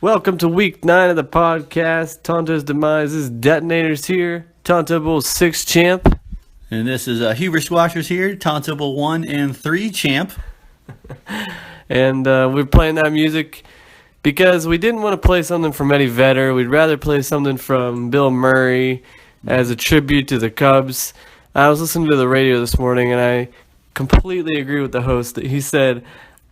Welcome to week 9 of the podcast. Tonto's Demises Detonators here. Tonto Bull 6 champ. And this is Huber Squashers here, Tonto Bull 1 and 3 champ. And we're playing that music because we didn't want to play something from Eddie Vedder. We'd rather play something from Bill Murray as a tribute to the Cubs. I was listening to the radio this morning and I completely agree with the host that he said,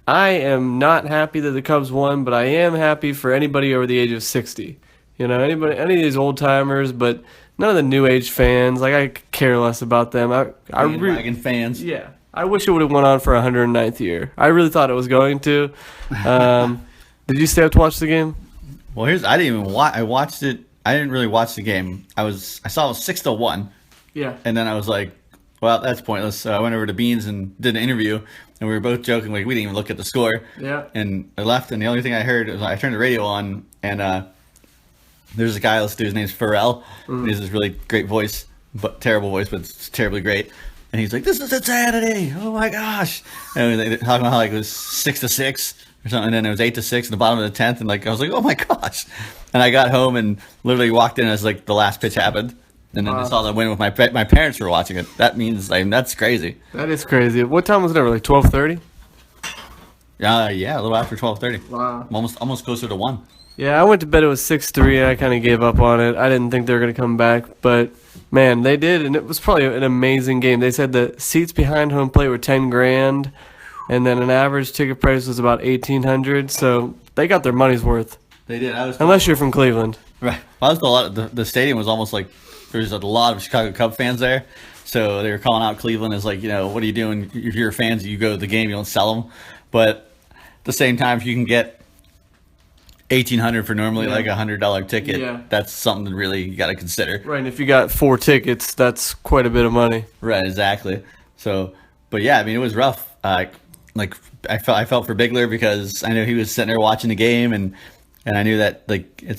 I am not happy that the Cubs won, but I am happy for anybody over the age of 60. You know, any of these old timers, but none of the new age fans. Like, I care less about them. Bandwagon fans. Yeah, I wish it would have went on for 109th year. I really thought it was going to. Did you stay up to watch the game? Well, I didn't even watch. I watched it. I didn't really watch the game. I saw it was 6-1. Yeah. And then I was like, well, that's pointless. So I went over to Beans and did an interview, and we were both joking, like we didn't even look at the score. Yeah. And I left, and the only thing I heard was I turned the radio on, and there's a guy, let's do his name's Pharrell. He has this really great voice, but terrible voice, but it's terribly great. And he's like, "This is insanity! Oh my gosh!" And they talking about how like it was 6-6 or something, and then it was 8-6 in the bottom of the 10th, and like I was like, "Oh my gosh!" And I got home and literally walked in as like the last pitch happened. And then I saw the win with my parents were watching it. That means that's crazy. That is crazy. What time was it over? Like 12:30? Yeah, a little after 12:30. Wow. Almost closer to 1. Yeah, I went to bed. It was 6-3, and I kind of gave up on it. I didn't think they were going to come back, but man, they did, and it was probably an amazing game. They said the seats behind home plate were $10,000, and then an average ticket price was about $1,800. So they got their money's worth. They did. Unless you're from Cleveland. Right. The stadium was almost like there was a lot of Chicago Cub fans there, so they were calling out Cleveland as like, what are you doing? If you're fans, you go to the game, you don't sell them. But at the same time, if you can get $1,800 for normally like $100 ticket, that's something really you got to consider. Right, and if you got 4 tickets, that's quite a bit of money. Right, exactly. So, but yeah, I mean, it was rough. I felt for Bigler because I know he was sitting there watching the game, and I knew that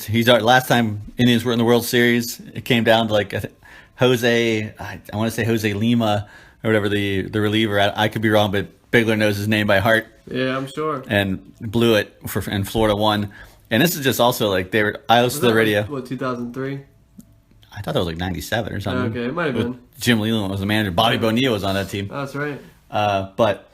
he's our last time Indians were in the World Series. It came down to like Jose, I want to say Jose Lima or whatever the reliever. I could be wrong, but Bigler knows his name by heart. Yeah, I'm sure. And blew it and Florida won. And this is just also like I listened to the radio. What, 2003? I thought that was like 97 or something. Okay, it might have been. Jim Leland was the manager. Bobby Bonilla was on that team. That's right. But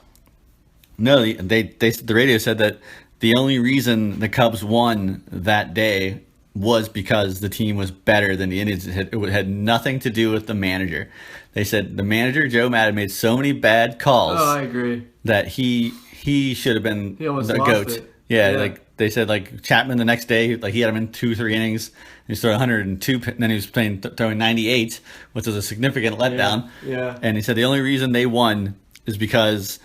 no, the radio said that the only reason the Cubs won that day was because the team was better than the Indians. It had nothing to do with the manager. They said the manager, Joe Maddon, made so many bad calls. Oh, I agree. That he should have been the GOAT. It. Yeah, like they said, like Chapman the next day, like he had him in 2-3 innings. He was throwing 102, and then he was throwing 98, which was a significant letdown. Yeah. And he said the only reason they won is because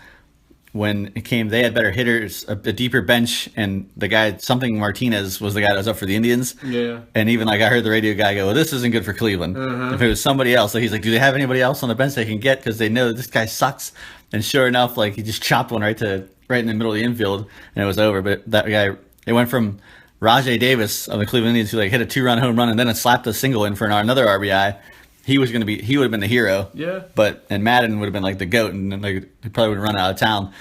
when it came, they had better hitters, a deeper bench, and the guy, something Martinez, was the guy that was up for the Indians. Yeah. And even like I heard the radio guy go, well, this isn't good for Cleveland. If it was somebody else, like he's like, do they have anybody else on the bench they can get? Because they know that this guy sucks. And sure enough, like he just chopped one right in the middle of the infield, and it was over. But that guy, it went from Rajai Davis of the Cleveland Indians, who like hit a 2-run home run and then it slapped a single in for another RBI. He would have been the hero. Yeah. And Maddon would have been like the GOAT, and then he probably would have run out of town.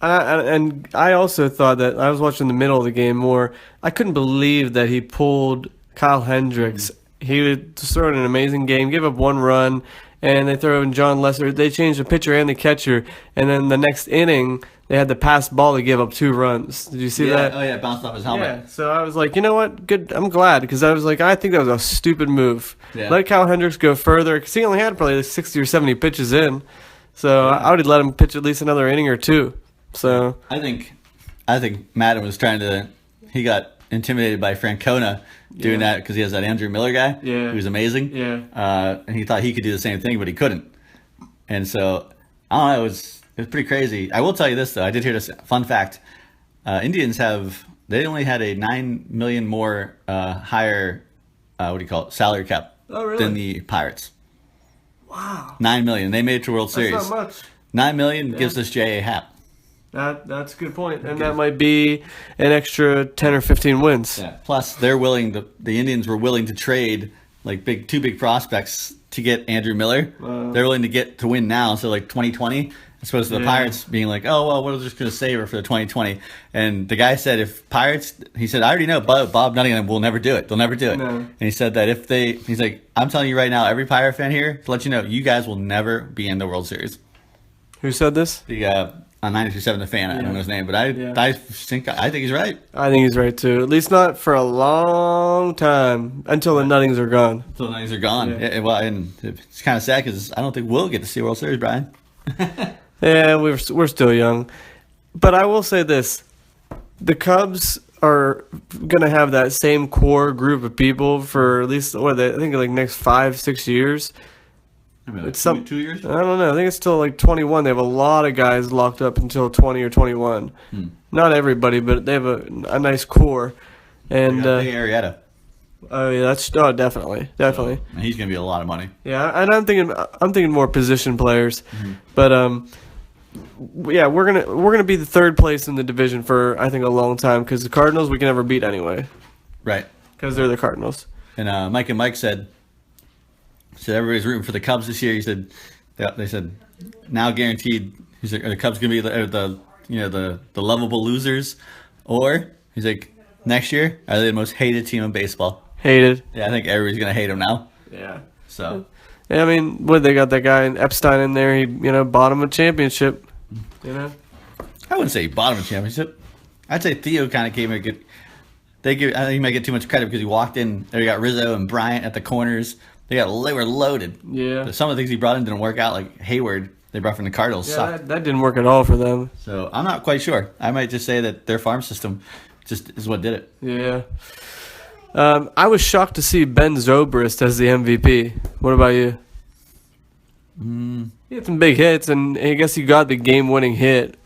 And I also thought that I was watching the middle of the game more. I couldn't believe that he pulled Kyle Hendricks. He was throwing an amazing game, gave up 1 run, and they throw in John Lester. They changed the pitcher and the catcher, and then the next inning they had the pass ball to give up 2 runs. Did you see that? Oh yeah, it bounced off his helmet. Yeah. So I was like, you know what? Good. I'm glad because I was like, I think that was a stupid move. Yeah. Let Kyle Hendricks go further because he only had probably like 60 or 70 pitches in. So I would have let him pitch at least another inning or 2. So I think Maddon was he got intimidated by Francona doing that because he has that Andrew Miller guy who's amazing. Yeah. And he thought he could do the same thing, but he couldn't. And so I don't know. It was pretty crazy. I will tell you this though. I did hear this fun fact. Indians they only had a $9 million more higher salary cap than the Pirates. Wow. $9 million. They made it to World Series. That's not much. $9 million gives us J.A. Happ. That's a good point, and that might be an extra 10 or 15 wins. Yeah. Plus, the Indians were willing to trade like two big prospects to get Andrew Miller. They're willing to win now, so like 2020, As opposed to the Yeah. Pirates being like, oh, well, we're just going to save her for the 2020. And the guy said if Pirates, he said, I already know Bob Nuttingham will never do it. They'll never do it. No. And he said that he's like, I'm telling you right now, every Pirate fan here, to let you know, you guys will never be in the World Series. Who said this? The on 92.7 The Fan, I don't know his name, but I think he's right. I think he's right too. At least not for a long time until the Nuttings are gone. So the 90s are gone. Yeah. Yeah, well, and it's kind of sad because I don't think we'll get to see World Series, Brian. Yeah, we're still young, but I will say this: the Cubs are gonna have that same core group of people for at least I think like next 5-6 years. I mean, like It's some 2 years. I don't know. I think it's still like 21. They have a lot of guys locked up until 20 or 21. Not everybody, but they have a nice core. And Big Arrieta. oh yeah, definitely. And he's going to be a lot of money. Yeah, and I'm thinking more position players, but yeah, we're gonna be the third place in the division for I think a long time because the Cardinals we can never beat anyway Right. because they're the Cardinals. And Mike and Mike said everybody's rooting for the Cubs this year. He said they said now guaranteed. He's like, are the Cubs going to be the lovable losers, or he's like next year are they the most hated team in baseball? Hated. Yeah, I think everybody's going to hate them now. Yeah. So Yeah, I mean, they got that guy Epstein in there. He bought him a championship. I wouldn't say he bought him a championship. I'd say Theo kind of gave him a good. I think he might get too much credit because he walked in. They got Rizzo and Bryant at the corners. They were loaded. Yeah. But some of the things he brought in didn't work out. Like Hayward, they brought from the Cardinals. Yeah, Sucked. that didn't work at all for them. So I'm not quite sure. I might just say that their farm system just is what did it. Yeah. I was shocked to see Ben Zobrist as the MVP. What about you? He had some big hits, and I guess he got the game-winning hit,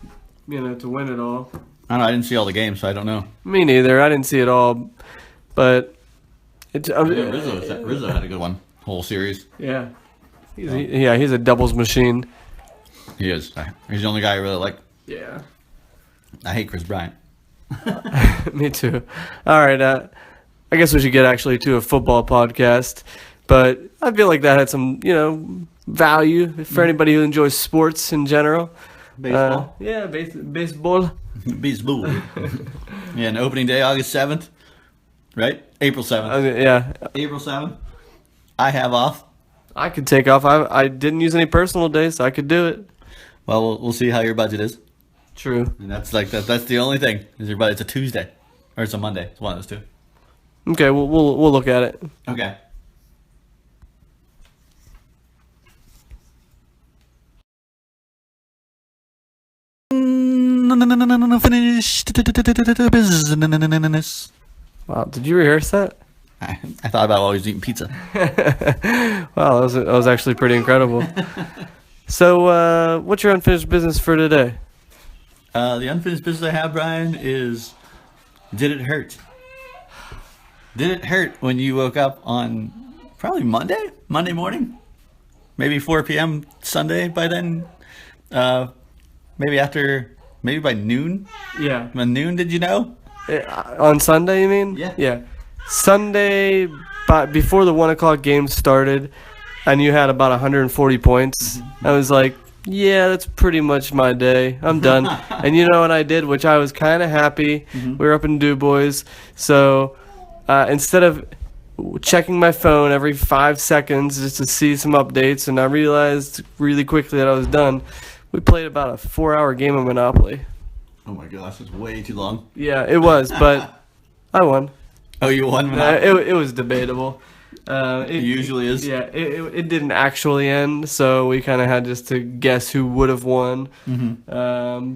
to win it all. I don't know. I didn't see all the games, so I don't know. Me neither. I didn't see it all, but Rizzo had a good one. Whole series. Yeah. He's a doubles machine. He is. He's the only guy I really like. Yeah. I hate Chris Bryant. Me too. All right. I guess we should get actually to a football podcast, but I feel like that had some, value for anybody who enjoys sports in general. Baseball. Yeah, baseball. Baseball. Yeah, and opening day, August 7th. Right? April 7th. Yeah, April 7th. I have off. I could take off. I didn't use any personal days, so I could do it. Well, we'll see how your budget is. True. And that's the only thing. Is your budget? It's a Tuesday. Or it's a Monday. It's one of those two. Okay, we'll look at it. Okay. Finished business. Wow, did you rehearse that? I thought about while I was eating pizza. Wow, that was actually pretty incredible. So, what's your unfinished business for today? The unfinished business I have, Brian, is did it hurt? Did it hurt when you woke up on probably Monday morning? Maybe 4 p.m. Sunday by then? Maybe by noon? Yeah. By noon, did you know? On Sunday, you mean? Yeah. Yeah. Sunday, before the 1 o'clock game started, and you had about 140 points, I was like, yeah, that's pretty much my day. I'm done. And you know what I did, which I was kind of happy. We were up in DuBois. So instead of checking my phone every 5 seconds just to see some updates, and I realized really quickly that I was done, we played about a 4-hour game of Monopoly. Oh my gosh, it's way too long. Yeah, it was, but I won. Oh, you won? It was debatable. It usually is. Yeah, it didn't actually end, so we kind of had just to guess who would have won.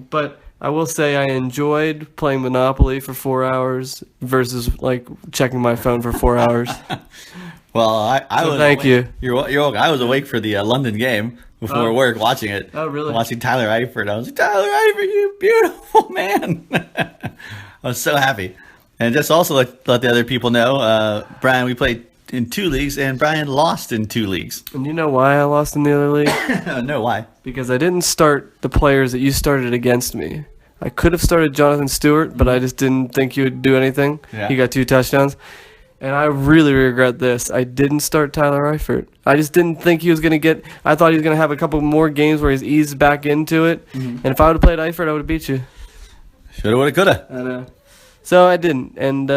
But I will say I enjoyed playing Monopoly for 4 hours versus like checking my phone for 4 hours. Well, I was. Thank awake. you. You're welcome. I was awake for the London game before work, watching it. Oh, really? Watching Tyler Eifert. I was like, Tyler Eifert, you beautiful man. I was so happy. And just also let the other people know, Brian, we played in 2 leagues, and Brian lost in 2 leagues. And you know why I lost in the other league? No, why? Because I didn't start the players that you started against me. I could have started Jonathan Stewart, but I just didn't think you would do anything. Yeah. He got 2 touchdowns. And I really regret this. I didn't start Tyler Eifert. I just didn't think he was going to get... I thought he was going to have a couple more games where he's eased back into it. And if I would have played Eifert, I would have beat you. Shoulda, woulda, coulda. I know. So I didn't. And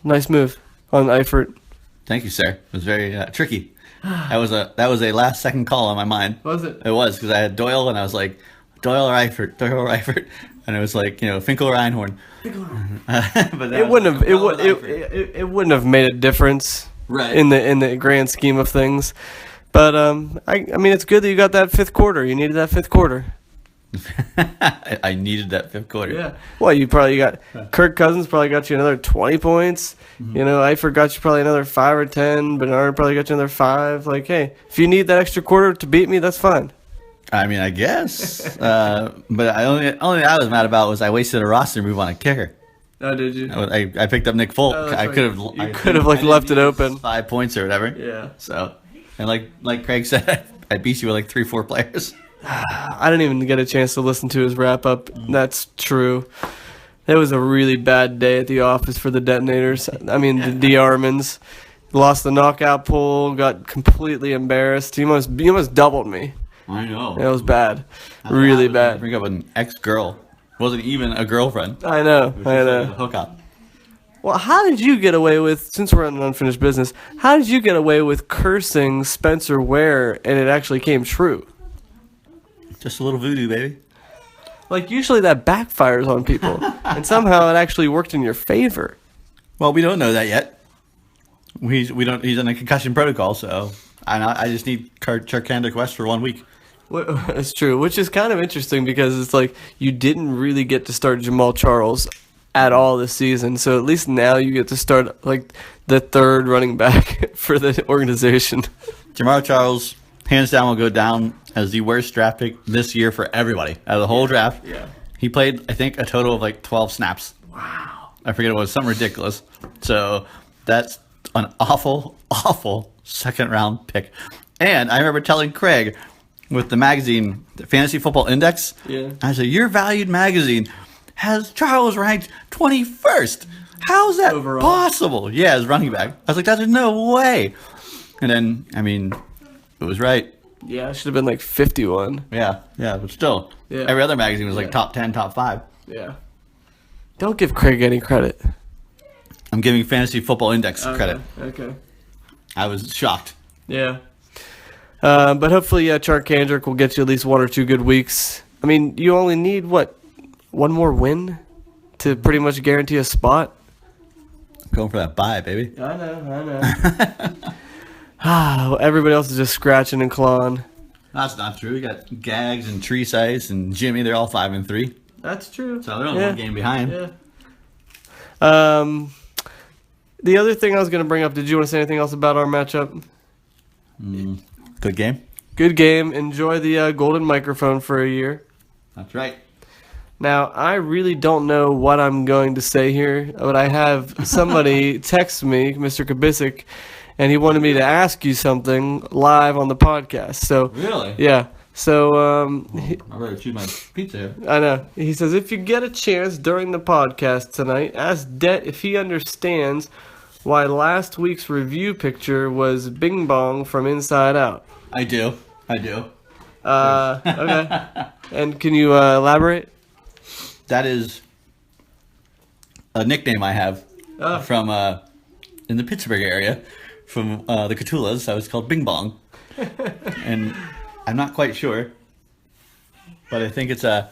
nice move on Eifert. Thank you, sir. It was very tricky. That was a last second call on my mind. Was it? It was, because I had Doyle, and I was like, Doyle or Eifert, Doyle or Eifert. And it was like, Finkel or Einhorn. But It wouldn't have made a difference Right. in the grand scheme of things. But I mean, it's good that you got that fifth quarter. You needed that fifth quarter. I needed that fifth quarter. Yeah. Well, you probably got Kirk Cousins probably got you another 20 points. Eifert got you probably another 5 or 10. Bernard probably got you another 5. Like, hey, if you need that extra quarter to beat me, that's fine. I mean, I guess. But only thing I was mad about was I wasted a roster move on a kicker. Oh, did you? I picked up Nick Folk. Oh, that's I right. could have. You could have like left it open. 5 points or whatever. Yeah. So, and like Craig said, I beat you with like 3-4 players. I didn't even get a chance to listen to his wrap up. That's true. It was a really bad day at the office for the detonators. I mean, the Armans lost the knockout pool, got completely embarrassed. You almost doubled me. I know. It was bad, really bad. Bring up an ex-girl. Wasn't even a girlfriend. I know. It was just I a know. hookup. Well, how did you get away with? Since we're on unfinished business, how did you get away with cursing Spencer Ware and it actually came true? Just a little voodoo, baby. Like usually that backfires on people, and somehow it actually worked in your favor. Well, we don't know that yet. We don't. He's in a concussion protocol, so I just need Charkandic West for 1 week. It's true, which is kind of interesting because it's like you didn't really get to start Jamal Charles at all this season, so at least now you get to start like the third running back for the organization. Jamal Charles, hands down, will go down as the worst draft pick this year for everybody out of the whole draft. Yeah. He played, I think, a total of like 12 snaps. Wow. I forget it was something ridiculous. So that's an awful, awful second round pick. And I remember telling Craig with the magazine, the Fantasy Football Index, I said, your valued magazine has Charles ranked 21st. How is that Overall? possible? Yeah, as running back. I was like, that's no way. And then, I mean, it was right. Yeah, it should have been like 51. Yeah, but still. Yeah. Every other magazine was like Yeah. top 10, top 5. Yeah. Don't give Craig any credit. I'm giving Fantasy Football Index credit. Okay. I was shocked. Yeah. But hopefully, Charkandrick will get you at least 1 or 2 good weeks. I mean, you only need, one more win to pretty much guarantee a spot? Going for that bye, baby. I know. Everybody else is just scratching and clawing. That's not true. We got Gags and Tree Size and Jimmy. They're all 5-3. That's true. So they're only one game behind. Yeah. The other thing I was going to bring up, did you want to say anything else about our matchup? Good game. Good game. Enjoy the golden microphone for a year. That's right. Now, I really don't know what I'm going to say here, but I have somebody text me, Mr. Kabisic, and he wanted me to ask you something live on the podcast. So, Really? yeah. So, I better choose my pizza here. I know. He says, if you get a chance during the podcast tonight, ask Det if he understands why last week's review picture was Bing Bong from Inside Out. I do. Okay. And can you elaborate? That is a nickname I have from in the Pittsburgh area from the Catulas. I was called Bing Bong. And I'm not quite sure, but I think it's I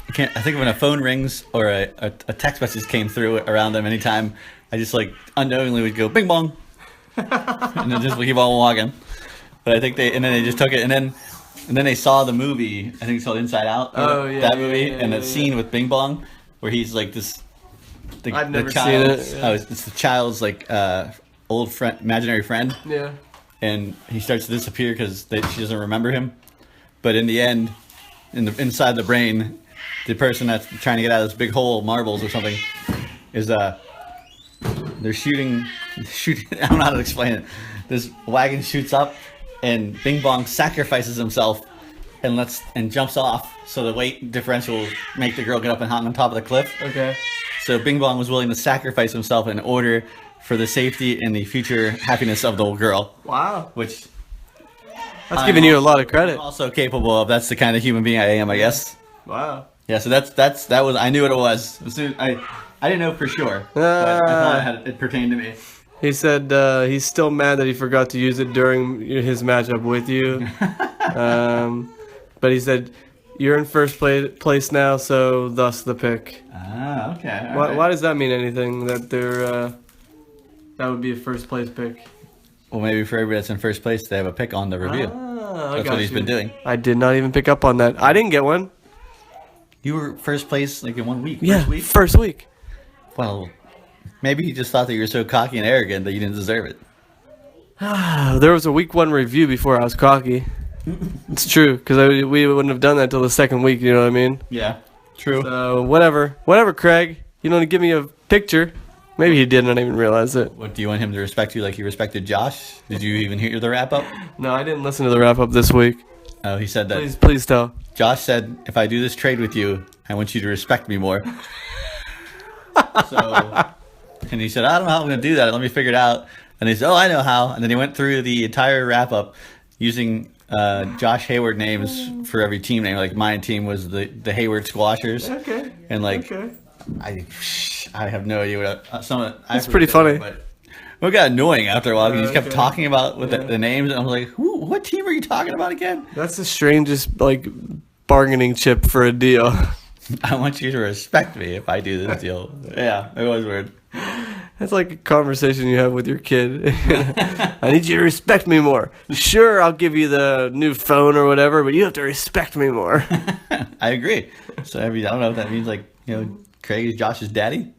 think when a phone rings or a text message came through around them anytime, I just like unknowingly would go Bing Bong, and then just keep on walking. But I think then they just took it, and then they saw the movie. I think it's called Inside Out. Oh, yeah, that movie, yeah, and yeah, the scene with Bing Bong where he's like this. I've never seen it, yeah. Oh, it's the child's like old friend, imaginary friend. Yeah. And he starts to disappear because she doesn't remember him. But in the end, inside the brain, the person that's trying to get out of this big hole, marbles or something, is they're shooting. I don't know how to explain it. This wagon shoots up, and Bing Bong sacrifices himself and jumps off. So the weight differential will make the girl get up and hang on top of the cliff. Okay. So Bing Bong was willing to sacrifice himself in order for the safety and the future happiness of the little girl. Wow. Which That's giving you a lot of credit. I'm also capable of. That's the kind of human being I am, I guess. Wow. Yeah, so that was, I knew what it was. As soon, I didn't know for sure, but I thought it pertained to me. He said he's still mad that he forgot to use it during his matchup with you. But he said you're in first place now, so thus the pick. Ah, okay. Why does that mean anything? That they're that would be a first place pick. Well, maybe for everybody that's in first place, they have a pick on the review. That's what he's been doing. I did not even pick up on that. I didn't get one. You were first place like in 1 week. Yeah, First week. first week. Well, maybe he just thought that you were so cocky and arrogant that you didn't deserve it. There was a week 1 review before I was cocky. It's true, because we wouldn't have done that till the second week. You know what I mean? Yeah, true. So whatever, Craig. You don't give me a picture. Maybe he did not even realize it. What, do you want him to respect you like he respected Josh? Did you even hear the wrap up? No, I didn't listen to the wrap up this week. Oh, he said that. Please tell. Josh said, if I do this trade with you, I want you to respect me more. And he said, I don't know how I'm going to do that. Let me figure it out. And he said, oh, I know how. And then he went through the entire wrap up using Josh Hayward names for every team name. Like my team was the Hayward Squashers. Okay. And like, Okay. I have no idea what some of It's pretty funny. But it got annoying after a while. He just kept Okay. talking about with the names, and I was like, what team are you talking about again? That's the strangest bargaining chip for a deal. I want you to respect me if I do this deal. Yeah, it was weird. That's like a conversation you have with your kid. I need you to respect me more. Sure, I'll give you the new phone or whatever, but you have to respect me more. I agree. So I don't know if that means Craig is Josh's daddy.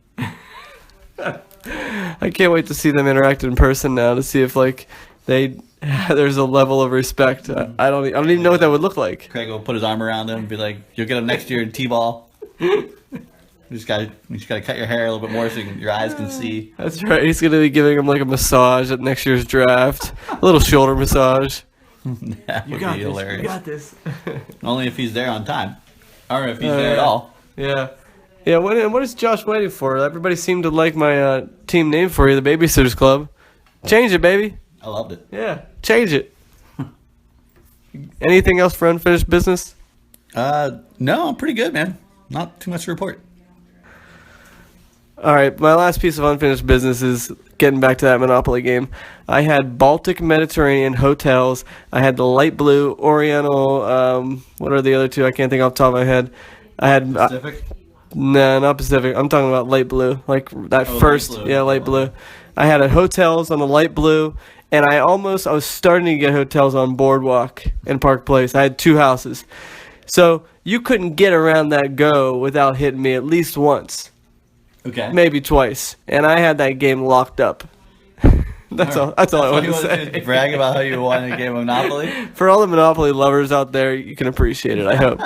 I can't wait to see them interact in person now to see if there's a level of respect. I don't even know what that would look like. Craig will put his arm around him and be like, "You'll get him next year in t-ball." You just gotta cut your hair a little bit more so your eyes can see. That's right. He's gonna be giving him like a massage at next year's draft, a little shoulder massage. That would be hilarious. You got this. Only if he's there on time, or if he's there at all. Yeah. Yeah, what is Josh waiting for? Everybody seemed to like my team name for you, the Babysitters Club. Change it, baby. I loved it. Yeah, change it. Anything else for unfinished business? No, I'm pretty good, man. Not too much to report. All right, my last piece of unfinished business is getting back to that Monopoly game. I had Baltic Mediterranean hotels. I had the light blue Oriental. What are the other two? I can't think off the top of my head. I had Pacific? No, not Pacific. I'm talking about light blue, like that first. Light blue. Yeah, light blue. I had hotels on the light blue, and I was starting to get hotels on Boardwalk and Park Place. I had 2 houses, so you couldn't get around that go without hitting me at least once, Okay. maybe twice, and I had that game locked up. That's all. That's all I want to say. Brag about how you won a game of Monopoly. For all the Monopoly lovers out there, you can appreciate it, I hope.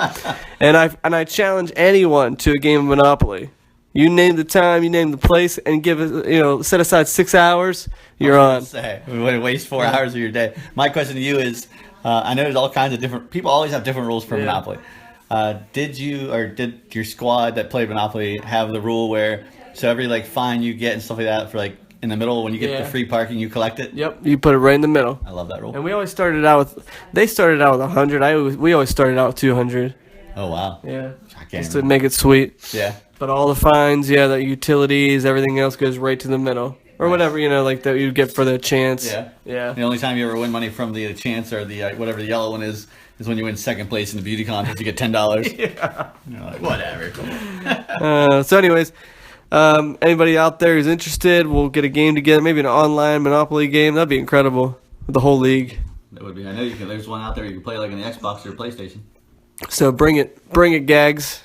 And I challenge anyone to a game of Monopoly. You name the time, you name the place, and give it, set aside 6 hours. You're on. Say, we wouldn't waste 4 hours of your day. My question to you is, I know there's all kinds of different people. Always have different rules for Monopoly. Did your squad that played Monopoly have the rule where every fine you get and stuff like that for in the middle when you get the free parking you collect it? Yep, you put it right in the middle. I love that rule. And we always started out with. They started out with 100. We always started out with 200. Oh wow. Yeah. I can't Just to remember. make it sweet. Yeah. But all the fines, the utilities, everything else goes right to the middle. Or whatever, that you get for the chance. Yeah. Yeah. The only time you ever win money from the chance or the whatever the yellow one is when you win second place in the beauty contest. You get $10. Yeah. You're like, whatever. So anyways, anybody out there who's interested, we'll get a game together, maybe an online Monopoly game. That'd be incredible. With the whole league. That would be. I know you can. There's one out there you can play in the Xbox or PlayStation. So bring it, gags.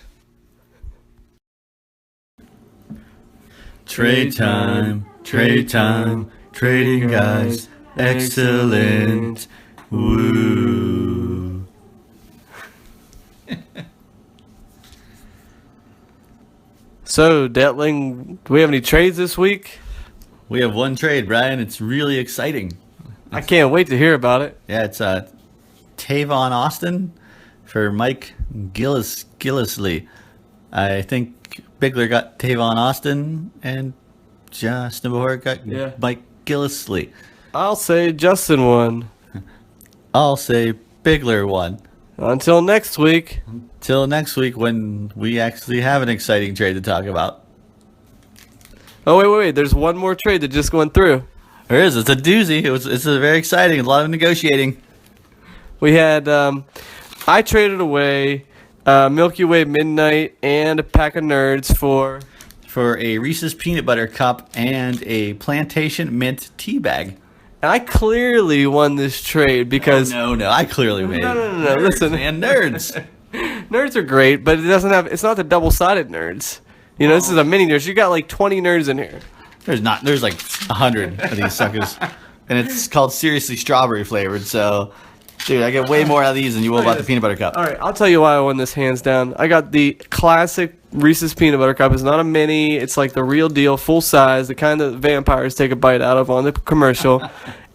Trade time, trading guys, excellent. Woo. So, Detling, do we have any trades this week? We have one trade, Brian. It's really exciting. I can't wait to hear about it. Yeah, it's Tavon Austin for Mike Gillisley. I think Bigler got Tavon Austin, and Josh Nebohorka, Yeah. Mike Gillisley. I'll say Justin won. I'll say Bigler won. Until next week. Till next week when we actually have an exciting trade to talk about. Oh, wait. There's one more trade that just went through. There is. It's a doozy. It's a very exciting. A lot of negotiating. We had, I traded away Milky Way Midnight and a pack of Nerds for For a Reese's Peanut Butter Cup and a Plantation Mint tea bag. And I clearly won this trade because No, I clearly made it. No. Listen, And nerds. Nerds are great, but it doesn't have. It's not the double-sided Nerds. You know, this is a mini Nerds. You got like 20 Nerds in here. There's like 100 of these suckers. And it's called Seriously Strawberry flavored, so dude, I get way more out of these than you will about the peanut butter cup. All right, I'll tell you why I won this hands down. I got the classic Reese's Peanut Butter Cup. It's not a mini. It's like the real deal, full size, the kind that vampires take a bite out of on the commercial.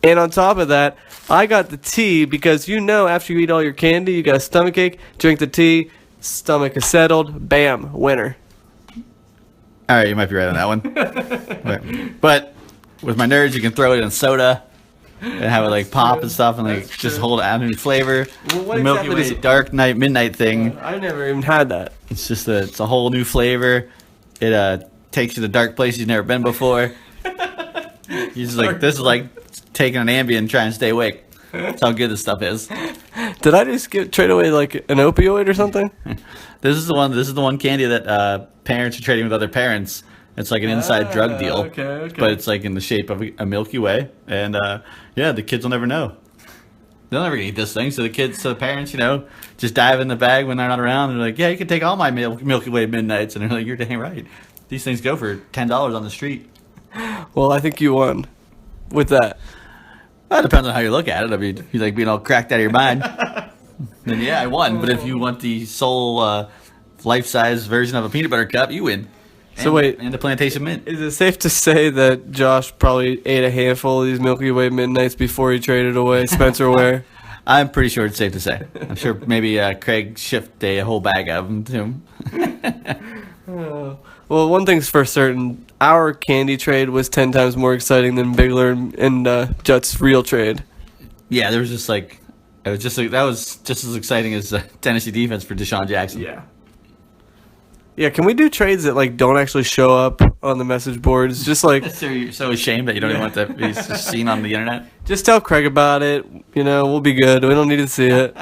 And on top of that, I got the tea because you know after you eat all your candy, you got a stomachache, drink the tea, stomach is settled, bam, winner. All right, you might be right on that one. But with my nerds, you can throw it in soda and have it like pop and stuff and like That's just true. hold it out new flavor. Well, what The Milky exactly Way does it- Dark Night Midnight thing. I never even had that. It's just it's a whole new flavor. It takes you to dark places you've never been before. You're just like, this is like taking an Ambien and trying to stay awake. That's how good this stuff is. Did I just trade away like an opioid or something? This is the one candy that parents are trading with other parents. It's like an inside drug deal. okay. But it's like in the shape of a Milky Way. And yeah, the kids will never know. They'll never eat this thing. So the parents, just dive in the bag when they're not around. And they're like, yeah, you can take all my Milky Way Midnights. And they're like, you're dang right. These things go for $10 on the street. Well, I think you won with that. Well, it depends on how you look at it. I mean, if you like being all cracked out of your mind, then yeah, I won. But if you want the sole life-size version of a peanut butter cup, you win. So wait. And the Plantation Mint. Is it safe to say that Josh probably ate a handful of these Milky Way Midnights before he traded away Spencer Ware? I'm pretty sure it's safe to say. I'm sure maybe Craig shipped a whole bag of them to him. Well, one thing's for certain. Our candy trade was 10 times more exciting than Bigler and Jutt's real trade. Yeah, there was just like, that was just as exciting as Tennessee defense for Deshaun Jackson. Yeah, can we do trades that like don't actually show up on the message boards? Just like So you're so ashamed that you don't even want to be seen on the internet? just tell Craig about it. We'll be good. We don't need to see it.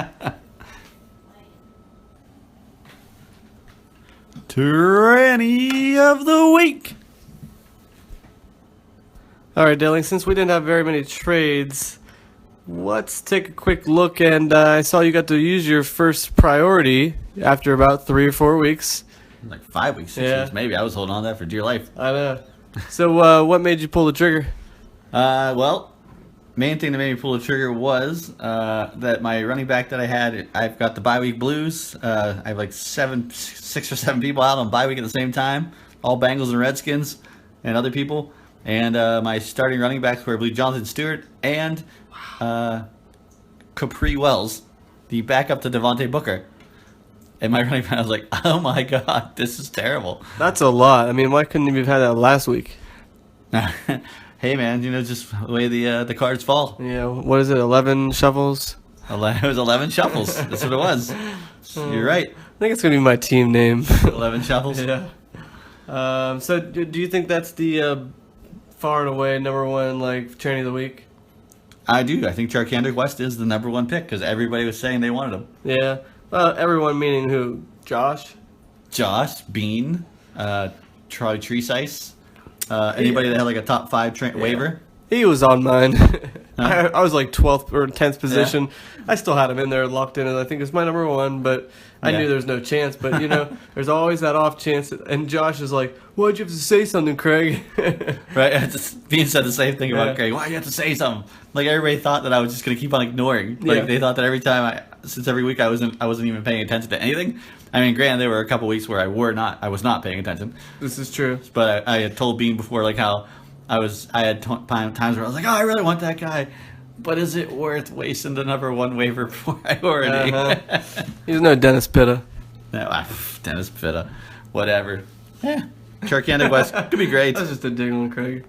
Tranny of the week. All right, Dilling, since we didn't have very many trades, let's take a quick look. And I saw you got to use your first priority after about 3 or 4 weeks. Like 5 weeks, 6 Yeah. weeks, maybe. I was holding on to that for dear life. I know. So what made you pull the trigger? Well, main thing that made me pull the trigger was that my running back that I had, I've got the bye week blues. I have like 6 or 7 people out on bye week at the same time, all Bengals and Redskins and other people. And my starting running backs were, I believe, Jonathan Stewart and Capri Wells, the backup to Devontae Booker. And my running back, I was like, oh my God, this is terrible. That's a lot. I mean, why couldn't you have had that last week? Hey man, just the way the cards fall. Yeah, what is it, 11 shuffles? It was 11 shuffles. That's what it was. You're right. I think it's going to be my team name. 11 shuffles. Yeah. So do you think that's the far and away number one, like, training of the week? I do. I think Charkander West is the number one pick because everybody was saying they wanted him. Yeah. Everyone meaning who? Josh? Josh, Bean, Troy Treesice, anybody that had like a top 5 waiver. He was on mine. I was like 12th or 10th position. I still had him in there locked in, and I think it's my number one, but I Yeah. knew there was no chance. But, there's always that off chance. And Josh is like, why'd you have to say something, Craig? Right? Bean said the same thing about Yeah. Craig. Why you have to say something? Like everybody thought that I was just gonna keep on ignoring. Like Yeah. they thought that since every week I wasn't even paying attention to anything. I mean, granted, there were a couple weeks where I was not paying attention. This is true. But I had told Bean before, like how I had times where I was like, oh, I really want that guy, but is it worth wasting the number one waiver priority? He's no Dennis Pitta. No, Dennis Pitta, whatever. Yeah, Turkey ended West could be great. That's just a dig on Craig.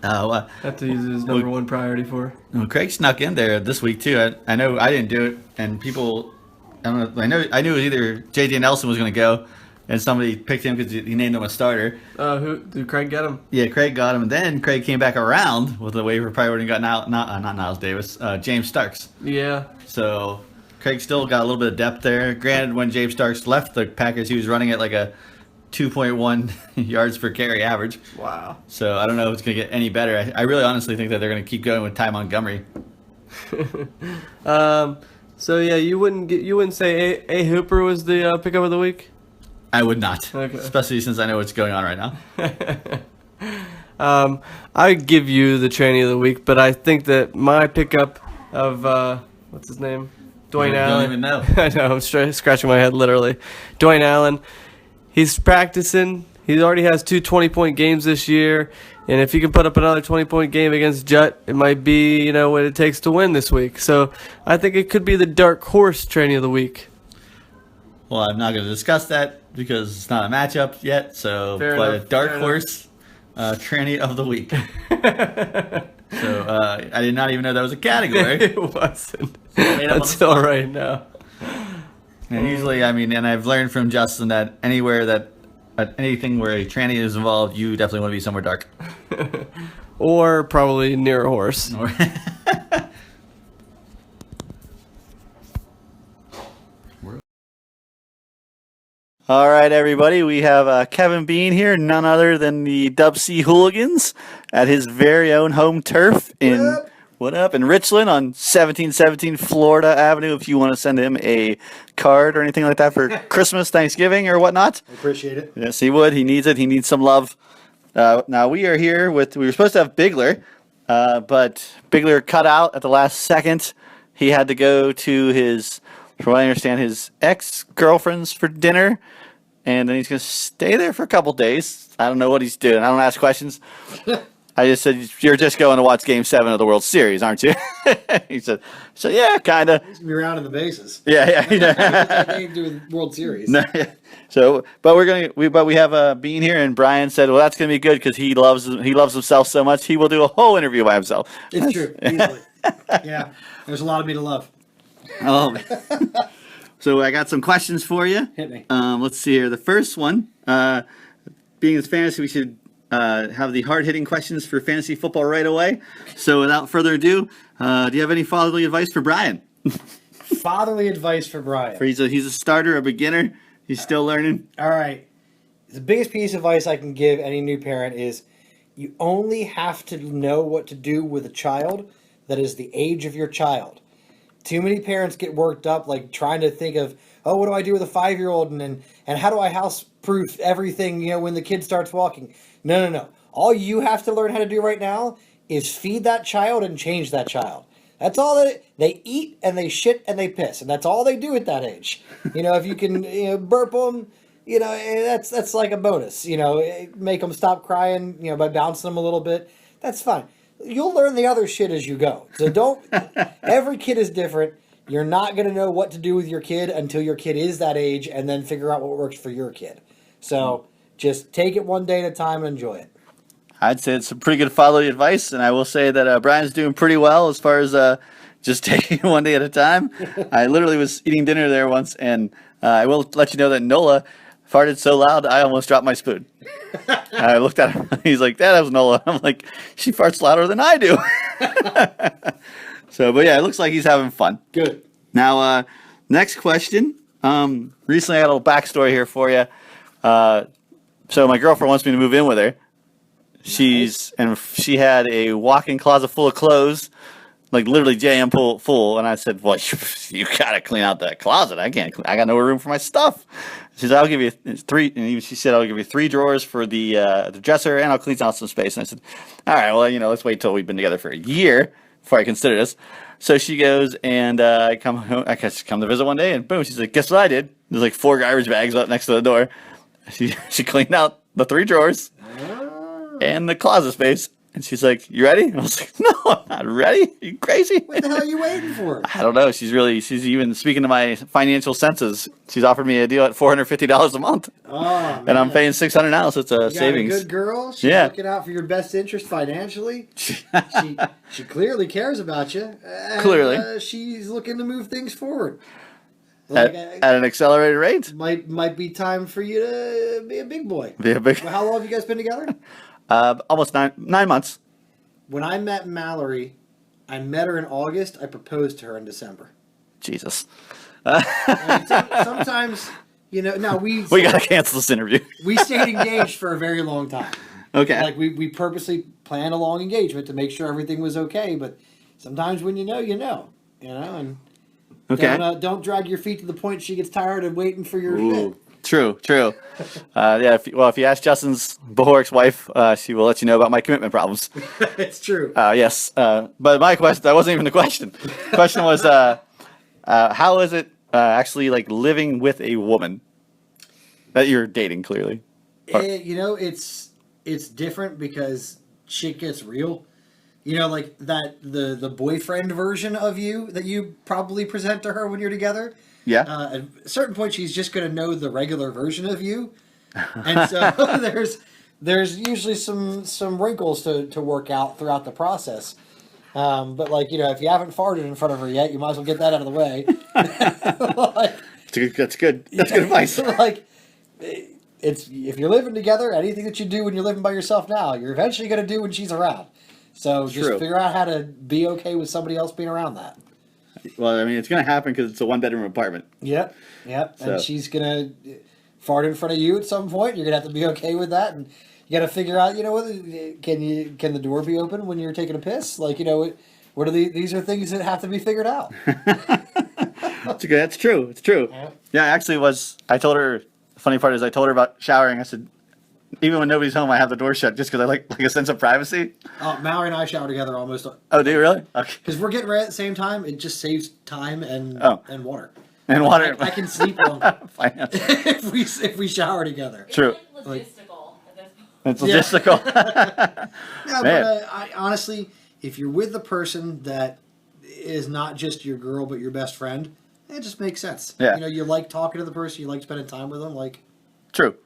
Have to use his number one priority for. Well, Craig snuck in there this week too. I know I didn't do it, and people, I knew it was either J.D. Nelson was going to go, and somebody picked him because he named him a starter. Who did Craig get him? Yeah, Craig got him, and then Craig came back around with a waiver priority and got not Niles Davis, James Starks. Yeah. So Craig still got a little bit of depth there. Granted, when James Starks left the Packers, he was running at like a 2.1 yards per carry average. Wow. So I don't know if it's going to get any better. I really honestly think that they're going to keep going with Ty Montgomery. So yeah, you wouldn't say A. Hooper was the pickup of the week? I would not. Okay. Especially since I know what's going on right now. I give you the trainee of the week, but I think that my pickup of what's his name? Dwayne Allen. Don't even know. I know, I'm scratching my head literally. Dwayne Allen. He's practicing. He already has 2 20-point games this year, and if he can put up another 20-point game against Jett, it might be what it takes to win this week. So I think it could be the dark horse trainee of the week. Well, I'm not going to discuss that because it's not a matchup yet. So, Fair but enough, a dark fair horse tranny of the week. So I did not even know that was a category. It wasn't Made up on the until spot. right now. And usually, and I've learned from Justin that anything where a tranny is involved, you definitely want to be somewhere dark. Or probably near a horse. All right, everybody. We have Kevin Bean here, none other than the Dub C Hooligans at his very own home turf in Richland on 1717 Florida Avenue. If you want to send him a card or anything like that for Christmas, Thanksgiving, or whatnot. I appreciate it. Yes, he would. He needs it. He needs some love. Now we are here we were supposed to have Bigler, but Bigler cut out at the last second. He had to go to from what I understand, his ex-girlfriend's for dinner, and then he's going to stay there for a couple days. I don't know what he's doing. I don't ask questions. I just said, you're just going to watch Game 7 of the World Series, aren't you? He said, yeah, kind of. He's gonna be rounding the bases. Yeah. Nothing to do with World Series. No, yeah. So, but we have Bean here, and Brian said, well, that's going to be good because he loves himself so much. He will do a whole interview by himself. It's true. Easily. Yeah. There's a lot of me to love. Oh, man. So I got some questions for you. Hit me. Let's see here. The first one, being as fantasy, we should have the hard-hitting questions for fantasy football right away. So without further ado, do you have any fatherly advice for Brian? Fatherly advice for Brian. He's a starter, a beginner. He's still learning. All right. The biggest piece of advice I can give any new parent is you only have to know what to do with a child that is the age of your child. Too many parents get worked up like trying to think of, oh, what do I do with a 5-year-old and how do I house-proof everything, when the kid starts walking? No. All you have to learn how to do right now is feed that child and change that child. That's all they eat and they shit and they piss, and that's all they do at that age. If you can burp them, that's like a bonus. Make them stop crying, by bouncing them a little bit. That's fine. You'll learn the other shit as you go. So every kid is different. You're not going to know what to do with your kid until your kid is that age and then figure out what works for your kid. So just take it one day at a time and enjoy it. I'd say it's some pretty good fatherly advice, and I will say that Brian's doing pretty well as far as just taking it one day at a time. I literally was eating dinner there once, and I will let you know that Nola farted so loud I almost dropped my spoon. I looked at him. He's like, that was Nola. I'm like, she farts louder than I do. So, but yeah, it looks like he's having fun. Good. Now, next question. Recently I had a little backstory here for you. So my girlfriend wants me to move in with her. She had a walk-in closet full of clothes, like literally jam full. And I said, well, you gotta clean out that closet. I got no room for my stuff. She said, I'll give you 3. And she said, I'll give you 3 drawers for the dresser, and I'll clean out some space. And I said, all right, well, let's wait till we've been together for a year before I consider this. So she goes, and I come home. I come to visit one day, and boom, she's like, guess what I did? There's like 4 garbage bags up next to the door. She cleaned out the 3 drawers and the closet space, And she's like, "You ready?" And I was like, "No, I'm not ready. Are you crazy?" What the hell are you waiting for? I don't know. She's even speaking to my financial senses. She's offered me a deal at $450 a month. Oh, man. And I'm paying $600 now, so it's a You got savings. a good girl. She's Yeah. looking out for your best interest financially. She clearly cares about you. And, Clearly. she's looking to move things forward. At, at an accelerated rate. Might be time for you to be a big boy. Be a big, Well, how long have you guys been together? almost nine months. When I met Mallory, I met her in August. I proposed to her in December. Jesus. And sometimes, no, we gotta cancel this interview. we stayed engaged for a very long time. Okay. Like we purposely planned a long engagement to make sure everything was okay. But sometimes when you know, and Okay. don't drag your feet to the point she gets tired of waiting for your Ooh, true. Yeah. If you ask Justin's Bohorik's wife, she will let you know about my commitment problems. fit. It's true. Yes. But my question, that wasn't even the question. The question was, how is it actually like living with a woman that you're dating? Clearly. It's different because shit gets real. Like the boyfriend version of you that you probably present to her when you're together. Yeah. At a certain point, she's just going to know the regular version of you, and so there's usually some wrinkles to work out throughout the process. But if you haven't farted in front of her yet, you might as well get that out of the way. That's good. That's good advice. It's if you're living together, anything that you do when you're living by yourself now, you're eventually going to do when she's around. So just True. figure out how to be okay with somebody else being around that. Well, I mean, it's going to happen because it's a 1-bedroom apartment. Yep. So. And she's going to fart in front of you at some point. You're going to have to be okay with that. And you got to figure out, can the door be open when you're taking a piss? What are these are things that have to be figured out. That's true. It's true. Yeah, actually I told her, the funny part is I told her about showering. I said, even when nobody's home, I have the door shut just because I like a sense of privacy. Oh, Mallory and I shower together almost. Oh, do you really? Okay. Because we're getting ready at the same time. It just saves time and water. And water. I can sleep longer Finance. if we shower together. True. It's like logistical at this point. It's Yeah. logistical. No, Man. but honestly, if you're with the person that is not just your girl but your best friend, it just makes sense. Yeah. You like talking to the person, you like spending time with them. True.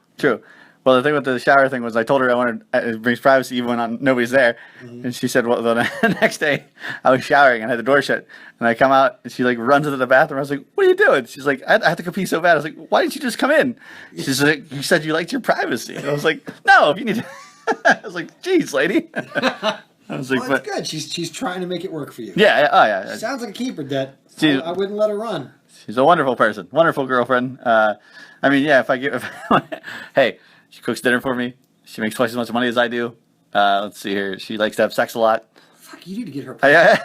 Well, the thing with the shower thing was I told her I wanted it brings privacy even when nobody's there, and she said, "Well, the next day I was showering and I had the door shut, and I come out and she runs into the bathroom. I was like, 'What are you doing?' She's like, 'I have to go pee so bad.' I was like, 'Why didn't you just come in?' She's like, 'You said you liked your privacy.' And I was like, 'No, if you need to.' I was like, 'Geez, lady.' I was like, Well, that's good. She's trying to make it work for you. Yeah. Oh, yeah. She sounds like a keeper, Dad. She- I wouldn't let her run. She's a wonderful person, wonderful girlfriend. I mean, yeah. Hey, she cooks dinner for me. She makes twice as much money as I do. Let's see here. She likes to have sex a lot. Fuck, you need to get her. Yeah.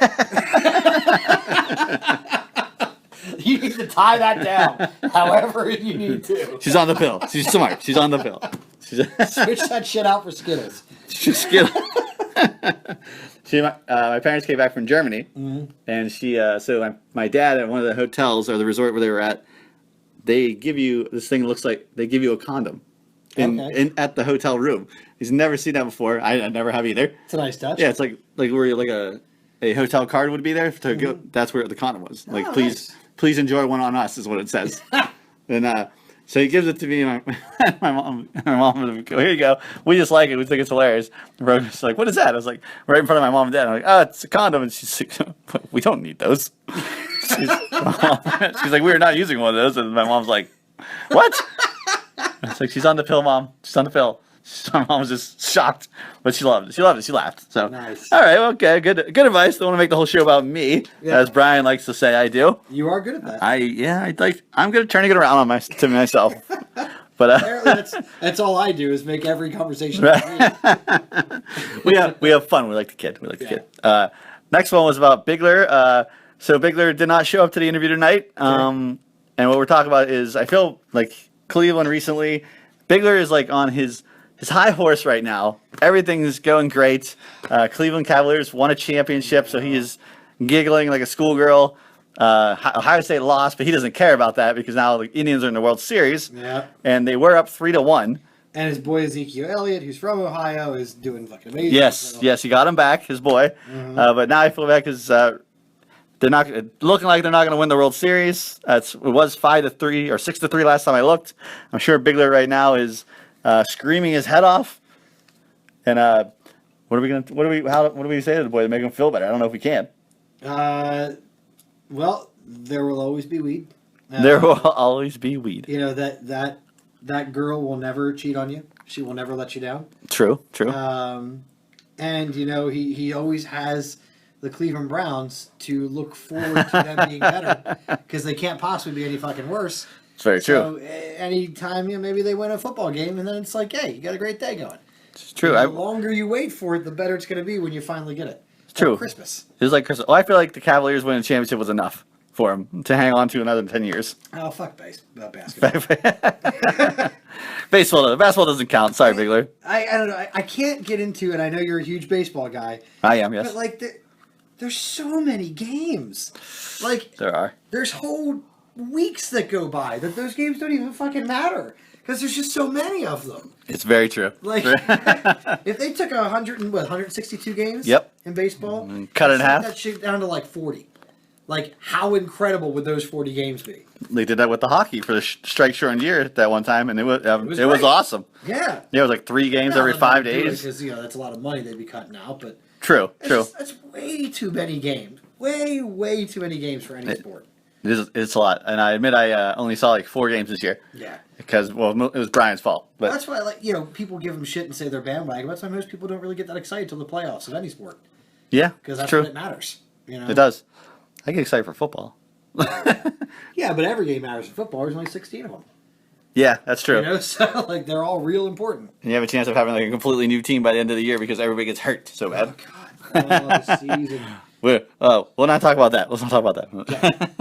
You need to tie that down, however you need to. She's on the pill. She's smart. She's on the pill. Switch that shit out for Skittles. She's skilled. My parents came back from Germany, and my dad at one of the hotels or the resort where they were at, they give you this thing that looks like they give you a condom at the hotel room. He's never seen that before. I never have either. It's a nice touch. Yeah, it's like where a hotel card would be there to go. That's where the condom was. Oh, Please enjoy one on us is what it says. And so he gives it to me, and my mom would go, "Here you go. We just like it. We think it's hilarious." And Rogan's like, "What is that?" I was like, right in front of my mom and dad. I'm like, "Oh, it's a condom." And she's like, "We don't need those." She's like, "We're not using one of those." And my mom's like, "What?" It's like, "She's on the pill, Mom. She's on the pill." My mom was just shocked, but she loved it. She loved it. She laughed. So, Nice. All right, okay, good advice. Don't want to make the whole show about me, as Brian likes to say I do. You are good at that. I'm good at turning it around to myself. But Apparently, that's all I do is make every conversation. About me. we have fun. We like the kid. Next one was about Bigler. So Bigler did not show up to the interview tonight. And what we're talking about is I feel like Cleveland recently. Bigler is on his high horse right now. Everything's going great. Cleveland Cavaliers won a championship, so he is giggling like a schoolgirl. Ohio State lost, but he doesn't care about that because now the Indians are in the World Series. Yeah. And they were up 3-1. And his boy Ezekiel Elliott, who's from Ohio, is doing fucking amazing. Yes, so. yes, he got him back, his boy. But now I feel bad because they're not looking like they're not going to win the World Series. It was 5-3 or 6-3 last time I looked. I'm sure Bigler right now is screaming his head off. And what do we say to the boy to make him feel better? I don't know if we can. Well, there will always be weed. There will always be weed. You know that girl will never cheat on you. She will never let you down. True. And you know he always has the Cleveland Browns to look forward to them being better because they can't possibly be any fucking worse. It's very true. So anytime maybe they win a football game and then it's like, hey, you got a great day going. It's true. The longer you wait for it, the better it's going to be when you finally get it. It's true. like Christmas. It was like Christmas. Well, I feel like the Cavaliers winning a championship was enough for him to hang on to another 10 years. Oh, fuck basketball. Basketball doesn't count. Sorry, Bigler. I don't know. I can't get into it. I know you're a huge baseball guy. I am, yes. But, like, there's so many games. Like, There are. there's whole weeks that go by that those games don't even fucking matter because there's just so many of them. It's very true. Like, if they took 162 games Yep. in baseball, cut it in shrunk half. that shit down to like 40. Like, how incredible would those 40 games be? They did that with the hockey for the strike shortened year that one time, and it was great. awesome. Yeah. Yeah, it was like 3 games every 5 days. Because that's a lot of money they'd be cutting out, but True. that's way too many games. Way too many games for any sport. It's a lot, and I admit I only saw like 4 games this year. Yeah. Because it was Brian's fault. But That's why, people give them shit and say they're bandwagon. That's why most people don't really get that excited till the playoffs of any sport. yeah, Because that's true. when it matters. You know? It does. I get excited for football. Yeah, but every game matters in football. There's only 16 of them. Yeah, that's true. You know, so they're all real important. And you have a chance of having like a completely new team by the end of the year because everybody gets hurt so bad. Oh, the season. We'll not talk about that. Let's not talk about that.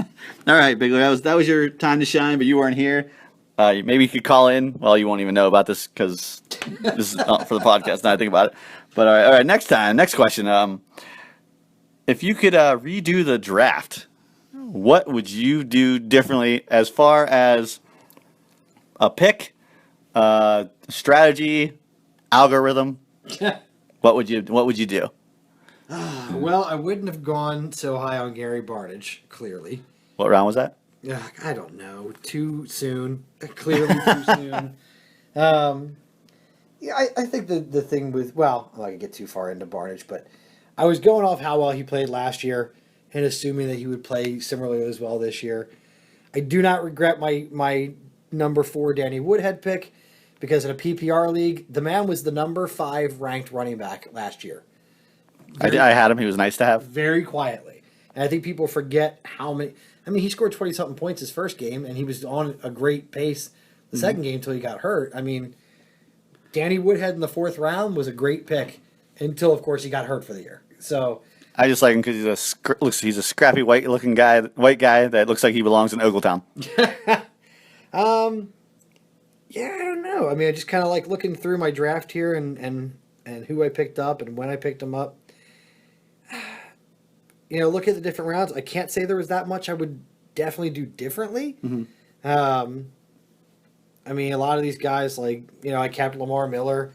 All right, Bigler, that was your time to shine, but you weren't here. Maybe you could call in. Well, you won't even know about this because this is for the podcast. Now I think about it. But all right. Next question. If you could redo the draft, what would you do differently as far as a pick, strategy, algorithm? What would you do? Well, I wouldn't have gone so high on Gary Barnidge, clearly. What round was that? Yeah, I don't know. Too soon. Clearly too soon. Yeah, I think the thing with, well, I'm not going to get too far into Barnidge, but I was going off how well he played last year and assuming that he would play similarly as well this year. I do not regret my number 4 Danny Woodhead pick because in a PPR league, the man was the number 5 ranked running back last year. I had him. He was nice to have. Very quietly. And I think people forget how many. I mean, he scored 20-something points his first game, and he was on a great pace the second game until he got hurt. I mean, Danny Woodhead in the 4th round was a great pick until, of course, he got hurt for the year. So I just like him because he's a scrappy white guy that looks like he belongs in Ogletown. yeah, I don't know. I mean, I just kind of like looking through my draft here and who I picked up and when I picked them up. You know, look at the different rounds. I can't say there was that much I would definitely do differently. I mean, a lot of these guys, like, you know, I kept Lamar Miller,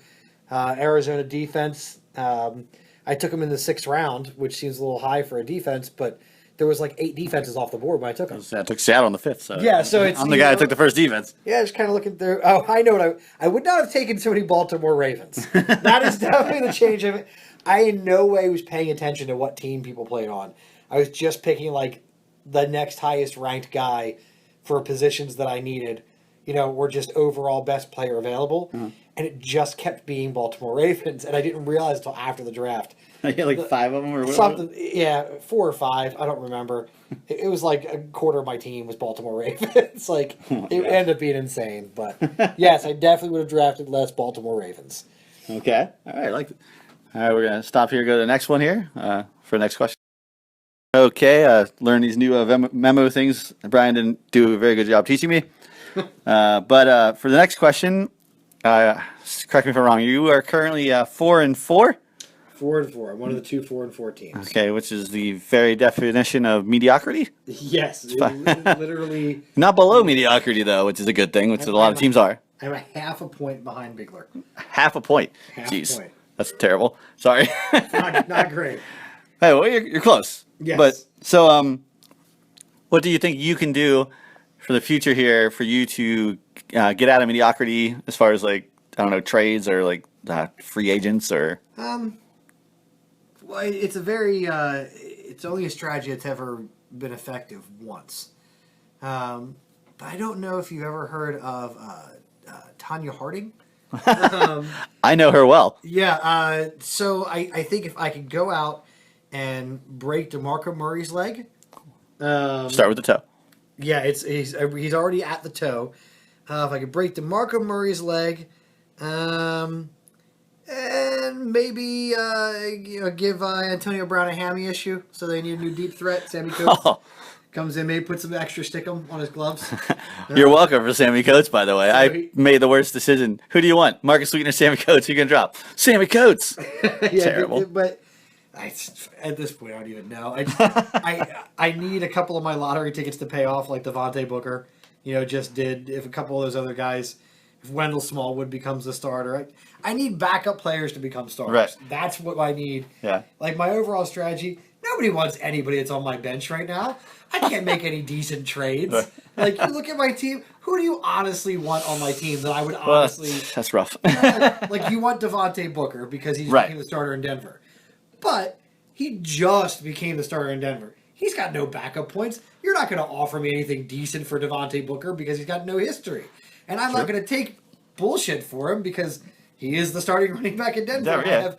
Arizona defense. I took him in the 6th round, which seems a little high for a defense, but there was like 8 defenses off the board when I took him. I took Seattle in the 5th. So Yeah, so it's, I'm the guy that took the first defense. Yeah, just kind of looking through. Oh, I know what I would not have taken so many Baltimore Ravens. That is definitely the change of it. I in no way was paying attention to what team people played on. I was just picking like the next highest ranked guy for positions that I needed, you know, or just overall best player available. And it just kept being Baltimore Ravens, and I didn't realize until after the draft. I get like 5 of them or whatever. Something, yeah, 4 or 5. I don't remember. It was like a quarter of my team was Baltimore Ravens. Like it ended up being insane. But yes, I definitely would have drafted less Baltimore Ravens. Okay. All right. I like it. All right. We're going to stop here, go to the next one here for the next question. Okay. Learn these new memo things. Brian didn't do a very good job teaching me. But for the next question, correct me if I'm wrong, you are currently 4-4? 4-4. I'm one of the 2 4-4 teams. Okay, which is the very definition of mediocrity. Yes, literally. Not below mediocrity though, which is a good thing, which a lot of teams are. I'm a half a point behind Bigler. Half a point. Half a Jeez. point. That's terrible. Sorry. Not great. Hey, well, you're close. Yes. But so, what do you think you can do for the future here for you to get out of mediocrity as far as like I don't know trades or like free agents or Well, it's a very it's only a strategy that's ever been effective once. But I don't know if you've ever heard of Tanya Harding. I know her well. Yeah, so I think if I could go out and break DeMarco Murray's leg, Start with the toe. yeah, he's already at the toe. If I could break DeMarco Murray's leg, and maybe give Antonio Brown a hammy issue, so they need a new deep threat. Sammy Coates Oh, comes in, maybe put some extra stickum on his gloves. you're welcome for Sammy Coates, by the way. So I he- made the worst decision. Who do you want? Marcus Sweetener, Sammy Coates. Who you gonna drop? Sammy Coates. Yeah, Terrible. but at this point, I don't even know. I need a couple of my lottery tickets to pay off, like Devontae Booker, just did. If a couple of those other guys, if Wendell Smallwood becomes the starter, I need backup players to become starters. Right. That's what I need. Yeah. Like my overall strategy, nobody wants anybody that's on my bench right now. I can't make any decent trades. Like you look at my team, who do you honestly want on my team that I would Well, honestly that's rough. like you want Devontae Booker because he's Right. became the starter in Denver. But he just became the starter in Denver. He's got no backup points. You're not going to offer me anything decent for Devontae Booker because he's got no history. And I'm not going to take bullshit for him because he is the starting running back in Denver. Denver, yeah. I have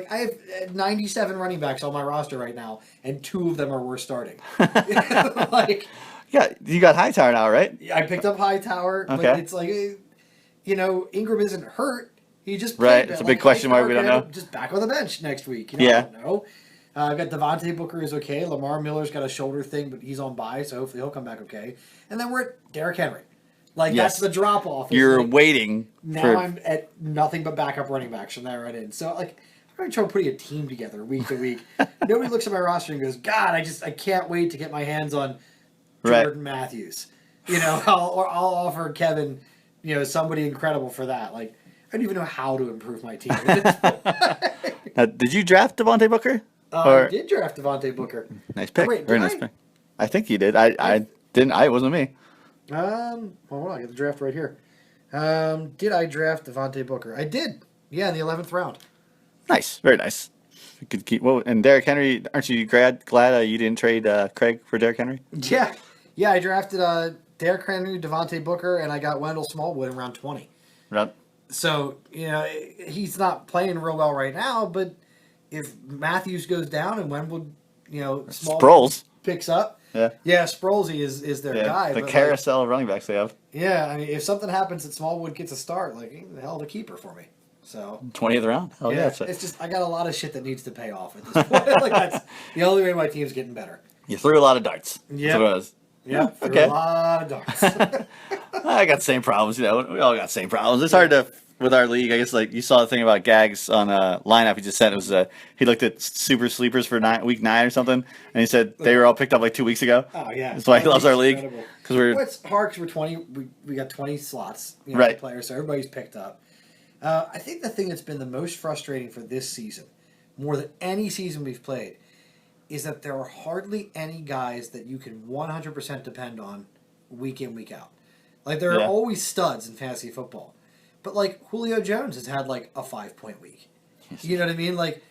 I have 97 running backs on my roster right now, and 2 of them are worth starting. Like, Yeah, you got Hightower now, right? I picked up Hightower, but Okay. it's like, Ingram isn't hurt. He just Right, played, it's a big question mark, we don't Hightower know. Just back on the bench next week. I Yeah. don't know. I've got Devontae Booker is okay. Lamar Miller's got a shoulder thing, but he's on bye, so hopefully he'll come back okay. And then we're at Derrick Henry. Like Yes. that's the drop off. You're waiting Now for I'm at nothing but backup running backs from there right in. So like I'm gonna try putting a team together week to week. Nobody looks at my roster and goes, God, I can't wait to get my hands on Right. Jordan Matthews. I'll offer Kevin, somebody incredible for that. Like I don't even know how to improve my team. Now, did you draft Devontae Booker? I did draft Devontae Booker. Nice pick. wait, Very did nice I? pick. I think you did. I didn't. It wasn't me. Hold on, I got the draft right here. Did I draft Devontae Booker? I did. Yeah, in the 11th round. Nice. Very nice. You could keep. Well, and Derrick Henry, aren't you glad you didn't trade Craig for Derrick Henry? Yeah. Yeah, I drafted Derrick Henry, Devontae Booker, and I got Wendell Smallwood in round 20. Right. So, he's not playing real well right now, but if Matthews goes down and Wendell, Smallwood Sproles. picks up. Yeah. Yeah, Sprolesy is their Yeah. guy. The but, carousel of running backs they have. yeah, I mean, if something happens that Smallwood gets a start, the hell of a keeper for me. So 20th round. Oh yeah. That's it's just I got a lot of shit that needs to pay off at this point. That's the only way my team's getting better. You threw a lot of darts. Yeah. That's what it was. Yeah, okay. a lot of darts. I got the same problems. We all got the same problems. It's hard to with our league. I guess like you saw the thing about Gags on a lineup he just sent. It was he looked at super sleepers for week 9 or something, and he said they were all picked up like 2 weeks ago. Oh yeah, That's why he loves our league Incredible. because we're Well, it's hard 'cause we're 20. We got 20 slots, Right. players, so everybody's picked up. I think the thing that's been the most frustrating for this season, more than any season we've played, is that there are hardly any guys that you can 100% depend on week in, week out. Like there are Yeah. always studs in fantasy football, but like Julio Jones has had like a 5-point week. You know what I mean? Like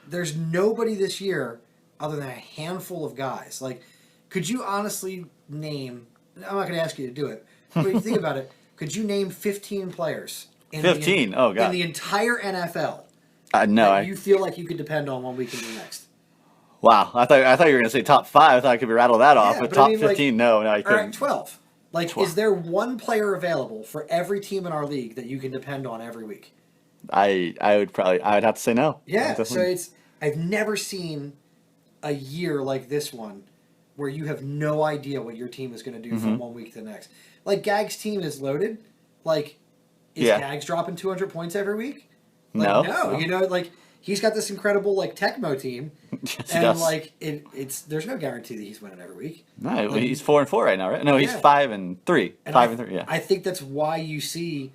there's nobody this year other than a handful of guys. Like, could you honestly name? I'm not going to ask you to do it, but if you think about it, could you name 15 players? 15? Oh, God. In the entire NFL, no. that you feel like you could depend on 1 week and the next. Wow. I thought you were gonna say top 5. I thought I could rattle that off, Yeah, but but top I mean, like- 15, no, I All right, couldn't. 12. Like, 12. is there one player available for every team in our league that you can depend on every week? I would have to say no. Yeah, so Definitely. I've never seen a year like this one where you have no idea what your team is going to do from 1 week to the next. Like Gag's team is loaded. Like, is Yeah. Gags dropping 200 points every week? No. Like, no. Like he's got this incredible like Tecmo team Yes, he And does. like it's there's no guarantee that he's winning every week. No, like- he's 4-4 right now, right? No, he's Yeah. 5-3. And 5-3. Yeah. I think that's why you see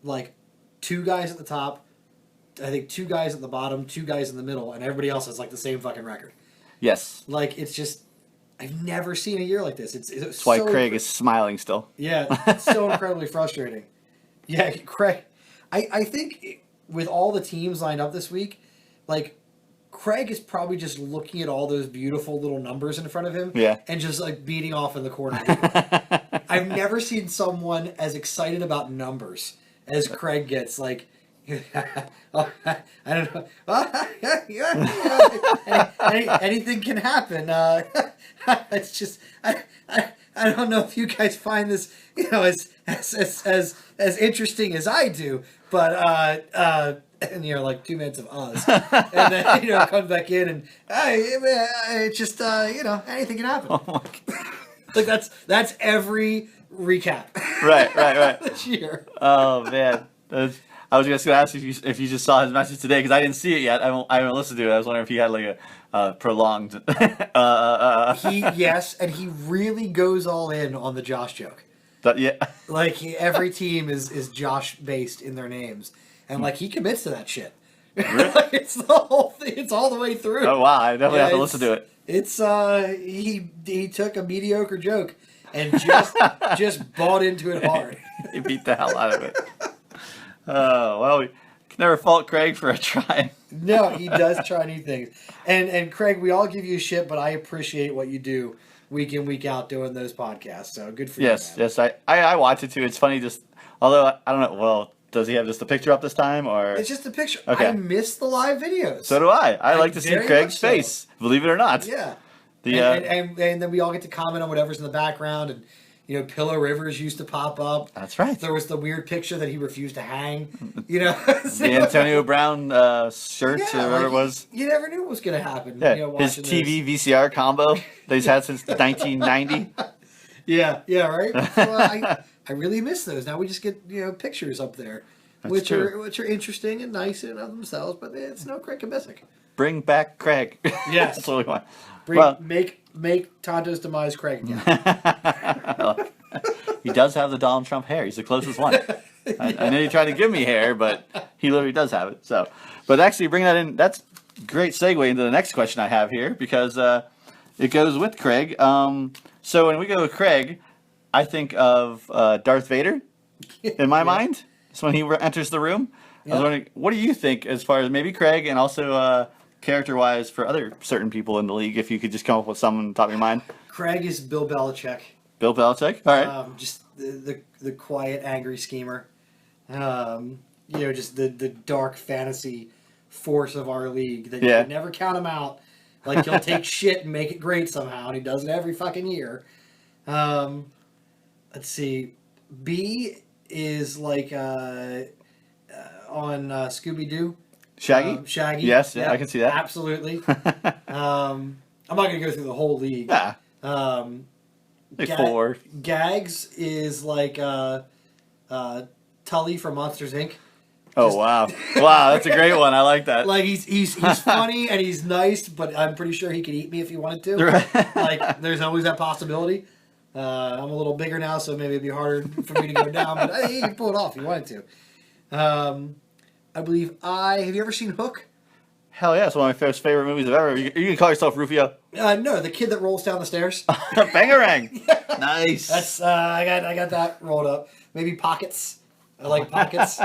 like two guys at the top, I think two guys at the bottom, two guys in the middle, and everybody else has like the same fucking record. Yes. Like it's just I've never seen a year like this. It's That's why so Craig is smiling still. Yeah, it's so incredibly frustrating. Yeah, Craig. I think with all the teams lined up this week, like Craig is probably just looking at all those beautiful little numbers in front of him, Yeah. and just like beating off in the corner. I've never seen someone as excited about numbers as Craig gets. Like, I don't know. Anything can happen. It's just I don't know if you guys find this as interesting as I do, but and like 2 minutes of Oz, and then comes back in and it's just anything can happen. Oh my God. Like that's every recap. Right. This year. Oh man, I was just gonna ask if you just saw his message today because I didn't see it yet. I haven't listened to it. I was wondering if he had like a prolonged. Yes, and he really goes all in on the Josh joke. Yeah. Like every team is Josh based in their names, and like he commits to that shit. Like, it's the whole thing. It's all the way through. Oh wow, I definitely have to it's- listen to it. It's he took a mediocre joke and just bought into it hard. He beat the hell out of it. Oh well, we can never fault Craig for a try. No, he does try new things. And Craig, we all give you shit, but I appreciate what you do week in, week out doing those podcasts. So good for Yes, you. Man. yes, I watch it too. It's funny, just although I don't know. Well, does he have just a picture up this time or? It's just a picture. Okay. I miss the live videos. So do I. I like to see very Craig's much so. face. Believe it or not. Yeah. The And then we all get to comment on whatever's in the background, and Pillow Rivers used to pop up. that's right. There was the weird picture that he refused to hang. The Antonio Brown shirt or whatever it was. You never knew what was going to happen. Yeah, his watching TV this. VCR combo that he's had since 1990. Yeah, right. So, I really miss those. Now we just get pictures up there, which true. are interesting and nice in and of themselves, but it's no Craig Kabisic. Bring back Craig. Yes. That's what we want. Well, Make Tonto's demise Craig again. he does have the Donald Trump hair. He's the closest one. I know you tried to give me hair, but he literally does have it. So, but actually, bring that in. That's a great segue into the next question I have here because it goes with Craig. So when we go with Craig, I think of Darth Vader in my mind. So when he enters the room, I was wondering, what do you think as far as maybe Craig and also character-wise for other certain people in the league? If you could just come up with someone on top of your mind. Craig is Bill Belichick. Bill Belichick. All right. Just the quiet, angry schemer. Just the dark fantasy force of our league that you Yeah. can never count him out. Like he'll take shit and make it great somehow, and he does it every fucking year. Let's see. B is like on Scooby Doo. Shaggy. Shaggy. Yes, yeah, I can see that. Absolutely. I'm not going to go through the whole league. Yeah. Like 4. Gags is like Tully from Monsters Inc. Oh wow, wow, that's a great one. I like that. Like he's funny and he's nice, but I'm pretty sure he could eat me if he wanted to. Right. Like there's always that possibility. I'm a little bigger now, so maybe it'd be harder for me to go down. But hey, you can pull it off if you wanted to. I believe have you ever seen Hook? Hell yeah, it's one of my favorite movies of ever. You can call yourself Rufio. No, the kid that rolls down the stairs. Bangarang. Nice. That's I got that rolled up. Maybe Pockets. I like Pockets.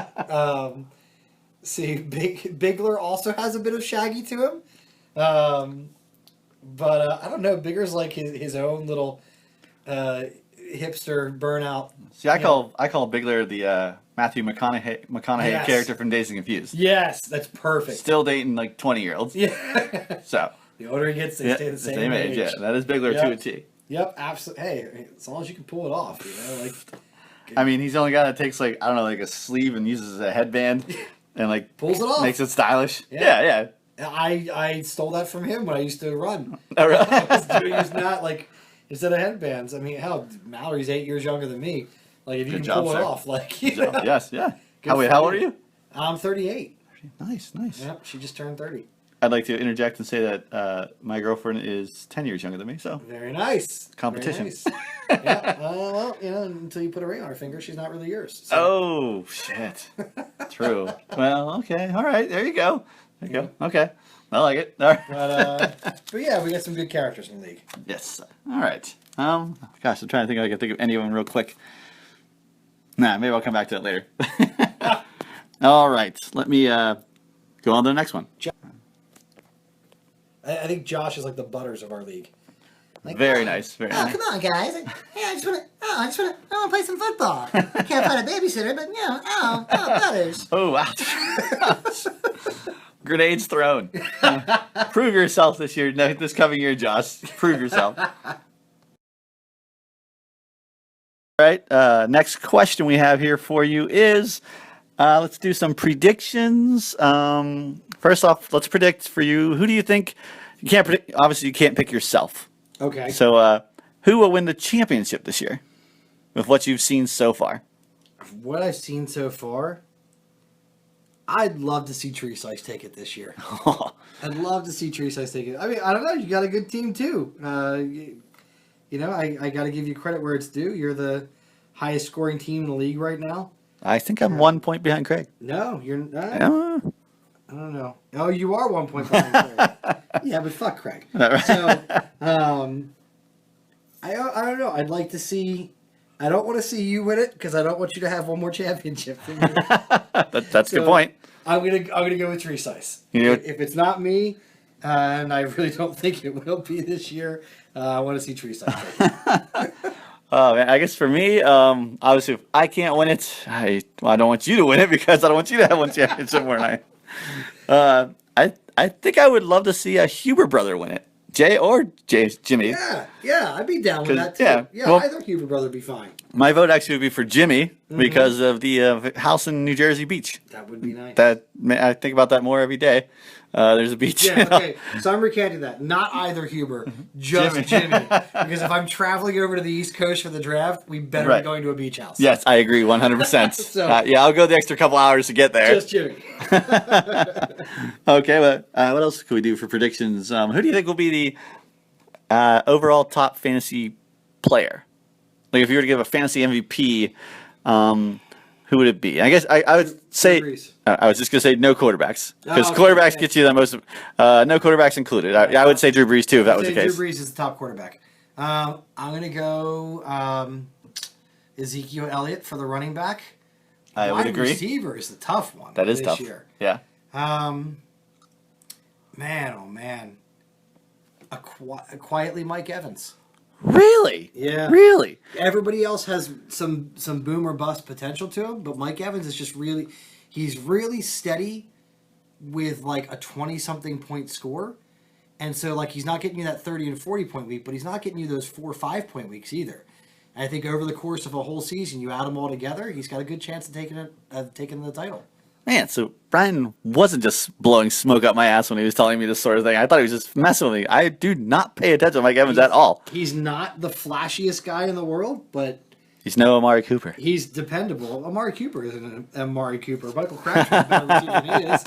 See, Bigler also has a bit of Shaggy to him, but I don't know. Bigger's like his own little hipster burnout. See, I call Bigler the Matthew McConaughey Yes. character from Dazed and Confused. Yes, that's perfect. Still dating like 20-year-olds. Yeah. So The older he gets, they stay the same age. Yeah, that is Bigler Yep. to a T. Yep, absolutely. Hey, as long as you can pull it off, like. I mean, he's the only guy that takes like I don't know, like a sleeve and uses a headband and like Pulls it off. makes it stylish. Yeah. Yeah. I stole that from him when I used to run. All I right. was doing is not like instead of headbands. I mean, hell, Mallory's 8 years younger than me. Like if you Good can job, pull sir. it off, like So, yes, yeah. Good Wait, for how old are you. you? I'm 38. Nice, nice. Yep, she just turned 30. I'd like to interject and say that my girlfriend is 10 years younger than me, so Very nice. Competition. Very nice. Yeah. Well, until you put a ring on her finger, she's not really yours. So. oh shit, true. Well, okay, all right, there you go. There you go. Okay, I like it. All right. But yeah, we got some good characters in the league. Yes. All right. Gosh, I'm trying to think if I can think of anyone real quick. Nah, maybe I'll come back to that later. All right, let me go on to the next one. I think Josh is like the Butters of our league. Like, Very nice. Very nice. Come on, guys. Hey, I want to play some football. Can't find a babysitter, but Butters. Oh, wow. Grenades thrown. Prove yourself this year, this coming year, Josh. Prove yourself. All right. Next question we have here for you is, let's do some predictions. First off, let's predict for you. Who do you think? You can't predict. Obviously, you can't pick yourself. Okay. So, who will win the championship this year? With what you've seen so far. What I've seen so far, I'd love to see Tree Slice take it this year. I'd love to see Tree Slice take it. I mean, I don't know. You got a good team too. I got to give you credit where it's due. You're the highest scoring team in the league right now. I think I'm 1 point behind Craig. No, you're not. Uh, I don't know. Oh, you are 1 point behind Craig. Yeah, but fuck Craig. Right. So, I don't know. I'd like to see. I don't want to see you win it because I don't want you to have one more championship. that's a good point. I'm gonna go with Tree Slice. You know- If it's not me, and I really don't think it will be this year, I want to see Tree Slice. Oh man, I guess for me, obviously, if I can't win it, I don't want you to win it because I don't want you to have one championship more than I think I would love to see a Huber brother win it, Jimmy. Yeah, I'd be down with 'Cause, that too. yeah, Yeah, well- either Huber brother would be fine. My vote actually would be for Jimmy because of the house in New Jersey Beach. That would be nice. I think about that more every day. There's a beach. Yeah, okay. So I'm recanting that. Not either Huber, just Jimmy. Because if I'm traveling over to the East Coast for the draft, we better Right. be going to a beach house. Yes, I agree 100%. So- Yeah, I'll go the extra couple hours to get there. Just Jimmy. Okay, but what else can we do for predictions? Who do you think will be the overall top fantasy player? Like, if you were to give a fantasy MVP, who would it be? I guess I would say. Brees. I was just gonna say no quarterbacks because Oh, okay, quarterbacks okay. get you the most. No quarterbacks included. I would say Drew Brees too if that was the Drew case. Brees is the top quarterback. I'm going to go Ezekiel Elliott for the running back. I would Wide agree. receiver is the tough one. That is this tough. year. Yeah. Man, oh man. Quietly Mike Evans. Really? Yeah. Really? Everybody else has some boom or bust potential to him, but Mike Evans is just he's really steady with like a 20-something point score. And so like he's not getting you that 30 and 40 point week, but he's not getting you those 4 or 5 point weeks either. And I think over the course of a whole season, you add them all together, he's got a good chance of taking the title. Man, so Brian wasn't just blowing smoke up my ass when he was telling me this sort of thing. I thought he was just messing with me. I do not pay attention to Mike Evans at all. He's not the flashiest guy in the world, but He's no Amari Cooper. he's dependable. Amari Cooper isn't an Amari Cooper. Michael Crabtree's a better receiver than he is.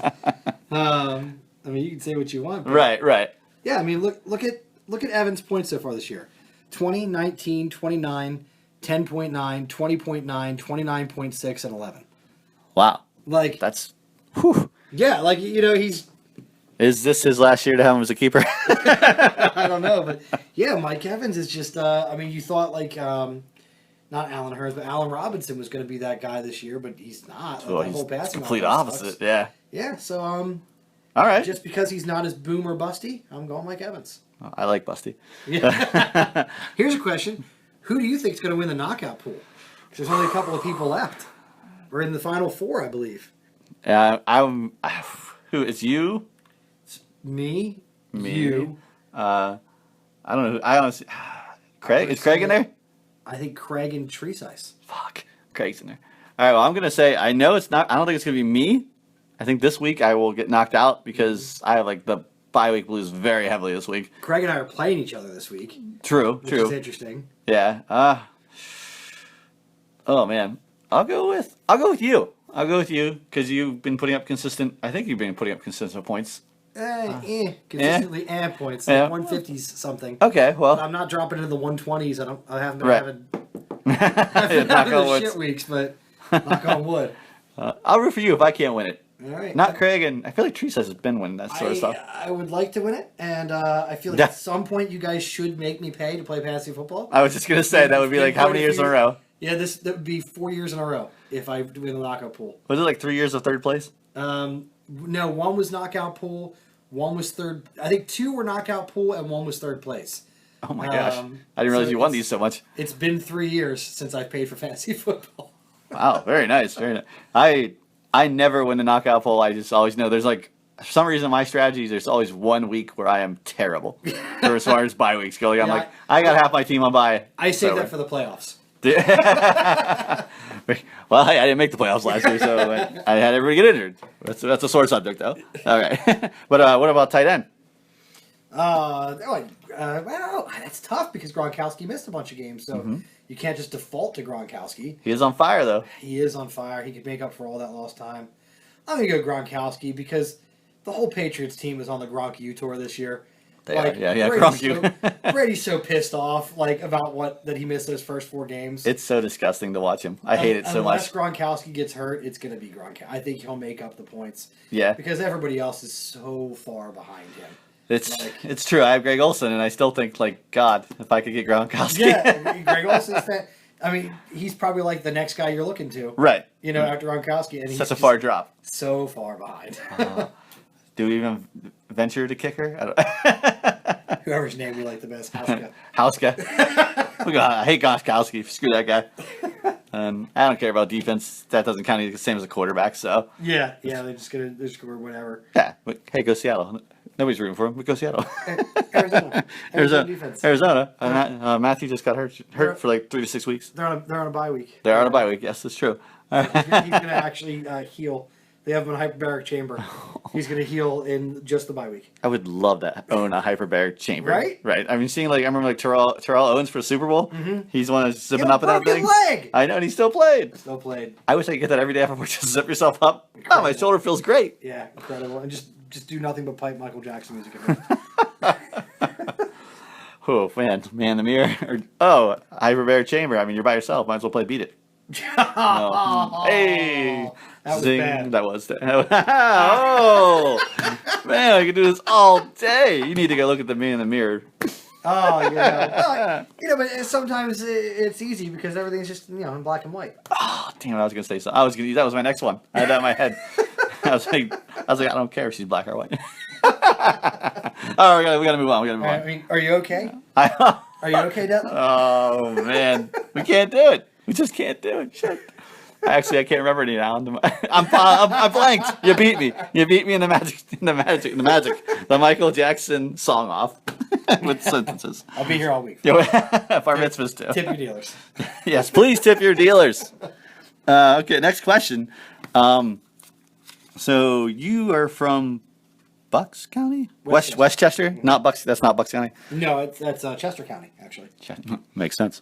I mean, you can say what you want. But Right. yeah, I mean, look at Evans' points so far this year. 20, 19, 29, 10.9, 20.9, 29.6, and 11. Wow. Like, That's. Whew. yeah, like, he's, Is this his last year to have him as a keeper? I don't know, but yeah, Mike Evans is just, I mean, you thought like, not Allen Hurns, but Allen Robinson was going to be that guy this year, but he's not. Like, Well, the he's whole passing complete offense opposite. sucks. Yeah. Yeah, so, All right. just because he's not as boom or busty, I'm going Mike Evans. I like Busty. Yeah. Here's a question. Who do you think is going to win the knockout pool? 'Cause there's only a couple of people left. We're in the final 4, I believe. I'm. Who? It's you. Me, Me. you. I don't know. Who, I honestly. Craig. would Is Craig in say- there? I think Craig and Tree Size. Fuck. Craig's in there. All right. Well, I'm gonna say I know it's not. I don't think it's gonna be me. I think this week I will get knocked out because I have like the bye week blues very heavily this week. Craig and I are playing each other this week, True. which is True. interesting. Yeah. Oh man. I'll go with you. I'll go with you because you've been putting up consistent. I think you've been putting up consistent points Consistently points. Yeah. Like 150s something. Okay, well, I'm not dropping into the 120s. I haven't been Right. having, I've been knock having on the wood. shit weeks, but knock on wood. I'll root for you if I can't win it. All right. Not Craig, and I feel like Teresa has been winning that sort of stuff. I would like to win it, and I feel like Yeah. at some point you guys should make me pay to play fantasy football. I was just gonna say that would be like how many years in a row? Yeah, that would be 4 years in a row if I win the knockout pool. Was it like 3 years of third place? No, one was knockout pool, one was third. I think 2 were knockout pool, and one was third place. Oh my gosh! I didn't so realize you won it's- these so much. It's been 3 years since I've paid for fantasy football. Wow, very nice, very nice. I never win the knockout poll. I just always know there's like for some reason my strategies. There's always 1 week where I am terrible. For as far as bye weeks go, like, I'm Yeah, like I got half my team on bye. I save So- that for the playoffs. Well, I didn't make the playoffs last year, so I had everybody get injured. That's a sore subject, though. All right, but what about tight end? Well, that's tough because Gronkowski missed a bunch of games, so Mm-hmm. you can't just default to Gronkowski. He is on fire, though. He is on fire. He could make up for all that lost time. I'm gonna go Gronkowski because the whole Patriots team is on the Gronk U tour this year. They are, yeah, Brady's Gronk U. Brady's so pissed off, about that he missed those first 4 games. It's so disgusting to watch him. I hate it so Unless much. Gronkowski gets hurt, it's gonna be Gronkowski. I think he'll make up the points Yeah, because everybody else is so far behind him. it's true. I have Greg Olson, and I still think like God, if I could get Gronkowski. Yeah, Greg Olson's I mean, he's probably like the next guy you're looking to. Right. After Gronkowski, and he's Such a just far drop. so far behind. Do we even venture to kicker? I don't. Whoever's name we like the best, Hauska. House guy. I hate Gronkowski. Screw that guy. And I don't care about defense. That doesn't count the same as a quarterback. So Yeah, they're just gonna whatever. yeah. But, hey, go Seattle. Nobody's rooting for him. But go Seattle. Arizona. Defense. Arizona. Matthew just got hurt for like 3 to 6 weeks. They're on a bye week. They're on a bye week. Yes, that's true. He's gonna actually heal. They have him in a hyperbaric chamber. He's gonna heal in just the bye week. I would love to own a hyperbaric chamber. Right? Right. I mean, seeing I remember Terrell Owens for the Super Bowl. Mm-hmm. He's one of zipping up in that broken thing. leg. I know, and he still played. Still played. I wish I could get that every day after work. Just zip yourself up. Oh, my shoulder feels great. Yeah, incredible. And just do nothing but pipe Michael Jackson music. Oh man, the mirror. Hyperbaric chamber. I mean, you're by yourself. Might as well play Beat It. Oh. Hey, That was zing. bad. That was. Oh man, I could do this all day. You need to go look at me in the mirror. Oh, yeah. Well, but sometimes it's easy because everything's just in black and white. Oh damn! I was gonna say something. That was my next one. I had that in my head. I was like, I don't care if she's black or white. Oh, we gotta move on. I mean, are you okay? I, Are you okay, Devin? oh man, we can't do it. We just can't do it. Shit. Actually, I can't remember any now. I'm blanked. You beat me. You beat me in the magic. The Michael Jackson song off with sentences. I'll be here all week. Bar mitzvahs too. Tip your dealers. Yes, please tip your dealers. Okay, next question. So you are from Bucks County, Westchester, not Bucks. That's not Bucks County. No, that's Chester County, actually. Makes sense.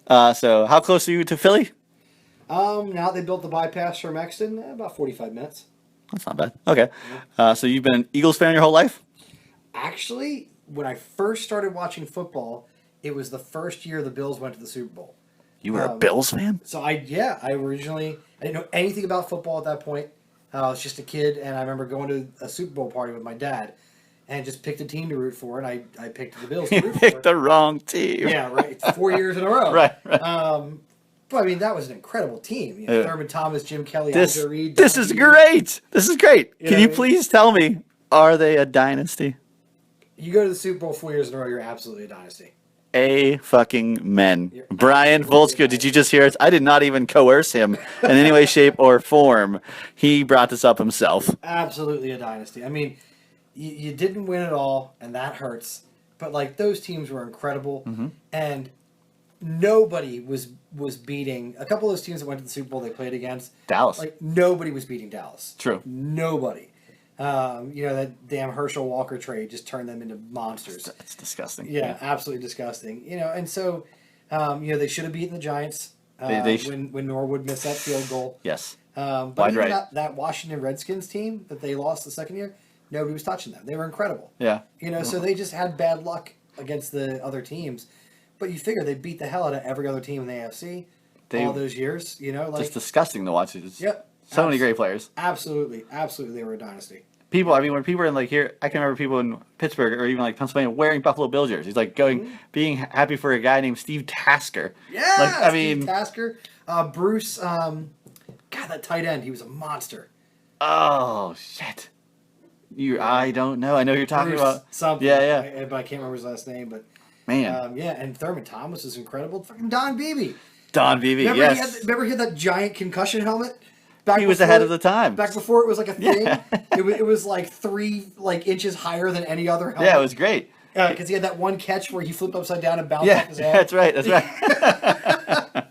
So how close are you to Philly? Now they built the bypass from Exton, about 45 minutes. That's not bad. Okay. So you've been an Eagles fan your whole life? Actually, when I first started watching football, it was the first year the Bills went to the Super Bowl. You were a Bills fan? So I didn't know anything about football at that point. I was just a kid, and I remember going to a Super Bowl party with my dad, and just picked a team to root for, and I picked the Bills to You root picked for. the wrong team. Yeah, right. It's 4 years in a row. Right. But I mean, that was an incredible team. Yeah. Thurman Thomas, Jim Kelly, This Andre Reed. is great. This is great. You know Can what you I mean? please tell me, are they a dynasty? You go to the Super Bowl 4 years in a row, you're absolutely a dynasty. A fucking men. You're Brian absolutely Volzko, did you just hear it? I did not even coerce him in any way, shape, or form. He brought this up himself. Absolutely a dynasty. I mean, you didn't win it all, and that hurts. But like those teams were incredible, and nobody was beating a couple of those teams that went to the Super Bowl they played against. Dallas. Like nobody was beating Dallas. True. Nobody. That damn Herschel Walker trade just turned them into monsters. That's disgusting. Yeah, absolutely disgusting. And so, they should have beaten the Giants when Norwood missed that field goal. Yes. But Wide even right. that Washington Redskins team that they lost the second year, nobody was touching them. They were incredible. Yeah. You know, so they just had bad luck against the other teams. But you figure they beat the hell out of every other team in the AFC all those years. You know, like Just disgusting to watch. It's Yep. so many great players. absolutely, they were a dynasty. People, I mean, when people are in like here, I can remember people in Pittsburgh or even like Pennsylvania wearing Buffalo Bill jerseys, like being happy for a guy named Steve Tasker. Yeah, like I Steve mean, Tasker, Bruce, God, that tight end, he was a monster. oh shit, I don't know. I know who you're talking Bruce about. something. Yeah. But I can't remember his last name. But Man, yeah, and Thurman Thomas is incredible. Fucking Don Beebe. Don Beebe. Remember Yes, he had that giant concussion helmet? he was ahead of the time. Back before it was like a thing. Yeah. It was like 3 inches higher than any other helmet. Yeah, it was great. Because he had that one catch where he flipped upside down and bounced Yeah, off his head. that's right. That's right.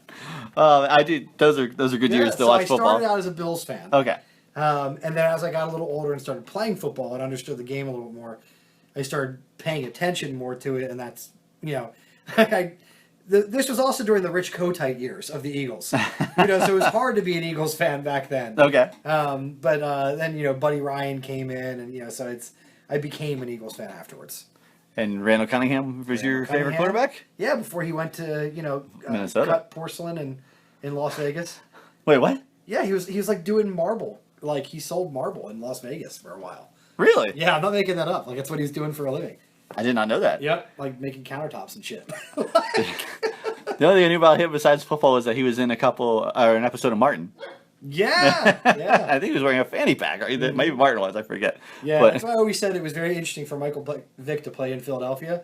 I do. Those are good years to so watch I football. started out as a Bills fan. Okay. And then as I got a little older and started playing football and understood the game a little bit more, I started paying attention more to it, and that's, you know, this was also during the Rich Kotite years of the Eagles. You know, so it was hard to be an Eagles fan back then. Okay. But then, you know, Buddy Ryan came in, and, you know, so I became an Eagles fan afterwards. And Randall Cunningham was your favorite Cunningham. quarterback? Yeah, before he went to, you know, Minnesota. cut porcelain in Las Vegas. Wait, what? Yeah, he was like doing marble. Like he sold marble in Las Vegas for a while. Really? Yeah, I'm not making that up. Like that's what he was doing for a living. I did not know that. Yep, like making countertops and shit. The only thing I knew about him besides football was that he was in an episode of Martin. Yeah, yeah, I think he was wearing a fanny pack. Or maybe Martin was. I forget. yeah. But That's why I always said it was very interesting for Michael Vick to play in Philadelphia,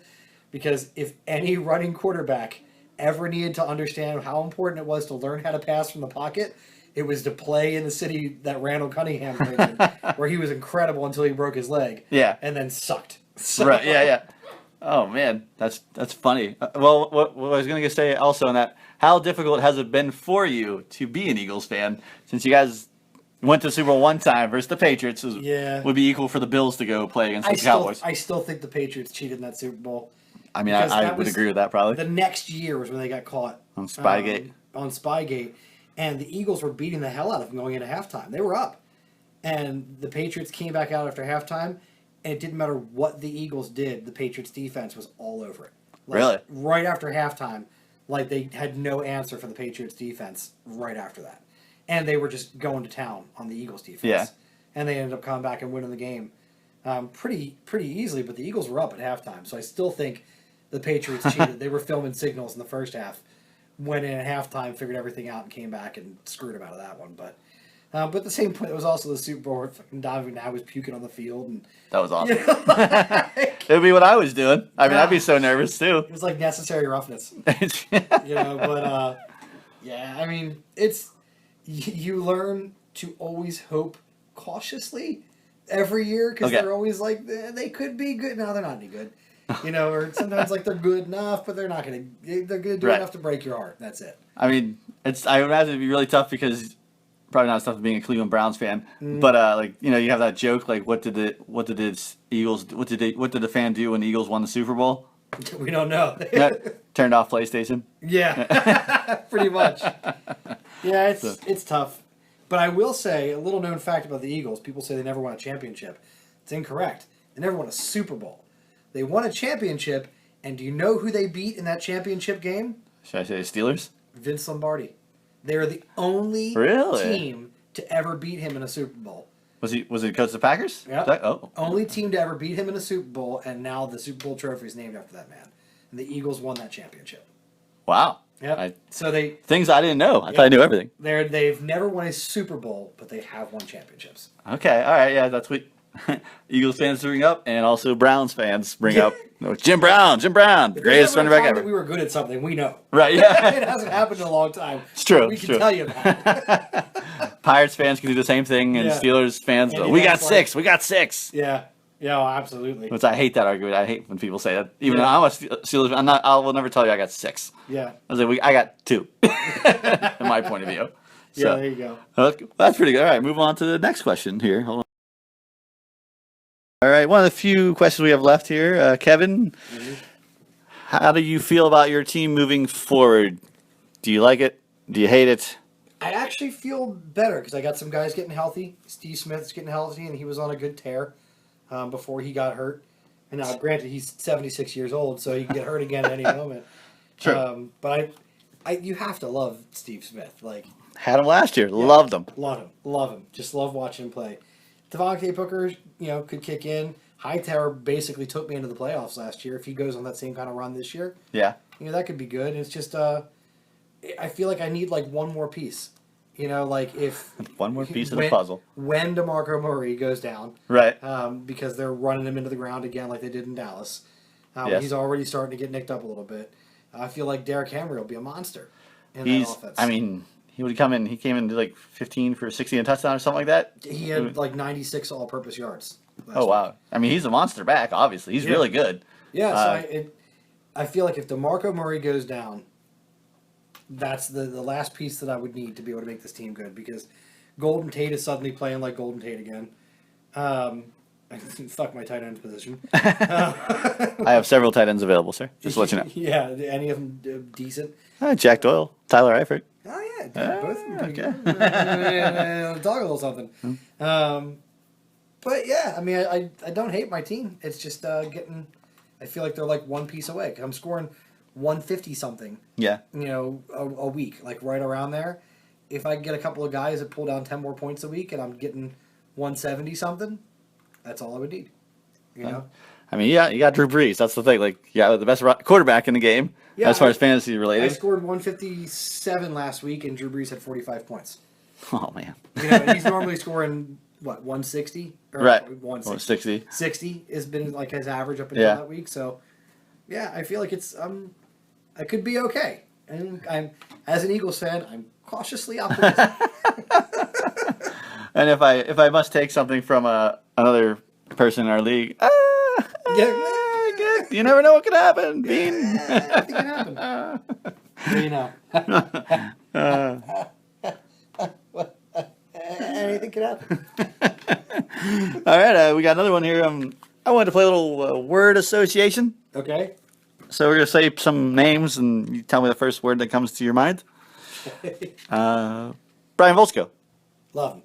because if any running quarterback ever needed to understand how important it was to learn how to pass from the pocket, it was to play in the city that Randall Cunningham played in, where he was incredible until he broke his leg. Yeah. and then sucked. So, right. Yeah. Oh man, that's funny. Well, what I was going to say also on that, how difficult has it been for you to be an Eagles fan since you guys went to Super Bowl one time versus the Patriots? Yeah. Would be equal for the Bills to go play against the I Cowboys. still think the Patriots cheated in that Super Bowl. I mean, because I that would was agree with that probably. The next year was when they got caught On Spygate. On Spygate, and the Eagles were beating the hell out of them going into halftime. They were up, and the Patriots came back out after halftime, and it didn't matter what the Eagles did. The Patriots defense was all over it. Like, Really? Right after halftime, like they had no answer for the Patriots defense. Right after that, and they were just going to town on the Eagles defense. Yeah. And they ended up coming back and winning the game, pretty easily. But the Eagles were up at halftime, so I still think the Patriots cheated. They were filming signals in the first half, went in at halftime, figured everything out, and came back and screwed them out of that one. But at the same point, it was also the Super Bowl where fucking Donovan now was puking on the field, and That was awesome. you know, like, It would be what I was doing. I mean, I'd be so nervous too. it was like necessary roughness, you know. But yeah, I mean, it's you learn to always hope cautiously every year because Okay. they're always like they could be good. No, they're not any good. You know, or sometimes like they're good enough, but they're not gonna. They're gonna do Right. enough to break your heart. That's it. I mean, I imagine it'd be really tough because probably not as tough as being a Cleveland Browns fan, but like you know, you have that joke like, what did the fan do when the Eagles won the Super Bowl? We don't know. Turned off PlayStation. Yeah, pretty much. Yeah, it's tough. But I will say a little known fact about the Eagles: people say they never won a championship. It's incorrect. They never won a Super Bowl. They won a championship, and do you know who they beat in that championship game? Should I say Steelers? Vince Lombardi. They are the only Really? team to ever beat him in a Super Bowl. Was he coach of the Packers? Yeah. Oh, Only team to ever beat him in a Super Bowl, and now the Super Bowl trophy is named after that man. And the Eagles won that championship. wow. Yeah. So Things I didn't know. I thought I knew everything. they've never won a Super Bowl, but they have won championships. Okay. All right. Yeah, that's what Eagles fans bring up, and also Browns fans bring up. Jim Brown, If greatest there's running ever a back time ever. that we were good at something, we know. Right. Yeah. It hasn't happened in a long time. It's true. We it's can true. tell you about it. Pirates fans can do the same thing, and Yeah. Steelers fans, Andy we got Dalton. six. We got six. Yeah. Yeah, oh, absolutely. Which I hate that argument. I hate when people say that. Even Yeah. though I'm a Steelers fan, I will never tell you I got six. Yeah. I was like, I got two. In my point of view. Yeah, So, there you go. that's pretty good. All right, move on to the next question here. Hold on. All right, one of the few questions we have left here. Kevin, how do you feel about your team moving forward? Do you like it? Do you hate it? I actually feel better because I got some guys getting healthy. Steve Smith's getting healthy, and he was on a good tear. before he got hurt. And now, granted, he's 76 years old, so he can get hurt again at any moment. True. But you have to love Steve Smith. Like, Had him last year. Loved him. love him. Just love watching him play. Devontae Booker, could kick in. Hightower basically took me into the playoffs last year. If he goes on that same kind of run this year, Yeah. that could be good. It's just, I feel like I need like one more piece. Like if One more piece of the puzzle. When DeMarco Murray goes down, Right. because they're running him into the ground again like they did in Dallas. Yes. He's already starting to get nicked up a little bit. I feel like Derrick Henry will be a monster in that He's. offense. I mean, he would come in. He came in to like 15 for 60 and a touchdown or something like that. he had like 96 all-purpose yards. last Oh week. wow! I mean, he's a monster back. Obviously, he's Yeah. really good. Yeah, Uh, so I feel like if DeMarco Murray goes down, that's the last piece that I would need to be able to make this team good, because Golden Tate is suddenly playing like Golden Tate again. Fuck my tight end position. I have several tight ends available, sir. Just to let you know. Yeah, any of them decent? Jack Doyle, Tyler Eifert. Oh yeah, both of them pretty okay. good. Talk a little something. But yeah, I mean, I don't hate my team. It's just getting. I feel like they're like one piece away. I'm scoring 150 something. Yeah. A week, like right around there. If I get a couple of guys that pull down 10 more points a week, and I'm getting 170 something, that's all I would need. I mean, yeah, you got Drew Brees. That's the thing. Like, yeah, the best quarterback in the game Yeah, as far as fantasy I related. scored 157 last week, and Drew Brees had 45 points. Oh man. He's normally scoring what 160 or Right. 160. 60. 60 has been like his average up until Yeah. that week. So yeah, I feel like it's I could be okay. And I'm as an Eagles fan, I'm cautiously optimistic. And if I must take something from another person in our league, you never know what could happen. Bean. Anything can happen. Anything can happen. All right, we got another one here. I wanted to play a little word association. Okay. So we're gonna say some names, and you tell me the first word that comes to your mind. Brian Volsko. Love him.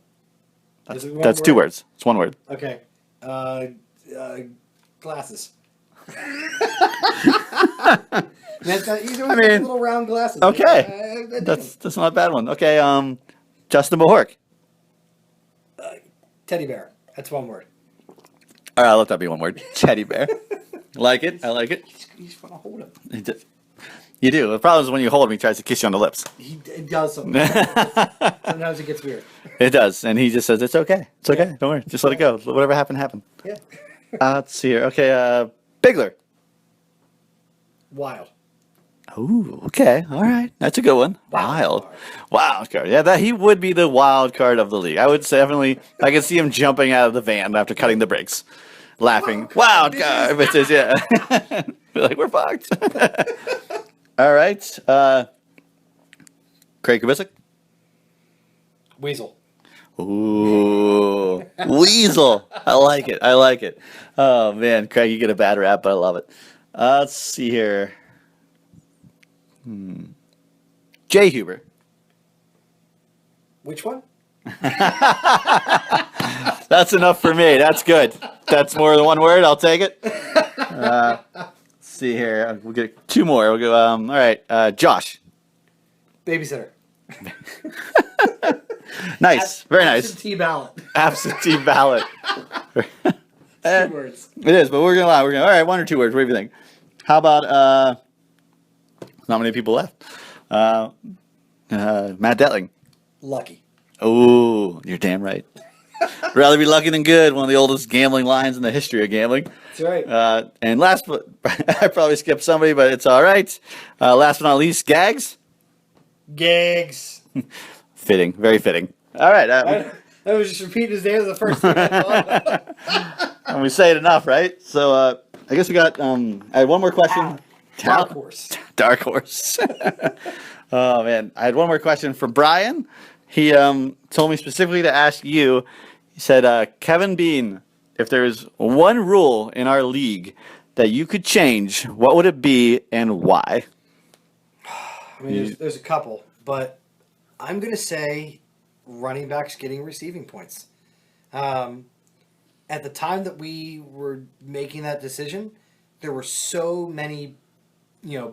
Is it one That's word? 2 words. It's 1 word. Okay. Glasses. He's always got little round glasses. Okay. I dig That's not a bad one. Okay, Justin Bohork. him. Teddy bear. That's 1 word. All right, I'll let that be 1 word. Teddy bear. Like it. I like it. You just want to hold him. You do. The problem is when you hold him, he tries to kiss you on the lips. He does sometimes. Sometimes it gets weird. It does, and he just says, "It's okay. It's okay. Don't worry. Just let it go. Whatever happened, happened." Yeah. Let's see here. Okay, Bigler. Wild. Ooh, okay. All right. That's a good one. Wild card. Yeah, he would be the wild card of the league. I would definitely, I could see him jumping out of the van after cutting the brakes, laughing. Wild card, bitches, yeah. Be like, we're fucked. All right. Craig Kubisik. Weasel. Ooh, Weasel. I like it. Oh, man. Craig, you get a bad rap, but I love it. Let's see here. Jay Huber. Which one? That's enough for me. That's good. That's more than 1 word. I'll take it. Let's see here. We'll get 2 more. We'll go. All right. Josh. Babysitter. Nice. Very nice. Absentee ballot. Absentee ballot. 2 words. It is, but we're gonna allow. All right, 1 or 2 words. What do you think? How about not many people left. Matt Detling. Lucky. Oh, you're damn right. Rather be lucky than good. One of the oldest gambling lines in the history of gambling. That's right. And last, but I probably skipped somebody, but it's all right. Last but not least, Gags. Gags. Fitting, very fitting. All right. I was just repeating his name as the first thing I thought. And we say it enough, right? So I guess we got. I had 1 more question. Dark horse. Dark horse. Oh man, I had 1 more question for Brian. He told me specifically to ask you. He said, Kevin Bean, if there's 1 rule in our league that you could change, what would it be and why? I mean, there's a couple, but I'm going to say running backs getting receiving points. at the time that we were making that decision, there were so many,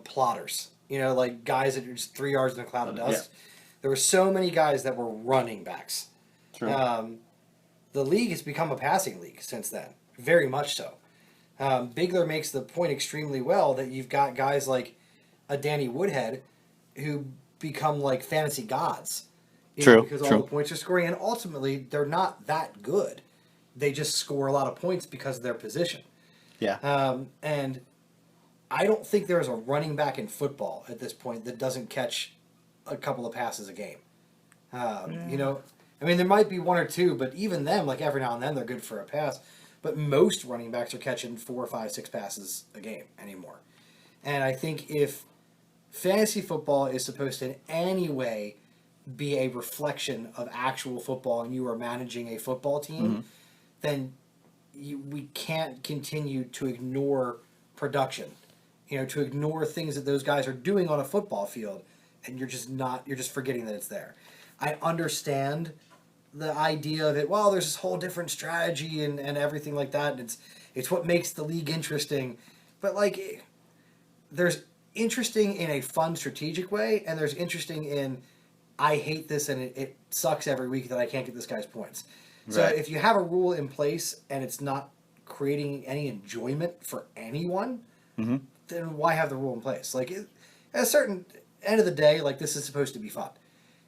plotters. Like guys that are just 3 yards in a cloud of dust. Yeah. There were so many guys that were running backs. True. The league has become a passing league since then, very much so. Bigler makes the point extremely well that you've got guys like a Danny Woodhead who become like fantasy gods. True, Because true. all the points are scoring, and ultimately they're not that good. They just score a lot of points because of their position. Yeah. And I don't think there's a running back in football at this point that doesn't catch a couple of passes a game. I mean, there might be one or two, but even them, like every now and then, they're good for a pass. But most running backs are catching 4, 5, 6 passes a game anymore. And I think if fantasy football is supposed to in any way be a reflection of actual football and you are managing a football team, then we can't continue to ignore production. To ignore things that those guys are doing on a football field, and you're just forgetting that it's there. I understand the idea of it. Well, there's this whole different strategy and everything like that. And it's what makes the league interesting. But like, there's interesting in a fun strategic way, and there's interesting in I hate this and it sucks every week that I can't get this guy's points. So Right. if you have a rule in place and it's not creating any enjoyment for anyone, then why have the rule in place? Like, at a certain end of the day, like, this is supposed to be fun.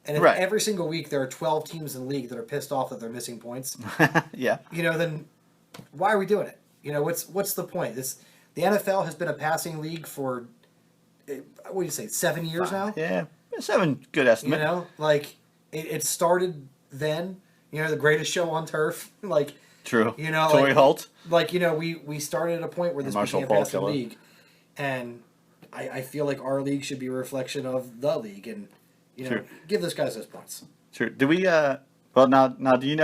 And if Right. every single week there are 12 teams in the league that are pissed off that they're missing points, Yeah. then why are we doing it? What's the point? The NFL has been a passing league for, what do you say, 7 years now? Yeah. 7, good estimate. Like, it started then, the greatest show on turf, like, True. Toy Toy Holt. like, we started at a point where this Marshall became a passing Falk, league, and I feel like our league should be a reflection of the league, and Sure. give those guys those points. Sure. Do we? Well, now, do you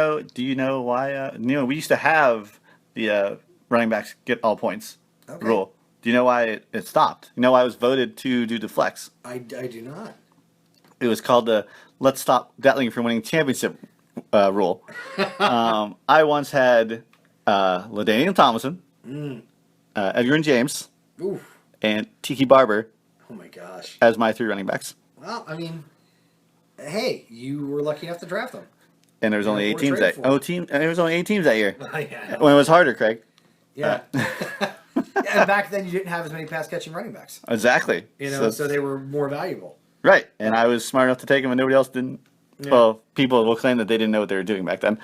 know why? We used to have the running backs get all points Okay. rule. Do you know why it stopped? You know why it was voted to do the flex? I do not. It was called the "Let's Stop Dattling from Winning Championship" rule. I once had LaDainian Tomlinson, Edgar and James, Oof. and Tiki Barber Oh my gosh. as my 3 running backs, Well, I mean, hey, you were lucky enough to draft them. and there was only Yeah, 8 or teams trade that. for Oh, and there was only 8 teams that year. Yeah. When it was harder, Craig. Yeah. And back then you didn't have as many pass catching running backs. Exactly. So they were more valuable. Right, and I was smart enough to take them, and nobody else didn't. Yeah. Well, people will claim that they didn't know what they were doing back then,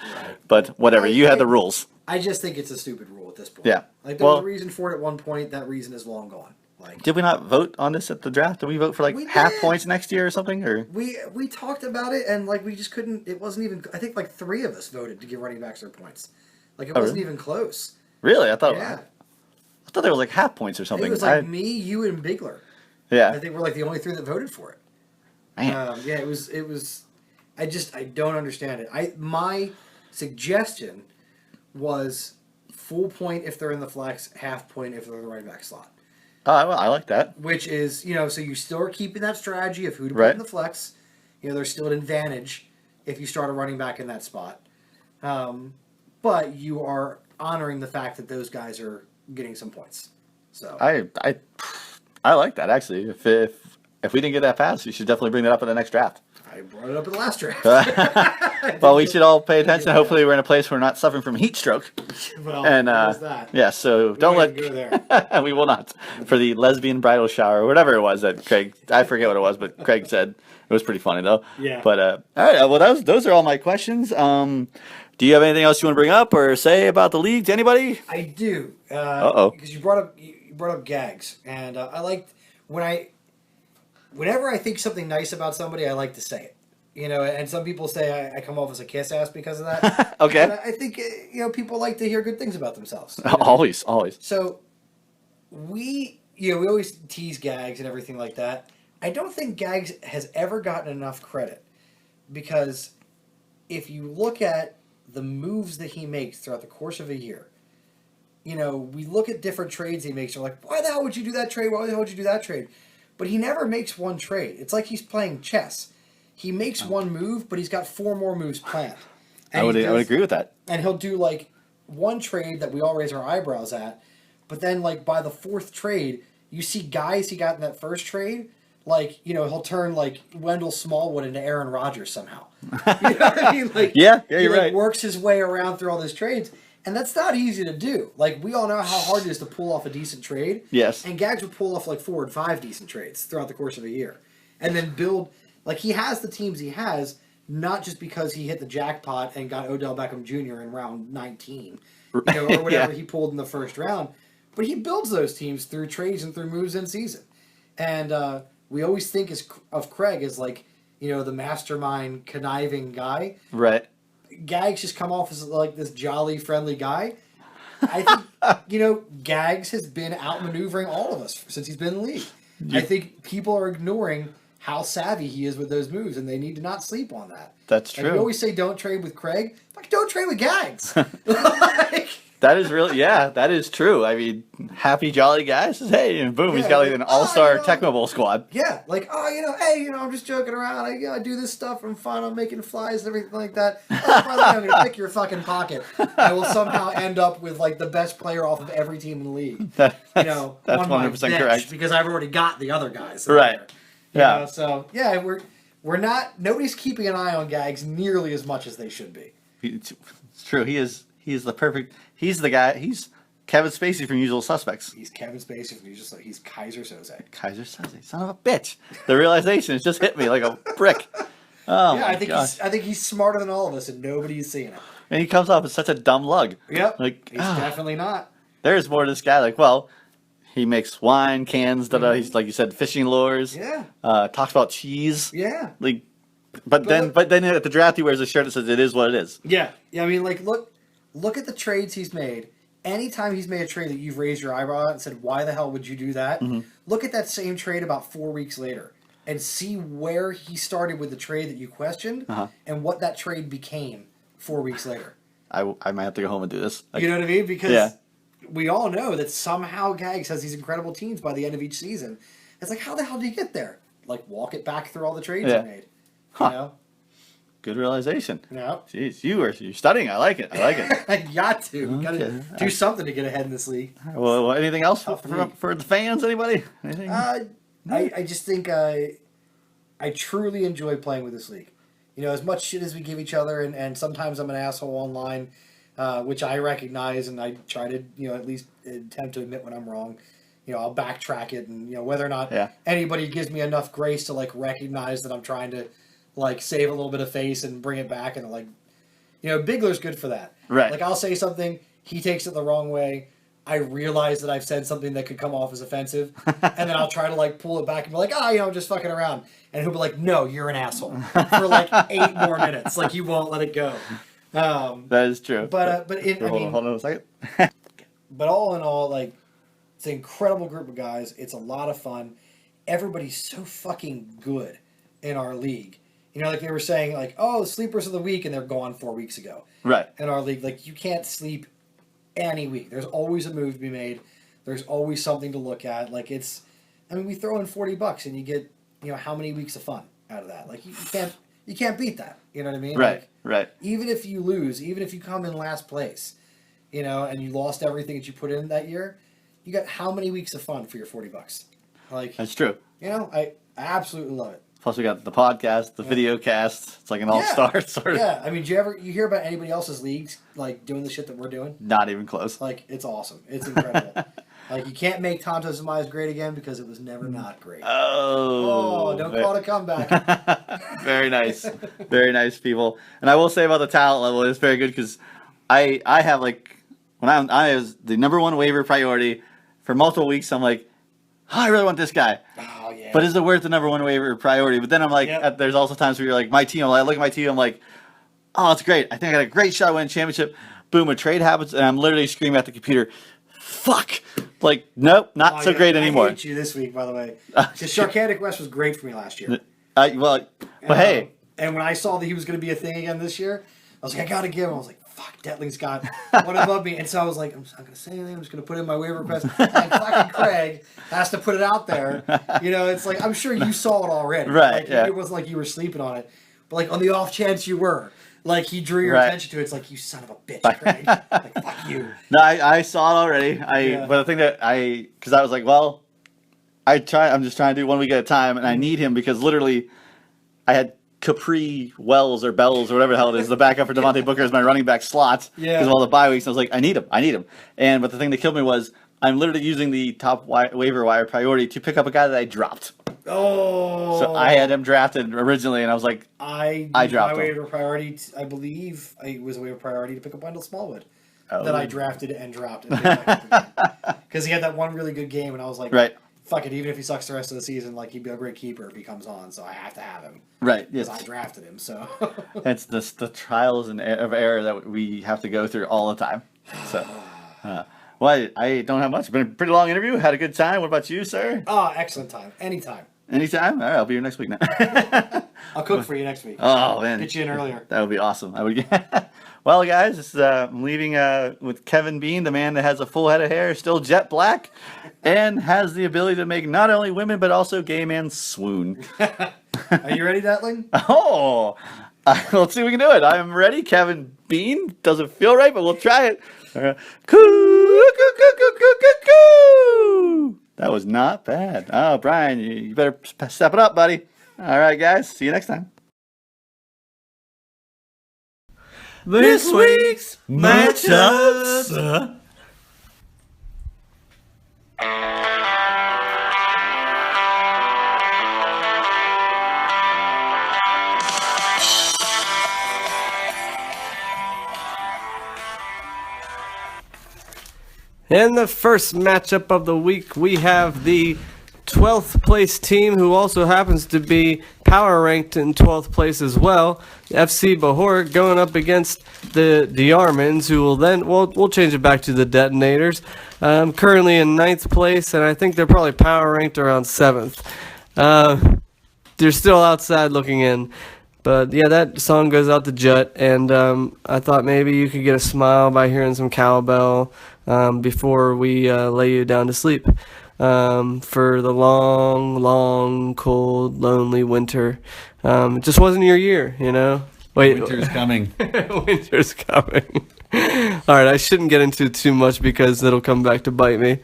but whatever. You had the rules. I just think it's a stupid rule at this point. Yeah. Like there was Well- a reason for it at one point. That reason is long gone. Like Did we not vote on this at the draft? Did we vote for like We half did. points next year or something? Or we talked about it and like we just couldn't. It wasn't even. I think like 3 of us voted to give running backs their points. Like it wasn't really? even close. really? I thought there was like half points or I think something. it was like me, you, and Bigler. I yeah. think we're like the only 3 that voted for it. Man. It was. I don't understand it. My suggestion was full point if they're in the flex, half point if they're in the running back slot. Oh, well, I like that. Which is, so you still are keeping that strategy of who to put Right. in the flex. There's still an advantage if you start a running back in that spot. But you are honoring the fact that those guys are getting some points. So I like that actually. If we didn't get that pass, you should definitely bring that up in the next draft. I brought it up in the last draft. Well, we should all pay attention. Hopefully, we're in a place where we're not suffering from heat stroke. Well, And there's that. yeah, so don't won't let even go we will not for the lesbian bridal shower or whatever it was that Craig. I forget what it was, but Craig said it was pretty funny though. Yeah. But all right, well those are all my questions. Do you have anything else you want to bring up or say about the league to anybody? I do. Uh-oh. Because you brought up gags, and I liked whenever I think something nice about somebody, I like to say it. And some people say I come off as a kiss ass because of that. Okay. But I think people like to hear good things about themselves. Always. So we always tease Gags and everything like that. I don't think Gags has ever gotten enough credit because if you look at the moves that he makes throughout the course of a year, we look at different trades he makes. We're like, why the hell would you do that trade? Why the hell would you do that trade? But he never makes one trade. It's like he's playing chess. He makes one move, but he's got 4 more moves planned. I would agree with that. And he'll do like one trade that we all raise our eyebrows at, but then like by the fourth trade, you see guys he got in that first trade, like, you know, he'll turn like Wendell Smallwood into Aaron Rodgers somehow. You know what I mean? Like, Yeah, he you're like, right. works his way around through all these trades, and that's not easy to do. Like, we all know how hard it is to pull off a decent trade. Yes. And Gags would pull off like 4 and 5 decent trades throughout the course of a year, and then build like he has the teams he has, not just because he hit the jackpot and got Odell Beckham Jr. in round 19, you know, or whatever Yeah. he pulled in the first round, but he builds those teams through trades and through moves in season. And we always think of Craig as like, you know, the mastermind, conniving guy. Right. Gags just come off as like this jolly, friendly guy. I think, you know, Gags has been outmaneuvering all of us since he's been in the league. I think people are ignoring how savvy he is with those moves, and they need to not sleep on that. That's Like, we true. always say don't trade with Craig. Fuck, don't trade with Gags. Like, That is really, yeah, that is true. I mean, happy jolly guy says, hey, and boom, he's Yeah, got like like, an all-star you know, Tecmo Bowl squad. yeah, like, oh, you know, hey, you know, I'm just joking around. I do this stuff. I'm fun. I'm making flies and everything like that. Oh, by the way, I'm going to pick your fucking pocket. I will somehow end up with, like, the best player off of every team in the league. You know, That's on my 100% bench, correct. because I've already got the other guys. that are Right. there. You Yeah. know, so, yeah, we're not, nobody's keeping an eye on Gags nearly as much as they should be. It's true. He's the perfect, he's the guy, he's Kevin Spacey from Usual Suspects. He's Kevin Spacey, and he's Kaiser Soze. Kaiser Soze, son of a bitch. The realization has just hit me like a brick. Oh Yeah, my I think gosh. I think he's smarter than all of us, and nobody's seeing it. And he comes off as such a dumb lug. Yep, Like, he's ah. definitely not. There's more to this guy. Like, well, he makes wine, cans, he's like you said, fishing lures. Yeah, Talks about cheese. yeah. Like, but then at the draft he wears a shirt that says it is what it is. Yeah, I mean, like, look at the trades he's made. Anytime he's made a trade that you've raised your eyebrow at and said, "Why the hell would you do that?" Mm-hmm. Look at that same trade about 4 weeks later and see where he started with the trade that you questioned Uh-huh. and what that trade became 4 weeks later. I might have to go home and do this. Like, You know what I mean? Because Yeah. we all know that somehow Gags has these incredible teams by the end of each season. It's like, how the hell did he get there? Like, walk it back through all the trades Yeah. he made. Huh. You know? good realization. Yeah. Jeez, you're studying. I like it. I like it. I got to. We got to Okay. do something to get ahead in this league. Well, anything else Tough for, league. for the fans? Anybody? Anything? I just think I truly enjoy playing with this league. You know, as much shit as we give each other, and sometimes I'm an asshole online, which I recognize, and I try to, you know, at least attempt to admit when I'm wrong. You know, I'll backtrack it, and, you know, whether or not Yeah. anybody gives me enough grace to, like, recognize that I'm trying to, like, save a little bit of face and bring it back, and, like, you know, Bigler's good for that. Right. Like, I'll say something, he takes it the wrong way. I realize that I've said something that could come off as offensive, and then I'll try to, like, pull it back and be like, you know, I'm just fucking around. And he'll be like, no, you're an asshole. For, like, 8 more minutes. Like, you won't let it go. That is true. But hold on a second. but all in all, like, it's an incredible group of guys. It's a lot of fun. Everybody's so fucking good in our league. You know, like they were saying, like, oh, sleepers of the week, and they're gone 4 weeks ago. Right. In our league, like, you can't sleep any week. There's always a move to be made. There's always something to look at. Like, it's, I mean, we throw in $40 and you get, you know, how many weeks of fun out of that? Like, you can't beat that. You know what I mean? Right. Like, Right. even if you lose, even if you come in last place, you know, and you lost everything that you put in that year, you got how many weeks of fun for your $40? Like, That's true. you know, I absolutely love it. Plus, we got the podcast, the video cast. It's like an all-star sort of. Yeah, I mean, do you hear about anybody else's leagues like doing the shit that we're doing? Not even close. Like, it's awesome. It's incredible. Like, you can't make Tonto Zamaya's great again because it was never not great. Oh. Don't call it a comeback. Very nice. Very nice, people. And I will say about the talent level, it's very good because I have, like, when I was the number one waiver priority for multiple weeks, I'm like, I really want this guy. Oh, yeah. But is it worth the number one waiver priority? But then I'm like, Yep. there's also times where you're like, my team, I look at my team, I'm like, oh, it's great. I think I got a great shot at winning a championship. Boom, a trade happens, and I'm literally screaming at the computer, fuck. Like, nope, not so yeah, great anymore. I hate you this week, by the way. Because Sharkadic West was great for me last year. Well, but hey, And when I saw that he was going to be a thing again this year, I was like, I got to give him. I was like, fuck, Detling's got one above me. And so I was like, I'm not going to say anything. I'm just going to put in my waiver request. And fucking Craig has to put it out there. You know, it's like, I'm sure you saw it already. Right, Like, yeah. It wasn't like you were sleeping on it. But like on the off chance you were, Like he drew your Right. attention to it. It's like, you son of a bitch, Craig. Like, fuck you. No, I saw it already. Yeah. But the thing that because I was like, well, I'm just trying to do one week at a time, and I need him because literally, I had Capri Wells or Bells or whatever the hell it is, the backup for Devontae Booker as my running back slot Yeah. because of all the bye weeks. I was like, I need him. And but the thing that killed me was I'm literally using the top waiver wire priority to pick up a guy that I dropped. Oh. So I had him drafted originally, and I was like, I dropped my him. waiver priority. I believe it was a waiver priority to pick up Wendell Smallwood oh, that I drafted and dropped because he had that one really good game, and I was like, right, fuck it. Even if he sucks the rest of the season, like he'd be a great keeper if he comes on. So I have to have him right, because yes. I drafted him. So It's the trials of error that we have to go through all the time. So, well, I don't have much. It's been a pretty long interview. Had a good time. What about you, sir? excellent time. Anytime. Anytime? All right, I'll be here next week now. I'll cook for you next week. Oh, man. Get you in earlier. That would be awesome. I would. Well, guys, this is, I'm leaving with Kevin Bean, the man that has a full head of hair, still jet black, and has the ability to make not only women but also gay men swoon. Are you ready, Datling? Oh, let's see if we can do it. I'm ready. Kevin Bean. Doesn't feel right, but we'll try it. Coo, coo, coo, coo, coo, coo, coo. That was not bad. Oh, Brian, you better step it up, buddy. All right, guys. See you next time. This week's matchups. In the first matchup of the week, we have the 12th place team, who also happens to be power ranked in 12th place as well, FC Bahor, going up against the Armins, who will then, we'll change it back to the Detonators, currently in 9th place, and I think they're probably power ranked around 7th. They're still outside looking in. But yeah, that song goes out to Jut, and I thought maybe you could get a smile by hearing some cowbell before we lay you down to sleep for the long, cold, lonely winter. It just wasn't your year, you know? Wait, Winter's coming. Winter's coming. All right, I shouldn't get into it too much because it'll come back to bite me.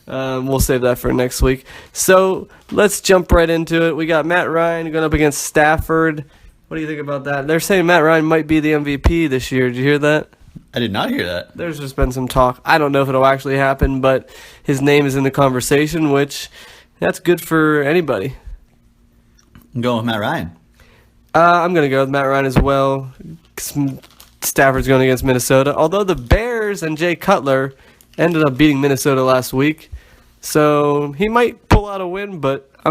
We'll save that for next week. So let's jump right into it. We got Matt Ryan going up against Stafford. What do you think about that? They're saying Matt Ryan might be the MVP this year. Did you hear that? I did not hear that. There's just been some talk. I don't know if it'll actually happen, but his name is in the conversation, which that's good for anybody. I'm going with Matt Ryan. I'm going to go with Matt Ryan as well. Stafford's going against Minnesota. Although the Bears and Jay Cutler ended up beating Minnesota last week. So he might pull out a win, but if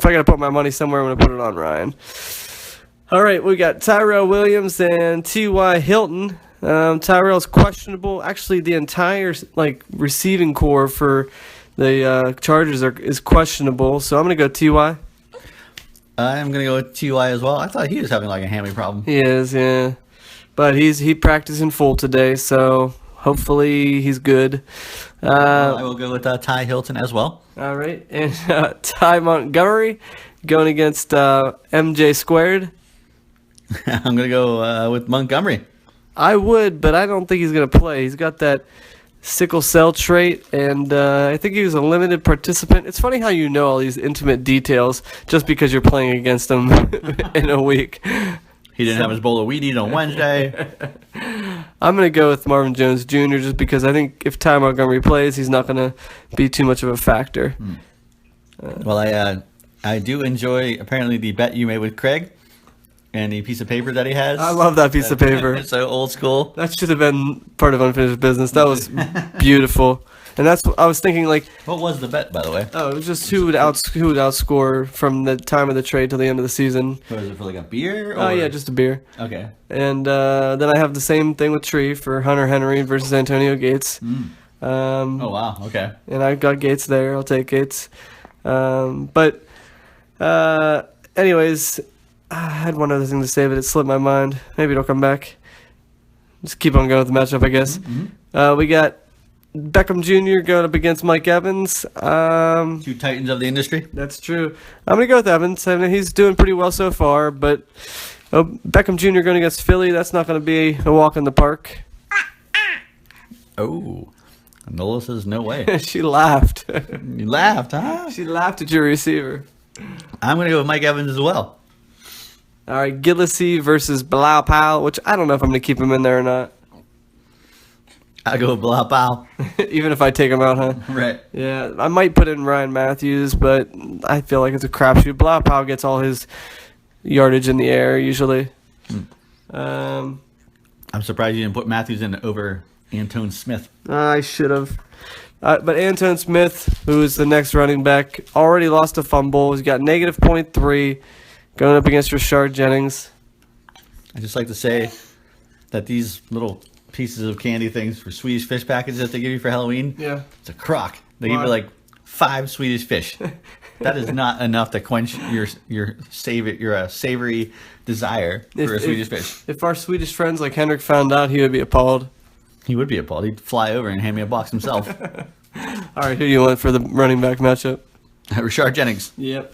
I got to put my money somewhere, I'm going to put it on Ryan. All right, we got Tyrell Williams and T.Y. Hilton. Tyrell's questionable. Actually, the entire receiving core for the Chargers is questionable. So I'm going to go T.Y. I'm going to go with T.Y. as well. I thought he was having like a hammy problem. He is, yeah. But he practiced in full today, so hopefully he's good. I will go with Ty Hilton as well. All right, and Ty Montgomery going against MJ Squared. I'm going to go with Montgomery. I would, but I don't think he's going to play. He's got that sickle cell trait, and I think he was a limited participant. It's funny how you know all these intimate details just because you're playing against him in a week. He didn't have his bowl of weed eat on Wednesday. I'm going to go with Marvin Jones Jr. just because I think if Ty Montgomery plays, he's not going to be too much of a factor. Well, I do enjoy apparently the bet you made with Craig and the piece of paper that he has. I love that piece of paper. It's so old school. That should have been part of Unfinished Business. That was beautiful. And that's what I was thinking, like, What was the bet, by the way? oh, it was just who would outscore from the time of the trade till the end of the season. Was it for like a beer? Oh, or- yeah, just a beer. Okay. And then I have the same thing with Tree for Hunter Henry versus Antonio Gates. Oh, wow. Okay. And I've got Gates there. I'll take Gates. But anyways, I had one other thing to say, but it slipped my mind. Maybe it'll come back. Just keep on going with the matchup, I guess. We got Beckham Jr. going up against Mike Evans. Two titans of the industry. That's true. I'm going to go with Evans. I mean, he's doing pretty well so far, but Oh, Beckham Jr. going against Philly. That's not going to be a walk in the park. Oh, Nola says no way. She laughed. You laughed, huh? She laughed at your receiver. I'm going to go with Mike Evans as well. All right, Gillislee versus Bilal Powell, which I don't know if I'm going to keep him in there or not. I'll go with Bilal Powell. Even if I take him out, huh? Right. Yeah, I might put in Ryan Matthews, but I feel like it's a crapshoot. Bilal Powell gets all his yardage in the air usually. I'm surprised you didn't put Matthews in over Antone Smith. I should have. But Anton Smith, who is the next running back, already lost a fumble. He's got negative -0.3 going up against Rashard Jennings. I just like to say that these little pieces of candy things for Swedish fish packages that they give you for Halloween, Yeah. it's a crock. They give Why? you like 5 Swedish fish. That is not enough to quench your savory desire for a Swedish fish. If our Swedish friends like Henrik found out, he would be appalled. He would be appalled. He'd fly over and hand me a box himself. All right, who do you want for the running back matchup? Rashard Jennings. Yep.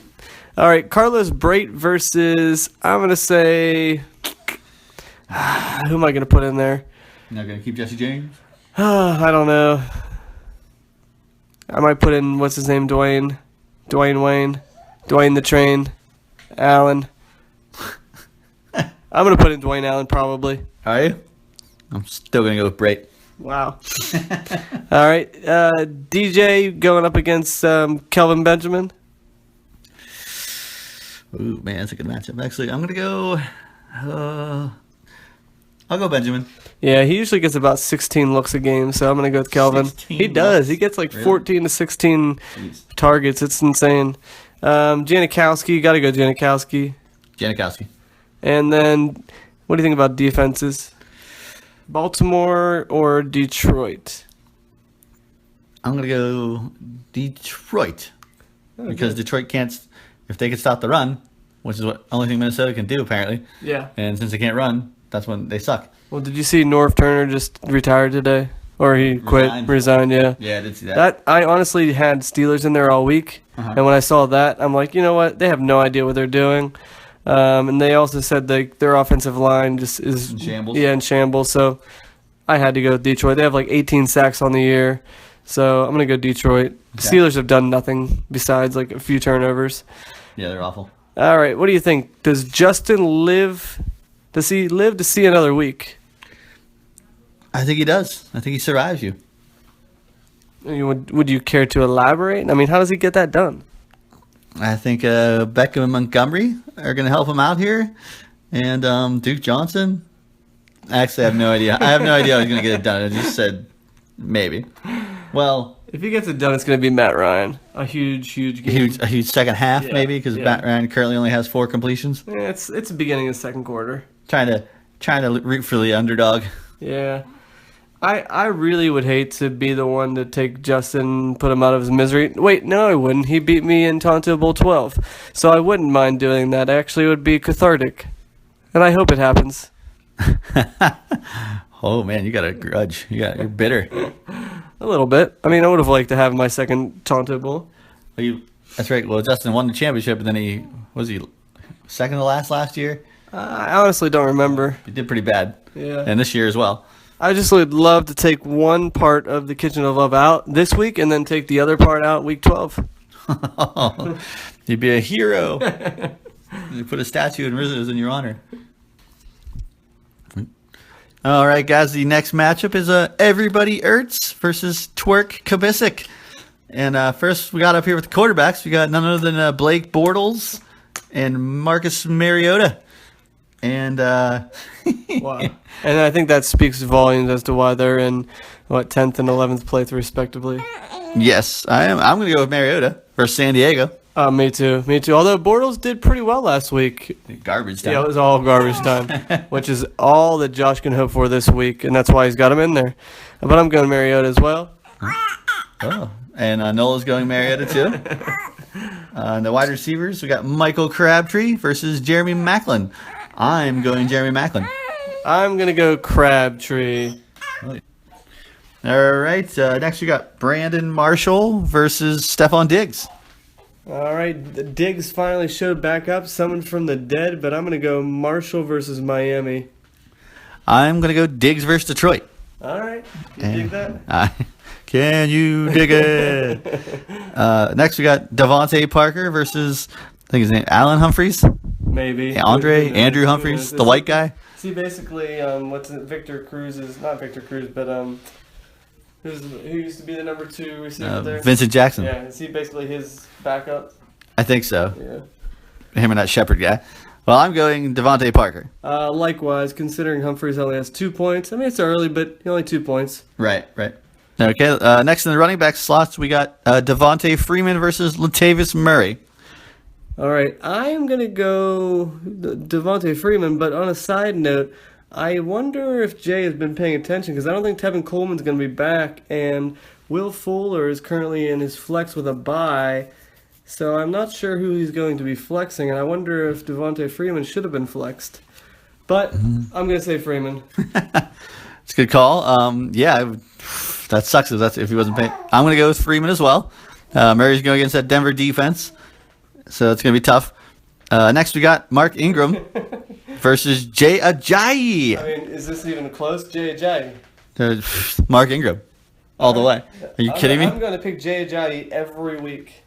All right, Carlos Brait versus, I'm going to say, who am I going to put in there? You're not going to keep Jesse James? I don't know. I might put in, what's his name, Dwayne Wayne, Dwayne the Train, Allen. I'm going to put in Dwayne Allen probably. Are you? I'm still going to go with Brait. Wow. All right, DJ going up against Kelvin Benjamin. Ooh, man, that's a good matchup. Actually, I'm going to go... I'll go Benjamin. Yeah, he usually gets about 16 looks a game, so I'm going to go with Kelvin. 16 He does. looks? He gets like Really? 14 to 16 Jeez. targets. It's insane. Janikowski, got to go Janikowski. Janikowski. And then, what do you think about defenses? Baltimore or Detroit? I'm going to go Detroit. Because Detroit can't... If they could stop the run, which is what only thing Minnesota can do, apparently. Yeah. And since they can't run, that's when they suck. Well, did you see Norv Turner just retired today? Or he quit, resigned, yeah. Yeah, I did see that. I honestly had Steelers in there all week, and when I saw that, I'm like, you know what? They have no idea what they're doing. And they also said their offensive line just is In shambles? Yeah, in shambles. So I had to go with Detroit. They have like 18 sacks on the year, so I'm gonna go Detroit. Okay. Steelers have done nothing besides like a few turnovers. Yeah, they're awful. All right, what do you think? Does Justin live? Does he live to see another week? I think he does. I think he survives you. Would you care to elaborate? I mean, how does he get that done? I think Beckham and Montgomery are going to help him out here. And Duke Johnson. Actually, I have no idea. I have no idea how he's going to get it done. I just said maybe. Well, If he gets it done, it's going to be Matt Ryan. A huge game. a huge second half Yeah, maybe because yeah. Matt Ryan currently only has 4 completions. Yeah, it's the beginning of the second quarter. Trying to root for the underdog. Yeah. I really would hate to be the one to take Justin and put him out of his misery. Wait, no, I wouldn't. He beat me in Tonto Bowl 12. So I wouldn't mind doing that. Actually, it would be cathartic. And I hope it happens. Oh man, you got a grudge. You're bitter. A little bit. I mean, I would have liked to have my second Tonto Bowl. That's right. Well, Justin won the championship, and then he second to last year. I honestly don't remember. He did pretty bad. Yeah. And this year as well. I just would love to take one part of the Kitchen of Love out this week and then take the other part out week 12. You'd be a hero. You put a statue in Rizzo's in your honor. All right, guys. The next matchup is Everybody Ertz versus Twerk Kabisic. And first, we got up here with the quarterbacks. We got none other than Blake Bortles and Marcus Mariota. And Wow. And I think that speaks volumes as to why they're in, 10th and 11th place, respectively. yes, I am. I'm going to go with Mariota versus San Diego. Me too. Although Bortles did pretty well last week. Garbage time. Yeah, it was all garbage time, which is all that Josh can hope for this week, and that's why he's got him in there. But I'm going Mariota as well. Oh, and Nola's going Mariota too. And the wide receivers, we got Michael Crabtree versus Jeremy Maclin. I'm going Jeremy Maclin. I'm going to go Crabtree. All right, next we got Brandon Marshall versus Stephon Diggs. All right, Diggs finally showed back up, summoned from the dead, but I'm going to go Marshall versus Miami. I'm gonna go Diggs versus Detroit. All right, you dig that? Can you dig it? Next, we got Devontae Parker versus, I think his name, Alan Humphreys? Maybe. Andrew Humphreys, the white guy? See, basically, what's it? Victor Cruz is not Victor Cruz, but who used to be the number 2 receiver there? Vincent Jackson. Yeah, is he basically his backup? I think so. Yeah. Him and that Shepherd guy. Well, I'm going Devontae Parker. Likewise, considering Humphreys only has 2 points. I mean, it's early, but only 2 points. Right. Okay, next in the running back slots, we got Devontae Freeman versus Latavius Murray. All right, I am going to go Devontae Freeman, but on a side note, I wonder if Jay has been paying attention because I don't think Tevin Coleman's going to be back, and Will Fuller is currently in his flex with a bye, so I'm not sure who he's going to be flexing, and I wonder if Devontae Freeman should have been flexed. But I'm going to say Freeman. It's a good call. Yeah, that sucks if he wasn't paying. I'm going to go with Freeman as well. Murray's going against that Denver defense, so it's going to be tough. Next, we got Mark Ingram versus Jay Ajayi. I mean, is this even close? Jay Ajayi. Mark Ingram, all the way. Are you kidding me? I'm going to pick Jay Ajayi every week,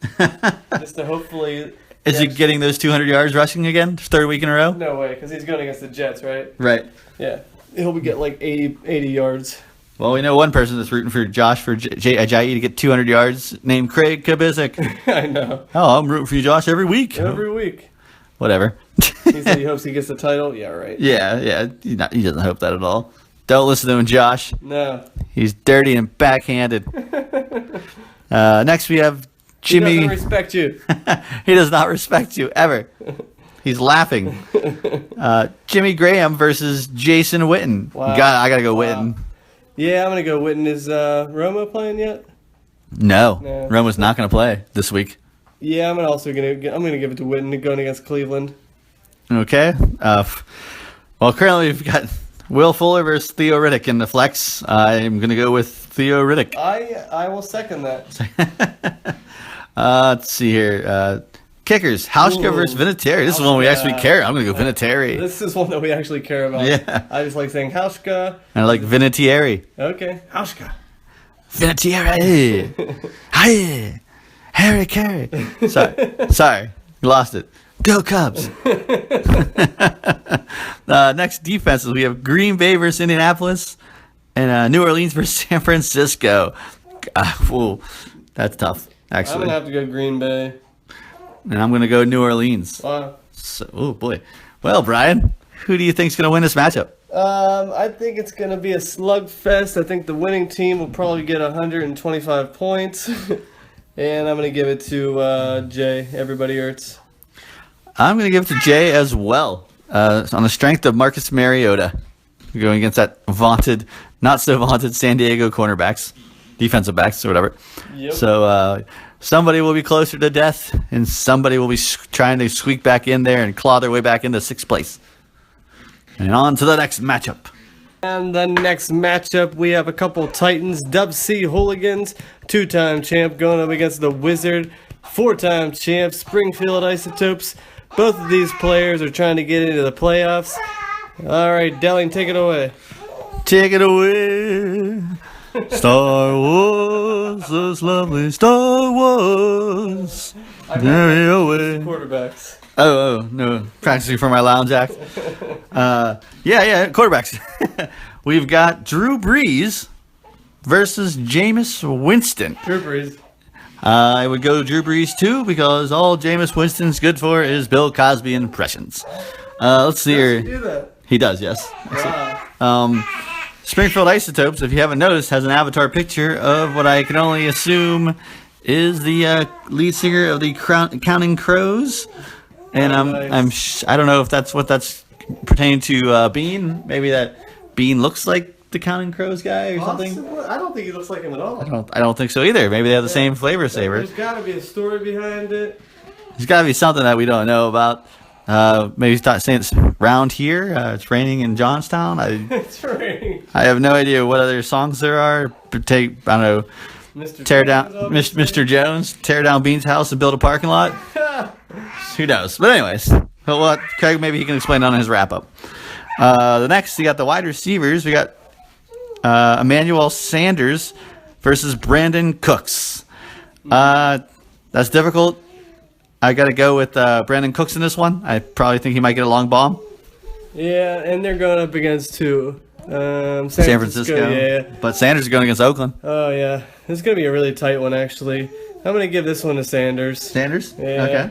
just to hopefully. Is he getting those 200 yards rushing again, 3rd week in a row? No way, because he's going against the Jets, right? Right. Yeah, he'll be get like 80 yards. Well, we know one person that's rooting for Josh for Jay Ajayi to get 200 yards, named Craig Kabisic. I know. Oh, I'm rooting for you, Josh, every week. Every week. Whatever. He said he hopes he gets the title. Yeah, right. Yeah. He doesn't hope that at all. Don't listen to him, Josh. No. He's dirty and backhanded. Next, we have Jimmy. He doesn't respect you. He does not respect you, ever. He's laughing. Jimmy Graham versus Jason Witten. Wow. I got to go Witten. Yeah, I'm going to go Witten. Is Romo playing yet? No. No. Romo's not going to play this week. Yeah, I'm also going to give it to Witten going against Cleveland. Okay. Well, currently we've got Will Fuller versus Theo Riddick in the flex. I'm going to go with Theo Riddick. I will second that. Let's see here. Kickers, Hauschka versus Vinatieri. This is one we actually care. I'm going to go Vinatieri. This is one that we actually care about. Yeah. I just like saying Hauschka. And I like Vinatieri. Okay. Hauschka. Vinatieri. Hi. Harry Carey. Sorry. You lost it. Go Cubs. Next defenses, we have Green Bay versus Indianapolis and New Orleans versus San Francisco. Ooh, that's tough, I'm actually. going to have to go Green Bay. And I'm going to go New Orleans. Wow. So, oh, boy. Well, Brian, who do you think's going to win this matchup? I think it's going to be a slugfest. I think the winning team will probably get 125 points. And I'm going to give it to Jay. Everybody hurts. I'm going to give it to Jay as well. On the strength of Marcus Mariota. Going against that vaunted, not so vaunted San Diego cornerbacks. Defensive backs or whatever. Yep. So somebody will be closer to death, and somebody will be trying to squeak back in there and claw their way back into 6th place. And on to the next matchup. And the next matchup, we have a couple Titans, Dub C Hooligans, 2-time champ going up against the Wizard, 4-time champ, Springfield Isotopes. Both of these players are trying to get into the playoffs. All right, Delling, take it away. Take it away. Star Wars, those lovely Star Wars. Carry away. Quarterbacks. Oh, no. Practicing for my lounge act. Yeah, quarterbacks. We've got Drew Brees versus Jameis Winston. Drew Brees. I would go Drew Brees too because all Jameis Winston's good for is Bill Cosby impressions. Let's see Does he here. do that? He does, yes. Wow. Springfield Isotopes, if you haven't noticed, has an avatar picture of what I can only assume is the lead singer of the Counting Crows. And Nice. I don't know if that's what that's pertaining to Bean. Maybe that Bean looks like the Counting Crows guy or something. Possibly. I don't think he looks like him at all. I don't think so either. Maybe they have the same flavor saver. There's got to be a story behind it. There's got to be something that we don't know about. Maybe start saying it's round here. It's raining in Johnstown. It's raining. I have no idea what other songs there are. I don't know. Mr. tear down Jones, Mr. Jones, tear down Bean's house and build a parking lot. Who knows? But anyways, what Craig, maybe he can explain on his wrap up. The next, you got the wide receivers. We got Emmanuel Sanders versus Brandon Cooks. That's difficult. I got to go with Brandon Cooks in this one. I probably think he might get a long bomb. Yeah, and they're going up against two. San Francisco. Yeah. But Sanders is going against Oakland. Oh, yeah. This is going to be a really tight one, actually. I'm going to give this one to Sanders. Sanders? Yeah.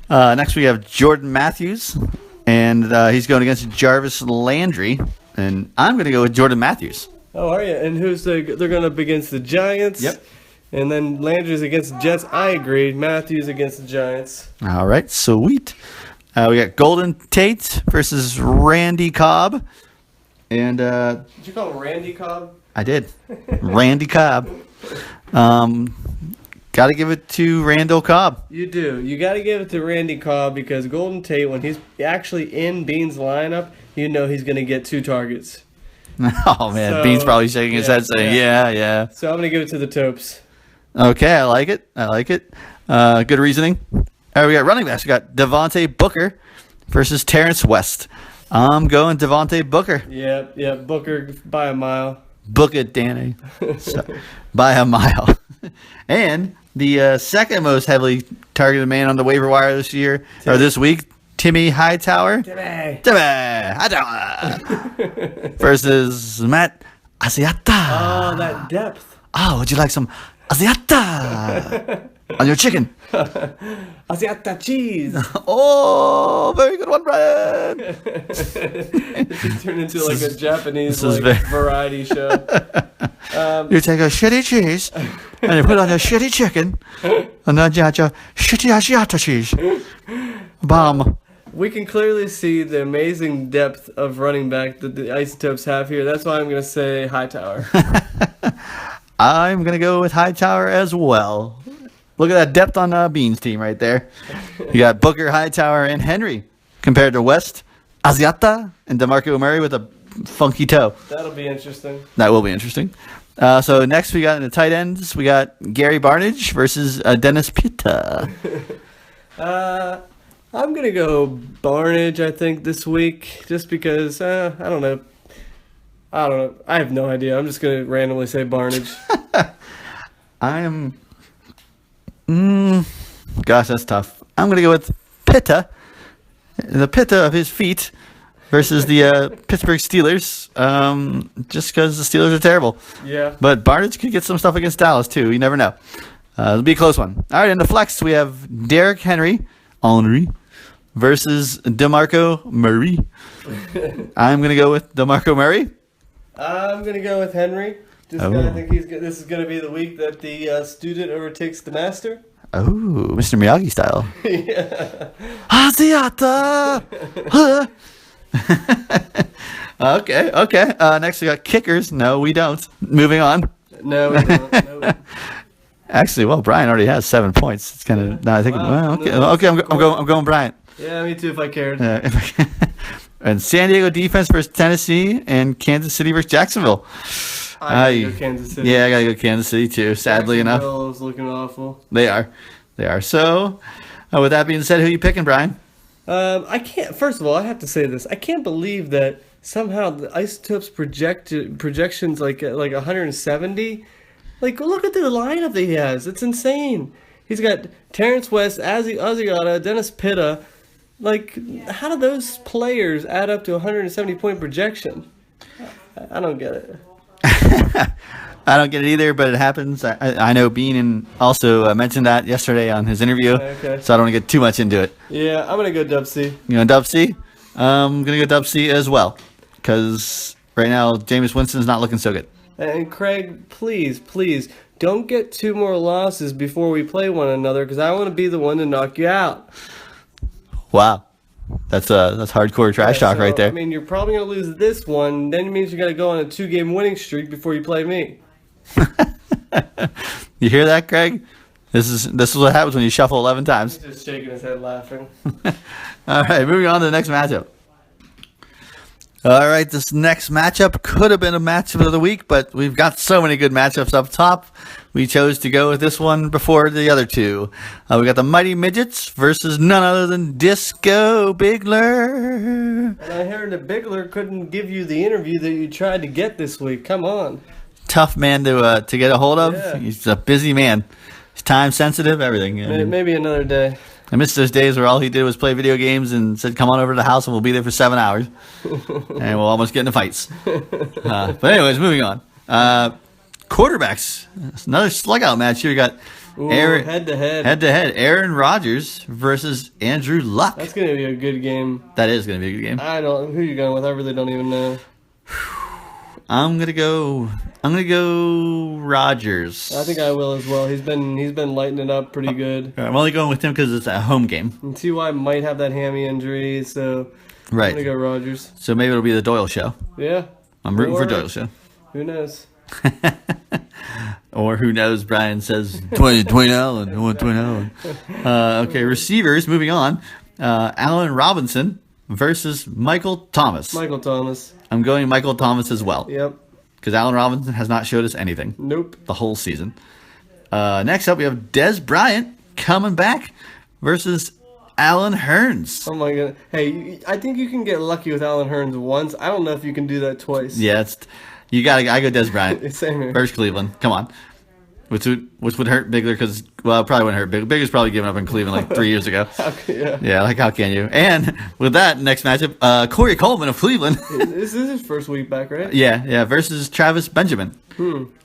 Okay. Next, we have Jordan Matthews, and he's going against Jarvis Landry. And I'm going to go with Jordan Matthews. Oh, are you? And they're going up against the Giants? Yep. And then Landry's against the Jets. I agree. Matthews against the Giants. All right, sweet. We got Golden Tate versus Randy Cobb. And Did you call him Randy Cobb? I did. Randy Cobb. Got to give it to Randall Cobb. You do. You got to give it to Randy Cobb because Golden Tate, when he's actually in Bean's lineup, you know he's going to get 2 targets. Oh, man. So, Bean's probably shaking his head saying, yeah. So I'm going to give it to the Topes. Okay, I like it. Good reasoning. All right, we got running backs. We got Devontae Booker versus Terrence West. I'm going Devontae Booker. Yeah, Booker by a mile. Book it, Danny. So, by a mile. And the second most heavily targeted man on the waiver wire this year, or this week, Timmy Hightower. Timmy Hightower. Versus Matt Asiata. Oh, that depth. Oh, would you like some Asiata on your chicken? Asiata cheese. Oh, very good one, Brian. It turned into like a Japanese this is like, very- variety show. You take a shitty cheese and you put it on your shitty chicken, and then you add your shitty Asiata cheese. Bomb. We can clearly see the amazing depth of running back that the Isotopes have here. That's why I'm going to say Hightower. I'm going to go with Hightower as well. Look at that depth on Bean's team right there. You got Booker, Hightower, and Henry compared to West, Asiata, and DeMarco Murray with a funky toe. That'll be interesting. That will be interesting. So next we got in the tight ends, we got Gary Barnage versus Dennis Pitta. I'm going to go Barnage, I think, this week, just because, I don't know. I have no idea. I'm just going to randomly say Barnage. I am... gosh, that's tough. I'm going to go with Pitta. The Pitta of his feet versus the Pittsburgh Steelers. Just because the Steelers are terrible. Yeah. But Barnage could get some stuff against Dallas, too. You never know. It'll be a close one. All right, in the flex, we have Derrick Henry versus DeMarco Murray. I'm going to go with DeMarco Murray. I'm going to go with Henry. Just Oh. 'cause I think this is going to be the week that the student overtakes the master. Oh, Mr. Miyagi style. Yeah. Asiata! Huh. Okay. Next we got kickers. No, we don't. Moving on. No, we don't. No. Actually, well, Brian already has 7 points. It's kind of. No, I think. Wow. Well, okay. I'm going Brian. Yeah, me too if I cared. And San Diego defense versus Tennessee, and Kansas City versus Jacksonville. I gotta go Kansas City. Yeah, I gotta go Kansas City too. Sadly enough, Jacksonville's looking awful. they are. So, with that being said, who you picking, Brian? I can't. First of all, I have to say this. I can't believe that somehow the Isotopes projections like 170. Like, look at the lineup that he has. It's insane. He's got Terrence West, Asiata, Dennis Pitta. Like, how do those players add up to 170 point projection? I don't get it. I don't get it either, but it happens. I know Bean also mentioned that yesterday on his interview, Okay. so I don't want to get too much into it. Yeah, I'm gonna go Dub C. You know, Dub C? I'm going to go Dub C as well, because right now Jameis Winston's not looking so good. And Craig, please, don't get 2 more losses before we play one another, because I want to be the one to knock you out. Wow. That's hardcore trash talk So, right there. I mean, you're probably gonna lose this one. Then it means you got to go on a 2-game winning streak before you play me. You hear that, Craig? This is what happens when you shuffle 11 times. He's just shaking his head, laughing. All right, moving on to the next matchup. All right, this next matchup could have been a matchup of the week, but we've got so many good matchups up top. We chose to go with this one before the other two. We got the Mighty Midgets versus none other than Disco Bigler. And I heard that Bigler couldn't give you the interview that you tried to get this week. Come on. Tough man to get a hold of. Yeah. He's a busy man. He's time sensitive, everything. Maybe another day. I miss those days where all he did was play video games and said, "Come on over to the house and we'll be there for 7 hours," and we'll almost get into fights. But anyways, moving on. Quarterbacks. Another slug out match here. We got Ooh, Aaron head to head. head to head. Aaron Rodgers versus Andrew Luck. That's gonna be a good game. That is going to be a good game. Who you going with? I really don't even know. I'm gonna go Rodgers. I think I will as well. He's been lighting it up pretty good. I'm only going with him because it's a home game. And Ty might have that hammy injury, so I'm Right. gonna go Rodgers. So maybe it'll be the Doyle show. Yeah. I'm rooting for Or- Doyle show. Who knows? Or who knows? Brian says Dwayne Allen. I want Dwayne Allen. Okay, receivers. Moving on. Allen Robinson versus Michael Thomas. Michael Thomas. I'm going Michael Thomas as well Yep. because Allen Robinson has not showed us anything Nope. the whole season. Next up, we have Des Bryant coming back versus Alan Hearns. Oh my god. Hey, I think you can get lucky with Alan Hearns once. I don't know if you can do that twice. Yeah, I go Des Bryant. Same here. Versus Cleveland. Come on. Which would hurt Bigler because, well, it probably wouldn't hurt Bigler. Bigler's probably given up in Cleveland like 3 years ago. Yeah. Yeah, like how can you? And with that next matchup, Corey Coleman of Cleveland. This is his first week back, right? yeah, versus Travis Benjamin.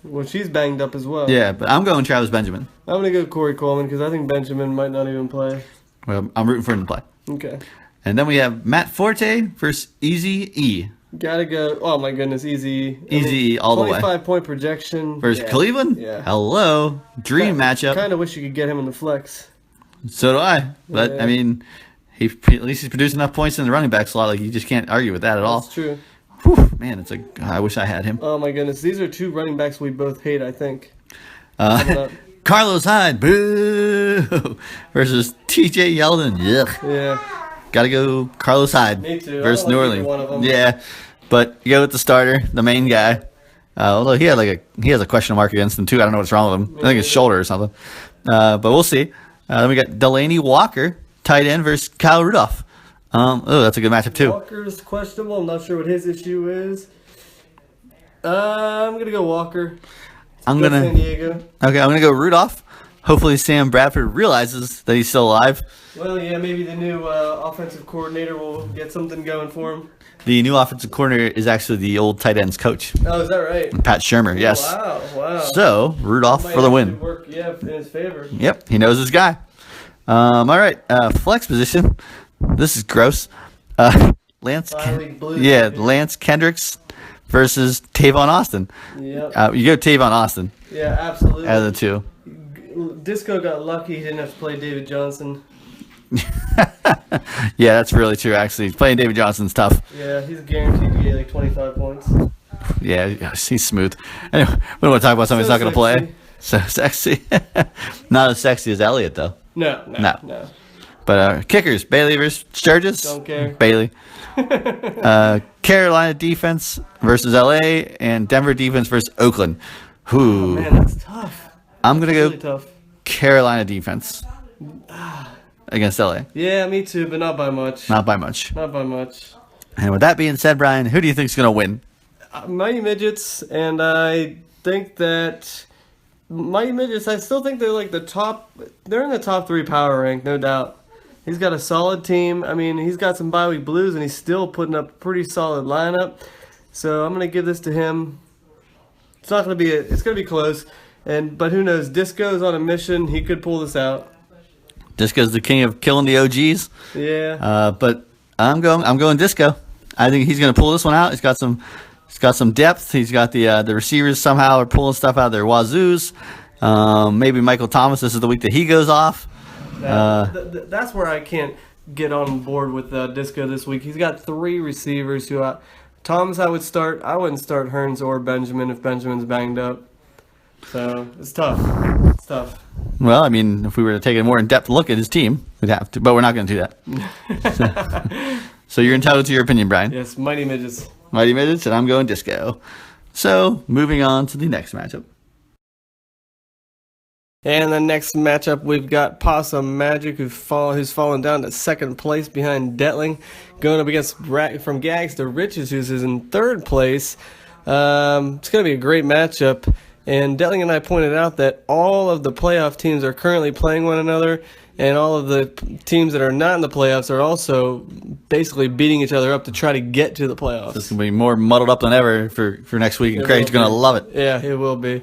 Well, she's banged up as well. Yeah, but I'm going Travis Benjamin. I'm gonna go Corey Coleman because I think Benjamin might not even play. Well, I'm rooting for him to play. Okay. And then we have Matt Forte versus Easy E Gotta go. Oh my goodness, easy. Easy all the way. 25-point projection. versus Yeah. Cleveland. Yeah. Hello, dream matchup. Kind of wish you could get him in the flex. So do I. But Yeah. I mean, at least he's producing enough points in the running back slot. Like you just can't argue with that at all. That's true. Whew, man, I wish I had him. Oh my goodness, these are two running backs we both hate. I think. Coming up. Carlos Hyde, boo, versus T.J. Yeldon. Yuck. Yeah. Gotta go Carlos Hyde Me too. I versus don't New like Orleans. either one of them. Yeah, but you go with the starter, the main guy. Although he has a question mark against him too. I don't know what's wrong with him. I think it's shoulder or something. But we'll see. Then we got Delaney Walker, tight end, versus Kyle Rudolph. That's a good matchup too. Walker's questionable. I'm not sure what his issue is. I'm gonna go Walker. I'm Go gonna San Diego. go Rudolph. Hopefully Sam Bradford realizes that he's still alive. Well, yeah, maybe the new offensive coordinator will get something going for him. The new offensive coordinator is actually the old tight ends coach, Oh, is that right? Pat Shermer. Yes. Wow. So Rudolph Might for the actually win. Work, yeah, in his favor. Yep, he knows his guy. All right, flex position. This is gross. Lance. Finally blue, Yeah, baby. Lance Kendricks versus Tavon Austin. Yep. You go Tavon Austin Yeah, absolutely. out of the two. Disco got lucky. He didn't have to play David Johnson. Yeah, that's really true. Actually, playing David Johnson's tough. Yeah, he's guaranteed to get like 25 points. Yeah, he's smooth. Anyway, we don't want to talk about something So he's not going to sexy. play. So sexy. Not as sexy as Elliott though. No. But kickers, Bailey versus Sturgis. Don't care. Bailey. Carolina defense versus LA, and Denver defense versus Oakland. Who? Man, that's tough. I'm gonna Really go tough. Carolina defense against LA. Yeah, me too, but not by much. Not by much. Not by much. And with that being said, Brian, who do you think's gonna win? Mighty Midgets, and I think that Mighty Midgets, I still think they're like they're in the top 3 power rank, no doubt. He's got a solid team. I mean, he's got some bye week blues, and he's still putting up a pretty solid lineup. So I'm going to give this to him. It's not going to be, it's going to be close. But who knows? Disco's on a mission. He could pull this out. Disco's the king of killing the OGs. Yeah. But I'm going Disco. I think he's gonna pull this one out. He's got some depth. He's got the receivers somehow are pulling stuff out of their wazoos. Maybe Michael Thomas. This is the week that he goes off. That's where I can't get on board with Disco this week. He's got 3 receivers who Thomas I would start. I wouldn't start Hearns or Benjamin if Benjamin's banged up. So it's tough. It's tough. Well, I mean, if we were to take a more in-depth look at his team, we'd have to, but we're not going to do that. So you're entitled to your opinion, Brian. Yes, Mighty Midgets. Mighty Midgets, and I'm going Disco. So moving on to the next matchup. And the next matchup, we've got Possum Magic, who's fallen down to second place behind Detling, going up against from Gags to Riches, who's in third place. It's going to be a great matchup. And Detling and I pointed out that all of the playoff teams are currently playing one another, and all of the teams that are not in the playoffs are also basically beating each other up to try to get to the playoffs. This is going to be more muddled up than ever for next week, and It Craig's will going to be. love it. Yeah, it will be.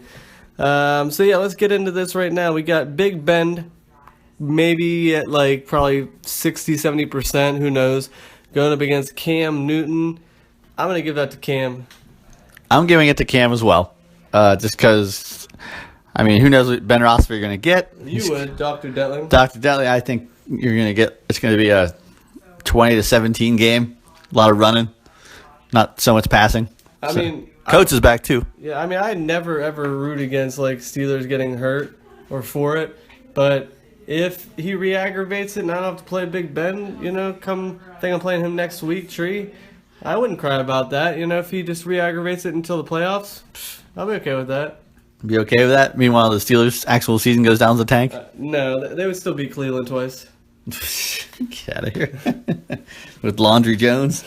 So yeah, let's get into this right now. We got Big Bend, maybe at like probably 60-70%, who knows, going up against Cam Newton. I'm going to give that to Cam. I'm giving it to Cam as well, just because, I mean, who knows what Ben Roethlisberger you're going to get. You would, Dr. Detling. Dr. Detley, I think you're going to get, it's going to be a 20-17 game. A lot of running, not so much passing. I mean, Coach is back too. yeah, I mean, I never ever root against like Steelers getting hurt or for it, but if he re-aggravates it and I don't have to play Big Ben, come think I'm playing him next week, Tree, I wouldn't cry about that. If he just re-aggravates it until the playoffs, I'll be okay with that. Be okay with that? Meanwhile, the Steelers' actual season goes down the tank? No, they would still beat Cleveland twice. Get out of here. With Laundry Jones.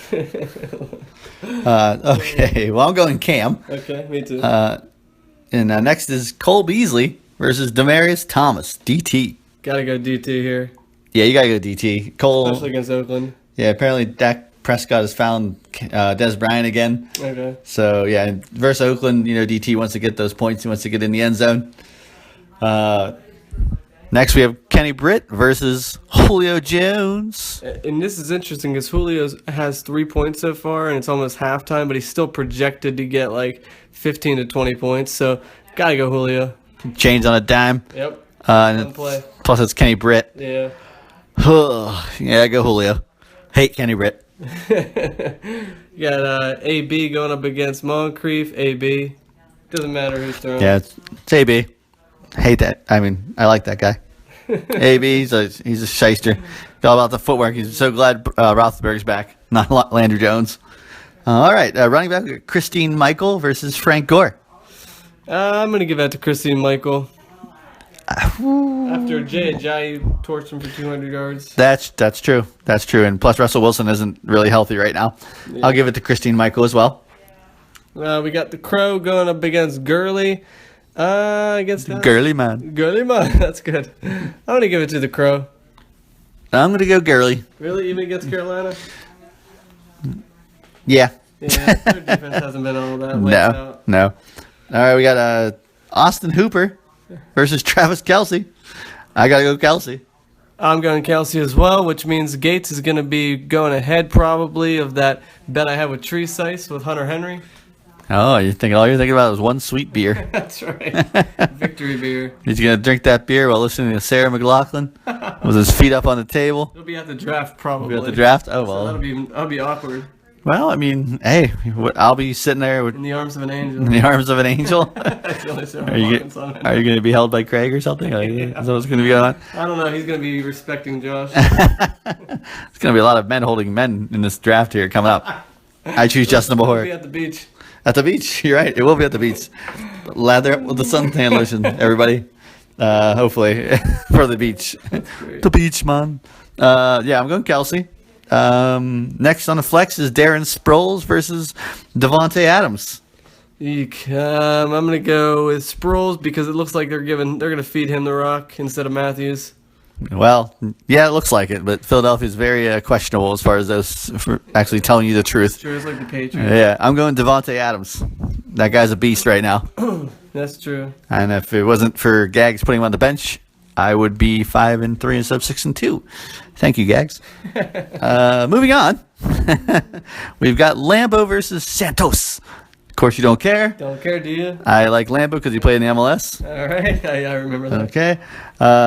Okay, well, I'm going Cam. Okay, me too. And next is Cole Beasley versus Demarius Thomas, DT. Gotta go DT here, Yeah, you got to go DT. Cole, especially against Oakland. yeah, apparently Dak Prescott has found Des Bryant again. Okay. So, yeah, and versus Oakland, DT wants to get those points. He wants to get in the end zone. Next, we have Kenny Britt versus Julio Jones. And this is interesting because Julio has 3 points so far, and it's almost halftime, but he's still projected to get like 15 to 20 points. So, gotta go Julio. Change on a dime. Yep. And Fun play. plus, it's Kenny Britt. Yeah. Yeah, go Julio. Hate Kenny Britt. You got AB going up against Moncrief. AB. Doesn't matter who's throwing. Yeah, it's AB. Hate that. I mean, I like that guy. AB, he's a shyster. All about the footwork. He's so glad Roethlisberger's back, not Landry Jones. All right, running back Christine Michael versus Frank Gore. I'm going to give that to Christine Michael. After Jay Ajayi torched him for 200 yards. That's true. That's true. And plus, Russell Wilson isn't really healthy right now. Yeah. I'll give it to Christine Michael as well. We got the Crow going up against Gurley. Against Gurley, man. Gurley, man. That's good. I'm going to give it to the Crow. I'm going to go Gurley. Really? Even against Carolina? Yeah. Yeah, their defense hasn't been all that laid out. No. All right, we got Austin Hooper versus Travis Kelce. I got to go Kelce. I'm going Kelsey as well, which means Gates is going to be going ahead probably of that bet I had with Tree Sice with Hunter Henry. Oh, all you're thinking about is one sweet beer. That's right. Victory beer. He's going to drink that beer while listening to Sarah McLaughlin with his feet up on the table. It'll be at the draft probably. Be at the draft? Oh, So well. that'll be awkward. Well, I mean, hey, I'll be sitting there with In the arms of an angel. in the arms of an angel. That's the only Sarah Are you McLachlan song I know. going to be held by Craig or something? Is that what's going to be going on? I don't know. He's going to be respecting Josh. There's going to be a lot of men holding men in this draft here coming up. I choose Justin He'll be Before. at the beach. At the beach, you're right. It will be at the beach. Lather up with the suntan lotion, everybody. Hopefully, for the beach. great. The beach, man. Yeah, I'm going Kelsey. Next on the flex is Darren Sproles versus Devontae Adams. I'm going to go with Sproles because it looks like they're going to feed him the rock instead of Matthews. Well, yeah, it looks like it, but Philadelphia's very questionable as far as those for actually telling you the truth. Sure, it's like the Patriots. Yeah, I'm going Devontae Adams. That guy's a beast right now. That's true. And if it wasn't for Gags putting him on the bench, I would be 5-3 instead of 6-2. Thank you, Gags. Moving on, we've got Lambo versus Santos. Of course, you don't care. Don't care, do you? I like Lambo because he played in the MLS. All right. I remember that. Okay.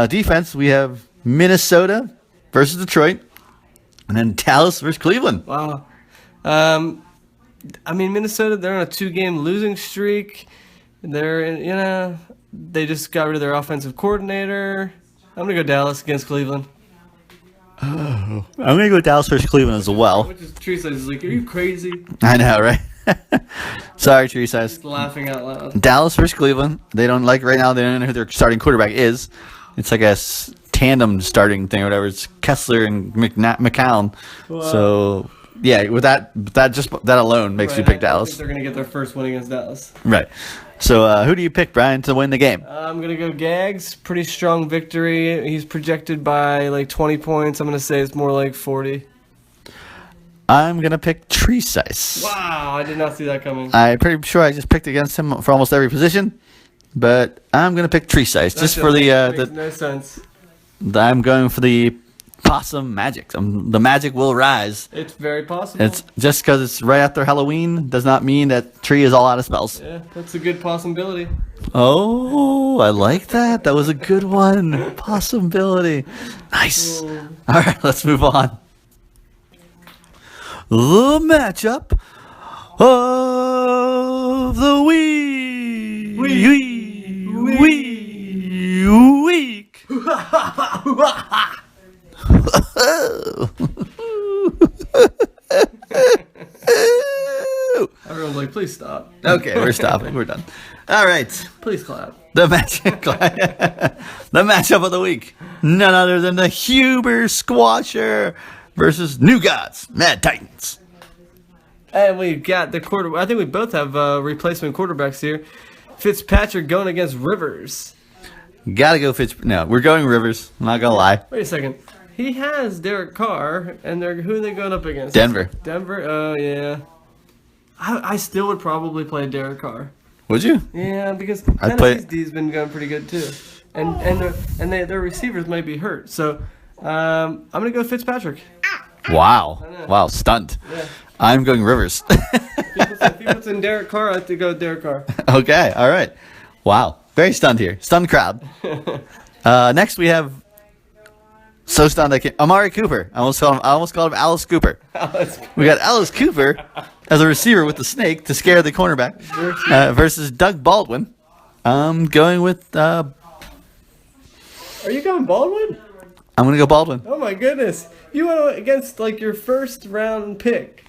Defense, we have Minnesota versus Detroit, and then Dallas versus Cleveland. Wow. I mean, Minnesota, they're on a 2-game losing streak. They just got rid of their offensive coordinator. I'm going to go Dallas against Cleveland. I'm gonna go Dallas versus Cleveland as well. Which is Teresa is like, are you crazy? I know, right? Sorry, Teresa. Just laughing out loud. Dallas versus Cleveland. They don't like right now. They don't know who their starting quarterback is. It's like a tandem starting thing or whatever. It's Kessler and McCown. Wow. So yeah, with that alone makes you Right, pick I Dallas. think they're gonna get their first win against Dallas. Right. So who do you pick, Brian, to win the game? I'm gonna go Gags. Pretty strong victory. He's projected by like 20 points. I'm gonna say it's more like 40. I'm gonna pick Tree Size. Wow, I did not see that coming. I'm pretty sure I just picked against him for almost every position, but I'm gonna pick Tree Size just for makes no sense. I'm going for the possum magic. The magic will rise. It's very possible. It's just because it's right after Halloween does not mean that Tree is all out of spells. Yeah, that's a good possibility. Oh, I like that. That was a good one. Possibility. Nice. All right, let's move on. The matchup of the week. Week. Everyone's like, please stop. Okay, we're stopping. We're done. All right. Please clap. The matchup of the week. None other than the Huber Squasher versus New Gods, Mad Titans. And we've got the quarter. I think we both have replacement quarterbacks here. Fitzpatrick going against Rivers. Gotta go No, we're going Rivers. I'm not gonna lie. Wait a second. He has Derek Carr, and who are they going up against? Denver. Denver? Oh, yeah. I still would probably play Derek Carr. Would you? Yeah, because I'd play- Tennessee's D's been going pretty good, too. And their receivers might be hurt. So I'm going to go Fitzpatrick. Wow. know. Wow, stunned. Yeah. I'm going Rivers. If he puts in Derek Carr, I have to go Derek Carr. Okay, all right. Wow. Very stunned here. Stunned crowd. Next we have so stunned I can't. Amari Cooper. I almost called him Alice Cooper. We got Alice Cooper as a receiver with the snake to scare the cornerback versus Doug Baldwin. I'm going with Are you going Baldwin? I'm gonna go Baldwin. Oh, my goodness. You went against, like, your first round pick.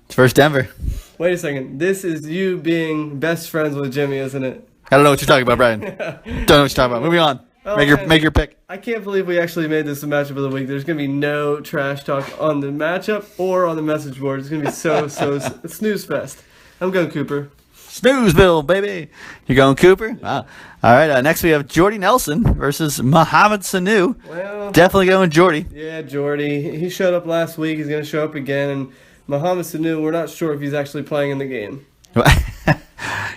First Denver. Wait a second. This is you being best friends with Jimmy, isn't it? I don't know what you're talking about, Brian. Don't know what you're talking about. Moving on. man. Make your pick. I can't believe we actually made this a matchup of the week. There's going to be no trash talk on the matchup or on the message board. It's going to be so snooze fest. I'm going Cooper. Snoozeville, baby. You're going Cooper? Wow. All right, next we have Jordy Nelson versus Mohamed Sanu. Well, Definitely going Jordy. yeah, Jordy. He showed up last week. He's going to show up again. And Mohamed Sanu, we're not sure if he's actually playing in the game.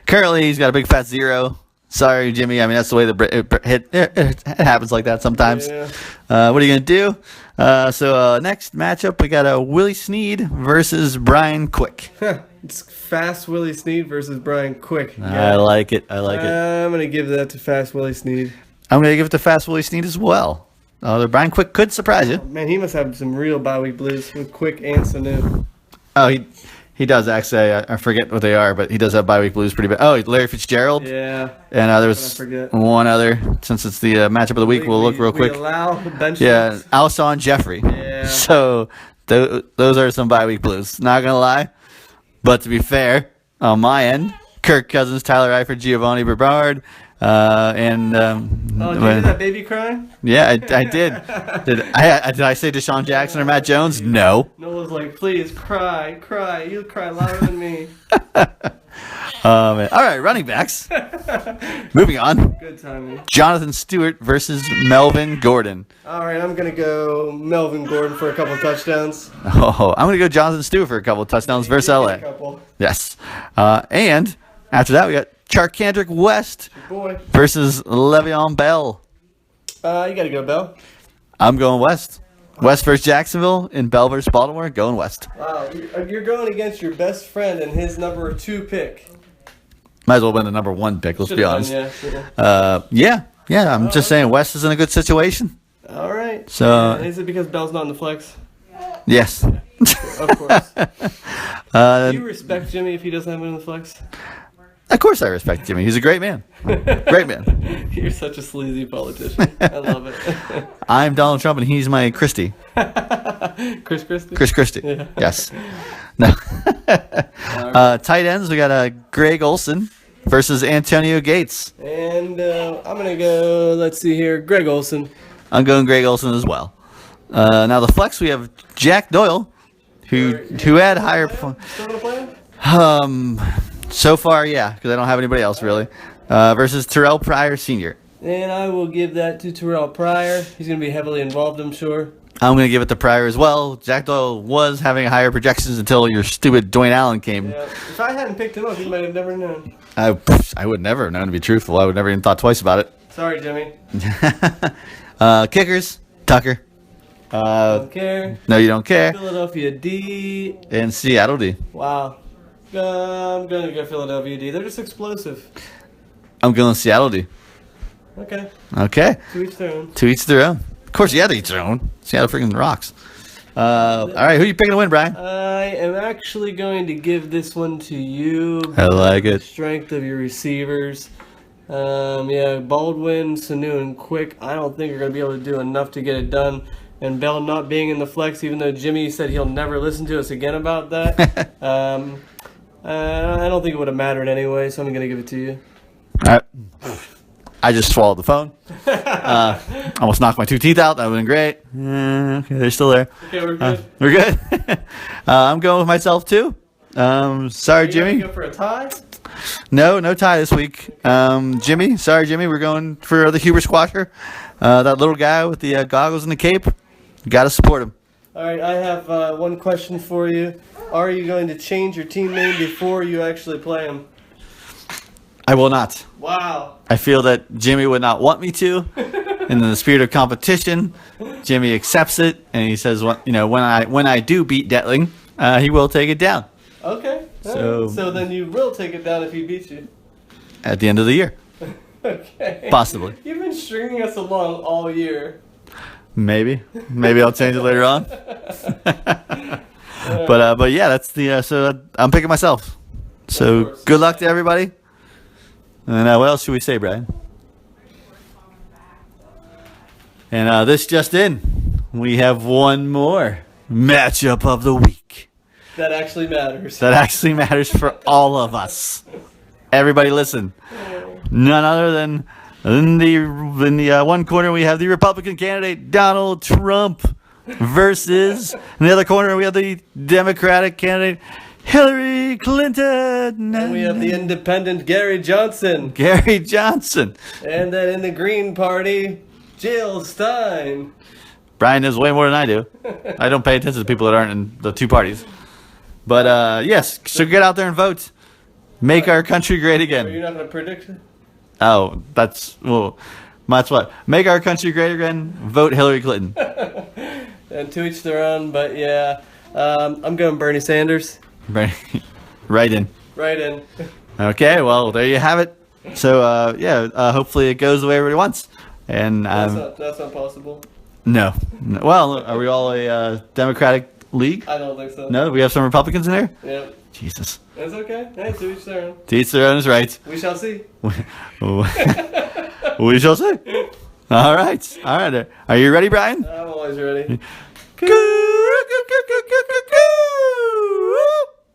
Currently, he's got a big fat 0. Sorry, Jimmy. I mean, that's the way it happens like that sometimes. Yeah. What are you going to do? So next matchup, we got Willie Snead versus Brian Quick. It's Fast Willie Snead versus Brian Quick. I like it. I like it. I'm going to give that to Fast Willie Snead. I'm going to give it to Fast Willie Snead as well. Although Brian Quick could surprise you. Man, he must have some real bye week blues with Quick and Sanu. Oh, he does actually. I forget what they are, but he does have bye week blues pretty bad. Oh, Larry Fitzgerald. Yeah. And there's I forget. one other. Since it's the matchup of the week, we'll look real quick. We allow bench Yeah, shots. Alshon Jeffrey. Yeah. So those are some bye week blues. Not gonna lie, but to be fair, on my end, Kirk Cousins, Tyler Eifert, Giovanni Bernard, and Oh, did you hear that baby crying? yeah, I did. Did I say Deshaun Jackson or Matt Jones? No. Noah's like, please cry. You cry louder than me. Man. All right, running backs. Moving on. Good timing. Jonathan Stewart versus Melvin Gordon. All right, I'm gonna go Melvin Gordon for a couple touchdowns. Oh, I'm gonna go Jonathan Stewart for a couple of touchdowns versus A LA. couple. Yes. And after that, we got Charkandrick West Boy, versus Le'Veon Bell. you gotta go Bell. I'm going West. West versus Jacksonville and Bell versus Baltimore. Going West. Wow, you're going against your best friend and his number 2 pick. Might as well win the number 1 pick. Let's be Should've honest. done, yeah. Yeah. I'm just saying West is in a good situation. All right. So- is it because Bell's not in the flex? Yes. Of course. Do you respect Jimmy if he doesn't have him in the flex? Of course I respect Jimmy. He's a great man. Great man. You're such a sleazy politician. I love it. I'm Donald Trump and he's my Christie. All Chris Christie. Chris Christie. Yeah. Yes. No. Tight ends, we got Greg Olson versus Antonio Gates. And I'm gonna go. Let's see here, Greg Olson. I'm going Greg Olson as well. Now the flex, we have Jack Doyle, who had higher. Still gonna play him? So far, yeah, because I don't have anybody else really. Versus Terrell Pryor Sr. And I will give that to Terrell Pryor. He's gonna be heavily involved, I'm sure. I'm going to give it to Pryor as well. Jack Doyle was having higher projections until your stupid Dwayne Allen came. Yeah. If I hadn't picked him up, he might have never known. I would never have known, to be truthful. I would never even thought twice about it. Sorry, Jimmy. Kickers, Tucker. Don't care. No, you don't care. Philadelphia D. And Seattle D. Wow. I'm gonna go Philadelphia D. They're just explosive. I'm going Seattle D. Okay. Okay. To each their own. To each their own. Of course, you had to each their own. Seattle freaking rocks. All right, who you picking to win, Brian? I am actually going to give this one to you. I like it. Strength of your receivers. Yeah, Baldwin, Sanu, and Quick. I don't think are going to be able to do enough to get it done. And Bell not being in the flex, even though Jimmy said he'll never listen to us again about that. I don't think it would have mattered anyway, so I'm going to give it to you. All right. I just swallowed the phone. Almost knocked my 2 teeth out. That would have been great. Okay, they're still there. Okay, we're good. We're good. I'm going with myself too. Sorry, You Jimmy. gonna go for a tie? No tie this week. Jimmy, sorry, Jimmy. We're going for the Huber Squasher. That little guy with the goggles and the cape. Got to support him. All right, I have one question for you. Are you going to change your team name before you actually play them? I will not. Wow. I feel that Jimmy would not want me to. And in the spirit of competition, Jimmy accepts it, and he says, "When I do beat Detling, he will take it down Okay. So- So then you will take it down if he beats you. at the end of the year, Okay. possibly. You've been stringing us along all year. Maybe I'll change it later on. But yeah, that's the so I'm picking myself. So course. good luck to everybody. And what else should we say, Brian? And this just in, we have one more matchup of the week That actually matters. that actually matters for all of us. Everybody, listen. None other than in the one corner we have the Republican candidate Donald Trump versus in the other corner we have the Democratic candidate Hillary Clinton. And we have the independent Gary Johnson. Gary Johnson. And then in the Green Party, Jill Stein. Brian knows way more than I do. I don't pay attention to people that aren't in the two parties. But yes, so get out there and vote. Make our country great Are you again. not going to predict it? Oh, that's what. Make our country great again. Vote Hillary Clinton. And to each their own, but yeah. I'm going Bernie Sanders. Right in. Right in. Okay, well, there you have it. So, hopefully it goes the way everybody wants. And That's not possible. no. Well, are we all a Democratic league? I don't think so. No, we have some Republicans in there? Yeah. Jesus. It's okay. Hey, to each their own. To each their own is right. We shall see. We shall see. All right. Are you ready, Brian? I'm always ready.